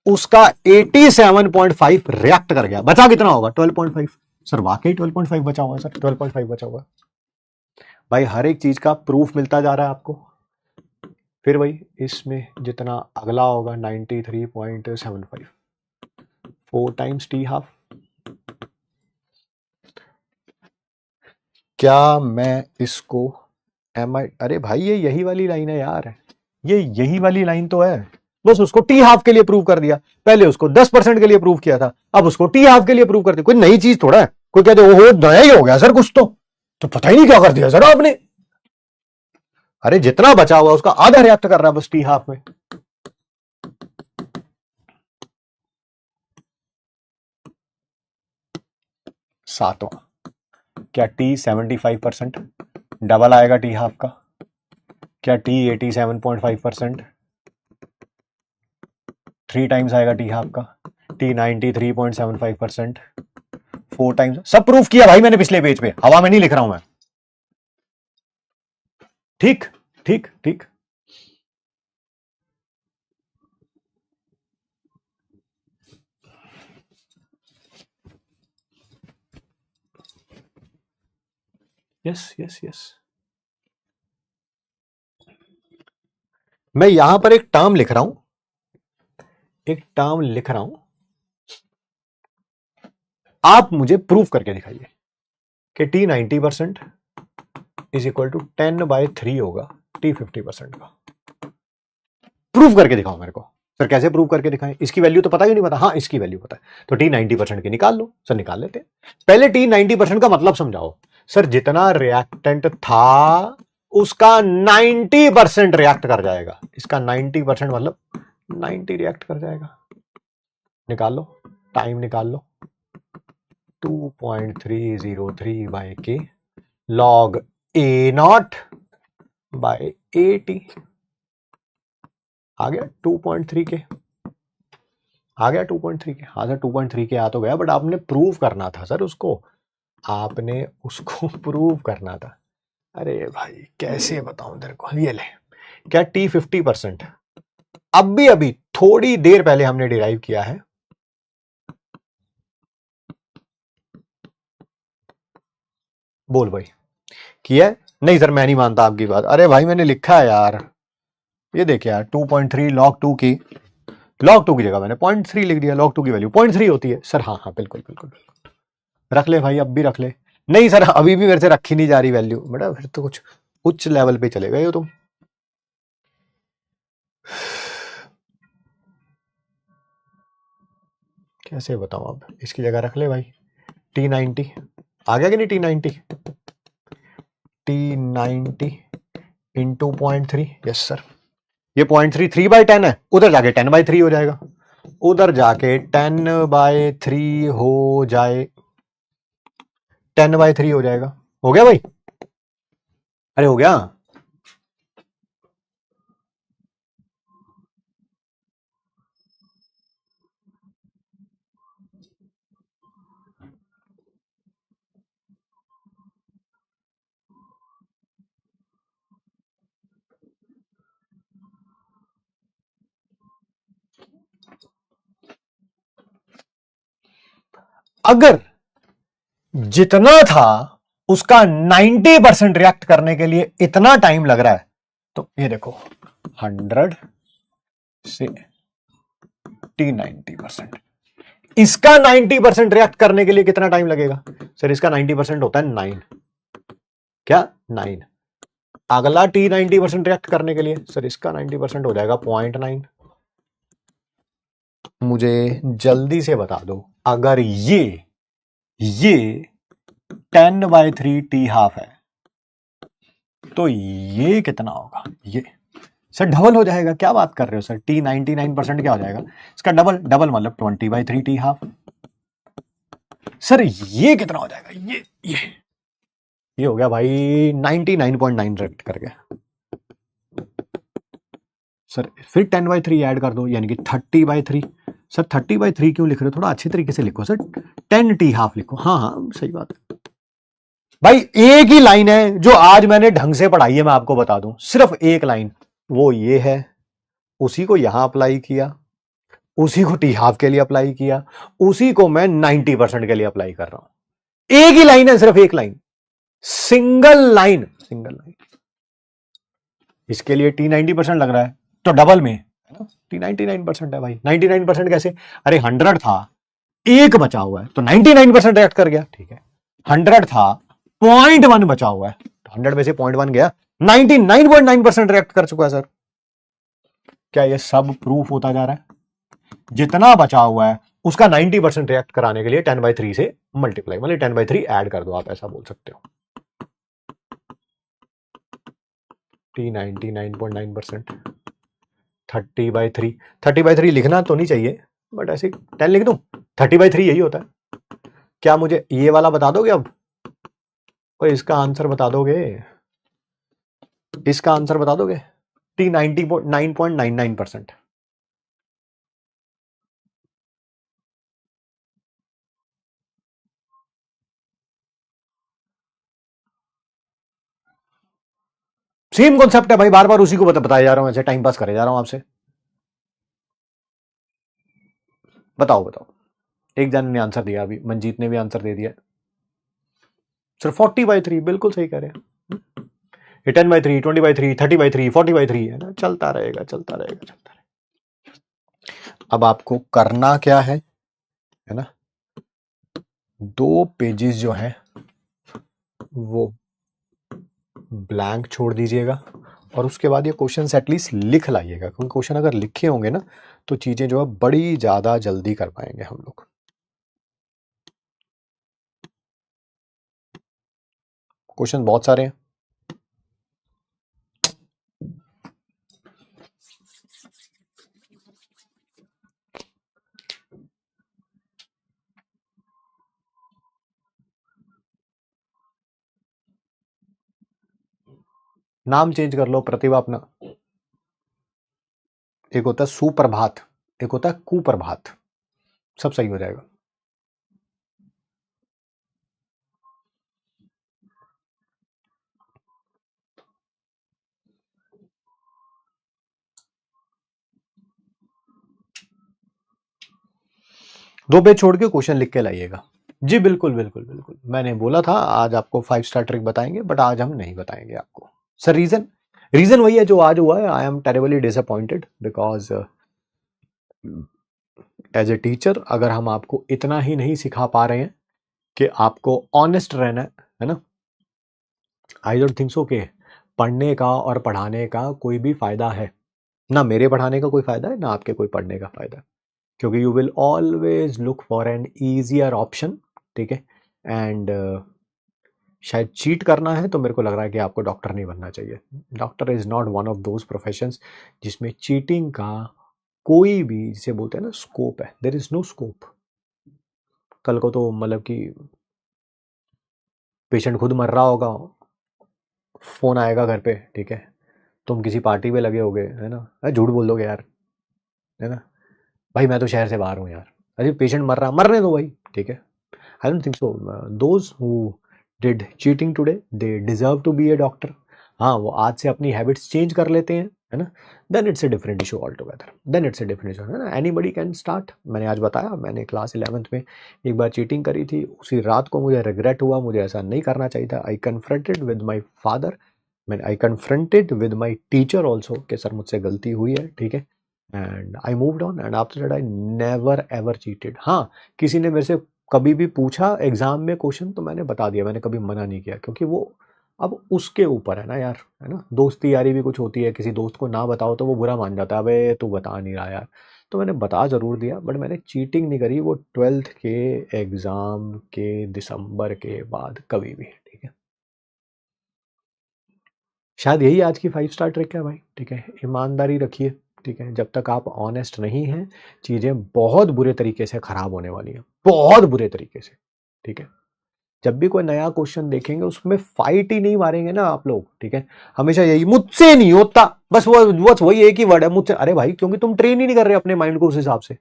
उसका 87.5 रिएक्ट कर गया, बचा कितना होगा 12.5। सर वाकई 12.5 बचा हुआ है, सर 12.5 बचा हुआ है भाई, हर एक चीज का प्रूफ मिलता जा रहा है आपको। फिर भाई इसमें जितना अगला होगा 93.75, 4 टाइम्स टी हाफ। क्या मैं इसको एम आई, अरे भाई ये यही वाली लाइन है यार, ये यही वाली लाइन तो है, बस उसको टी हाफ के लिए प्रूव कर दिया, पहले उसको 10% के लिए प्रूव किया था, अब उसको टी हाफ के लिए प्रूव कर दिया, कोई नई चीज थोड़ा है, कोई कहते ओहो नया ही हो गया सर कुछ तो पता ही नहीं क्या कर दिया सर आपने। अरे जितना बचा हुआ उसका आधा रिएक्ट कर रहा है बस टी हाफ में। सातवां, क्या टी 75% डबल आएगा टी हाफ का, क्या टी 87.5% 3 टाइम्स आएगा टी हाफ का, टी 93.75% 4 टाइम्स, सब प्रूफ किया भाई मैंने पिछले पेज पे, हवा में नहीं लिख रहा हूं मैं, ठीक ठीक ठीक। यस यस यस, मैं यहां पर एक टर्म लिख रहा हूं, आप मुझे प्रूफ करके दिखाइए कि टी 90% इज इक्वल टू 10/3 होगा टी 50% का। प्रूफ करके दिखाओ मेरे को। सर कैसे प्रूव करके दिखाएं? इसकी वैल्यू तो पता ही नहीं पता। हाँ, इसकी वैल्यू पता है, तो टी 90% की निकाल लो। सर निकाल लेते हैं। पहले टी 90% का मतलब समझाओ। सर जितना रिएक्टेंट था उसका 90% रिएक्ट कर जाएगा। इसका 90% मतलब 90 रिएक्ट कर जाएगा। निकाल लो, टाइम निकाल लो। 2.303/k log A0/AT आ गया 2.3 के। आ गया 2.3 के। हाँ सर 2.3 के आ तो गया, बट आपने प्रूव करना था सर उसको, आपने उसको प्रूव करना था। अरे भाई कैसे बताऊं तेरे को। ये ले, क्या टी 50% अभी थोड़ी देर पहले हमने डिराइव किया है। बोल भाई किया है? नहीं सर मैं नहीं मानता आपकी बात। अरे भाई मैंने लिखा है यार, ये देखिए यार 2.3 log 2 की जगह मैंने 0.3 लिख दिया। log 2 की वैल्यू 0.3 होती है सर। हाँ हाँ बिल्कुल बिल्कुल बिल्कुल, रख ले भाई, अब भी रख ले। नहीं सर अभी भी मेरे से रखी नहीं जा रही वैल्यू बेटा, फिर तो कुछ उच्च लेवल पे चले गए हो तुम। कैसे बताऊं, अब इसकी जगह रख ले भाई। T90 आ गया कि नहीं? T90 into 0.3। यस सर, ये 0.3 3/10 है, उधर जाके 10/3 हो जाएगा। उधर जाके 10/3 हो जाए, 10/3 हो जाएगा। हो गया भाई? अरे हो गया। अगर जितना था उसका 90% रिएक्ट करने के लिए इतना टाइम लग रहा है, तो ये देखो 100 से T90%, इसका 90% रिएक्ट करने के लिए कितना टाइम लगेगा? सर इसका 90% होता है 9। क्या 9? अगला T90% रिएक्ट करने के लिए सर इसका 90% हो जाएगा 0.9। मुझे जल्दी से बता दो, अगर ये 10/3 T½ है तो ये कितना होगा? ये सर डबल हो जाएगा। क्या बात कर रहे हो सर? T99% क्या हो जाएगा? इसका डबल। डबल मतलब 20/3 T½ सर ये कितना हो जाएगा? ये हो गया भाई 99.9 रिएक्ट कर गया सर। फिर 10/3 ऐड कर दो, यानी कि 30/3। सर 30/3 क्यों लिख रहे हो? थोड़ा अच्छी तरीके से लिखो सर, 10 T½ लिखो। हाँ हाँ सही बात है भाई। एक ही लाइन है जो आज मैंने ढंग से पढ़ाई है, मैं आपको बता दूं, सिर्फ एक लाइन, वो ये है। उसी को यहां अप्लाई किया, उसी को T½ के लिए अप्लाई किया, उसी को मैं 90% के लिए अप्लाई कर रहा हूं। एक ही लाइन है, सिर्फ एक लाइन, सिंगल लाइन। इसके लिए T90% लग रहा है तो डबल में T99% है भाई। 99% कैसे? अरे 100 था, एक बचा हुआ है तो 99% रिएक्ट कर गया। ठीक है, 100 था, 0.1 बचा हुआ है तो 100 में से 0.1 गया, 99.9% रिएक्ट कर चुका है सर। क्या ये सब प्रूफ होता जा रहा है? जितना बचा हुआ है उसका 90% रिएक्ट कराने के लिए 10/3 से मल्टीप्लाई, मतलब 10/3 ऐड कर दो, आप ऐसा बोल सकते हो। T99.9% 30/3। 30/3 लिखना तो नहीं चाहिए, बट ऐसे 10 लिख दूं। 30/3 यही होता है। क्या मुझे ये वाला बता दोगे अब? और इसका आंसर बता दोगे? इसका आंसर बता दोगे? T99.99%। सेम कॉन्सेप्ट है भाई, बार बार उसी को बताया जा रहा हूं, ऐसे टाइम पास करे जा रहा हूं आपसे। बताओ बताओ। एक जन ने आंसर दिया, अभी मंजीत ने भी आंसर दे दिया। सर 40/3 बिल्कुल सही कह रहे हैं। ये 10/3, 20/3, 30/3, 40/3 है ना, चलता रहेगा चलता रहेगा चलता रहेगा। अब आपको करना क्या है ना, 2 पेजेस जो है वो ब्लैंक छोड़ दीजिएगा और उसके बाद ये क्वेश्चंस एटलीस्ट लिख लाइएगा, क्योंकि क्वेश्चन अगर लिखे होंगे ना तो चीजें जो है बड़ी ज्यादा जल्दी कर पाएंगे हम लोग। क्वेश्चन बहुत सारे हैं। नाम चेंज कर लो प्रतिभा अपना। एक होता है सुप्रभात, एक होता है कुप्रभात, सब सही हो जाएगा। दो पेज छोड़ के क्वेश्चन लिख के लाइएगा। जी बिल्कुल बिल्कुल बिल्कुल, मैंने बोला था आज आपको 5 स्टार ट्रिक बताएंगे, बट आज हम नहीं बताएंगे आपको। सर रीजन वही है जो आज हुआ है। I am terribly disappointed because as a teacher अगर हम आपको इतना ही नहीं सिखा पा रहे हैं कि आपको ऑनेस्ट रहना है ना, आई डोंट थिंक सो के पढ़ने का और पढ़ाने का कोई भी फायदा है। ना मेरे पढ़ाने का कोई फायदा है, ना आपके कोई पढ़ने का फायदा है, क्योंकि you will always look for an easier option. ठीक है, एंड शायद चीट करना है तो मेरे को लग रहा है कि आपको डॉक्टर नहीं बनना चाहिए। Doctor is not one of those professions जिसमें चीटिंग का कोई भी, जिसे बोलते हैं ना, स्कोप है। There is no scope. कल को तो मतलब कि पेशेंट खुद मर रहा होगा, फोन आएगा घर पे, ठीक है, तुम किसी पार्टी में लगे होगे, है ना, अरे झूठ बोल दोगे यार, है ना, भाई मैं तो शहर से बाहर हूँ यार, अरे पेशेंट मर रहा, मरने दो भाई, ठीक है। I don't think so those who did cheating today they deserve to be a doctor. हाँ, वो आज से अपनी हैबिट्स चेंज कर लेते हैं, है ना, then it's a different issue all together, then it's a different issue, है ना। Anybody can start. मैंने आज बताया, मैंने क्लास 11th में एक बार चीटिंग करी थी, उसी रात को मुझे रिग्रेट हुआ, मुझे ऐसा नहीं करना चाहिए था। I confronted with my father, मैंने I confronted with my teacher also कि सर मुझसे गलती हुई है, ठीक है, and I moved on and after that I never ever cheated. हाँ, किसी ने मेरे से कभी भी पूछा एग्जाम में क्वेश्चन तो मैंने बता दिया, मैंने कभी मना नहीं किया, क्योंकि वो अब उसके ऊपर है ना यार, है ना, दोस्ती यारी भी कुछ होती है, किसी दोस्त को ना बताओ तो वो बुरा मान जाता है, अबे तू बता नहीं रहा यार। तो मैंने बता जरूर दिया, बट मैंने चीटिंग नहीं करी वो 12th के एग्जाम के दिसंबर के बाद कभी भी, ठीक है। शायद यही आज की 5 स्टार ट्रिक है भाई, ठीक है, ईमानदारी रखिए, ठीक है। जब तक आप ऑनेस्ट नहीं हैं चीज़ें बहुत बुरे तरीके से खराब होने वाली हैं, बहुत बुरे तरीके से, ठीक है। जब भी कोई नया क्वेश्चन देखेंगे उसमें फाइट ही नहीं मारेंगे ना आप लोग, ठीक है। हमेशा यही मुझसे नहीं होता, बस वही एक ही वर्ड है, मुझसे। अरे भाई, क्योंकि तुम ट्रेन ही नहीं कर रहे अपने माइंड को उस हिसाब से।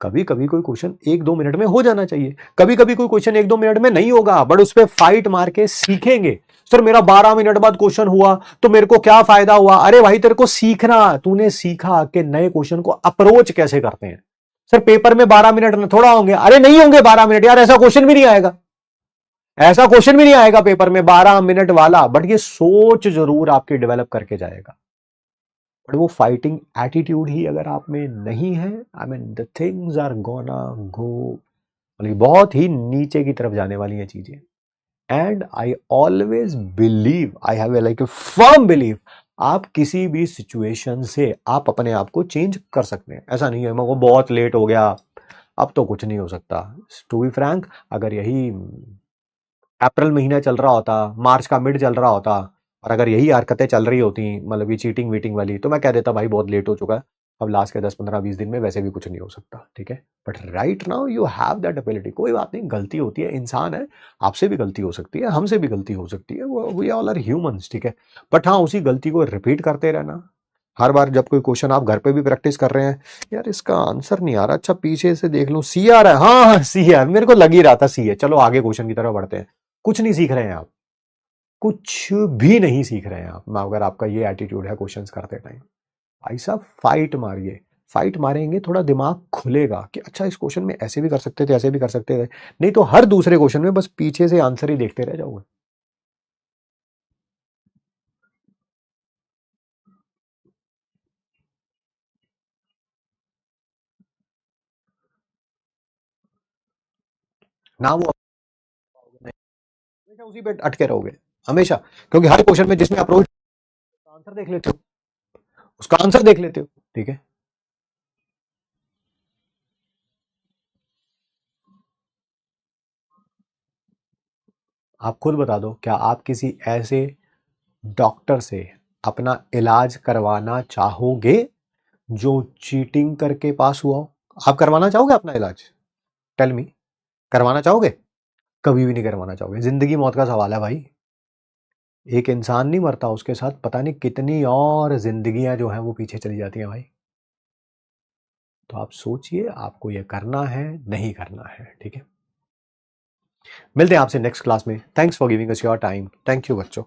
कभी कभी कोई क्वेश्चन 1-2 मिनट में हो जाना चाहिए, कभी कभी कोई क्वेश्चन 1-2 मिनट में नहीं होगा, बट उस पर फाइट मार के सीखेंगे। सर मेरा 12 मिनट बाद क्वेश्चन हुआ तो मेरे को क्या फायदा हुआ? अरे भाई, तेरे को सीखना, तूने सीखा कि नए क्वेश्चन को अप्रोच कैसे करते हैं। सर पेपर में 12 मिनट थोड़ा होंगे, अरे नहीं होंगे 12 मिनट यार, ऐसा क्वेश्चन भी नहीं आएगा, ऐसा क्वेश्चन भी नहीं आएगा पेपर में 12 मिनट वाला, बट ये सोच जरूर आपकी डेवलप करके जाएगा। बट वो फाइटिंग एटीट्यूड ही अगर आप में नहीं है, I mean the things are gonna go, मतलब बहुत ही नीचे की तरफ जाने वाली हैं चीजें। And I always believe, I have like a firm believe, आप किसी भी सिचुएशन से आप अपने आप को चेंज कर सकते हैं। ऐसा नहीं है मेरे को बहुत लेट हो गया अब तो कुछ नहीं हो सकता। टू बी फ्रैंक, अगर यही अप्रैल महीना चल रहा होता, मार्च का मिड चल रहा होता, और अगर यही हरकतें चल रही होती, मतलब ये चीटिंग वीटिंग वाली, तो मैं कह देता भाई बहुत लेट हो चुका है, अब लास्ट के 10-15-20 दिन में वैसे भी कुछ नहीं हो सकता, ठीक है। But right now you have that ability. कोई बात नहीं, गलती होती है, इंसान है, आपसे भी गलती हो सकती है, हमसे भी गलती हो सकती है, वी ऑल आर ह्यूमंस, ठीक है। बट हाँ, उसी गलती को रिपीट करते रहना। हर बार जब कोई क्वेश्चन आप घर पे भी प्रैक्टिस कर रहे हैं, यार इसका आंसर नहीं आ रहा, अच्छा पीछे से देख लो सी आ रहा है, हाँ हाँ सी है, मेरे को लग ही रहा था सी है, चलो आगे क्वेश्चन की तरफ बढ़ते हैं। कुछ नहीं सीख रहे हैं आप, कुछ भी नहीं सीख रहे हैं आप, अगर आपका ये एटीट्यूड है क्वेश्चंस करते टाइम। भाई साहब फाइट मारिए, फाइट मारेंगे थोड़ा दिमाग खुलेगा कि अच्छा इस क्वेश्चन में ऐसे भी कर सकते थे, ऐसे भी कर सकते थे, नहीं तो हर दूसरे क्वेश्चन में बस पीछे से आंसर ही देखते रह जाओगे। ना वो हमेशा उसी पे अटके रहोगे हमेशा, क्योंकि हर क्वेश्चन में जिसमें अप्रोच आंसर देख लेते हो, उसका आंसर देख लेते हो, ठीक है। आप खुद बता दो, क्या आप किसी ऐसे डॉक्टर से अपना इलाज करवाना चाहोगे जो चीटिंग करके पास हुआ हो? आप करवाना चाहोगे अपना इलाज? टेल मी, करवाना चाहोगे? कभी भी नहीं करवाना चाहोगे। जिंदगी मौत का सवाल है भाई। एक इंसान नहीं मरता, उसके साथ पता नहीं कितनी और जिंदगियां जो हैं वो पीछे चली जाती हैं भाई। तो आप सोचिए आपको ये करना है नहीं करना है, ठीक है। मिलते हैं आपसे नेक्स्ट क्लास में। Thanks for giving us your time. Thank you बच्चों।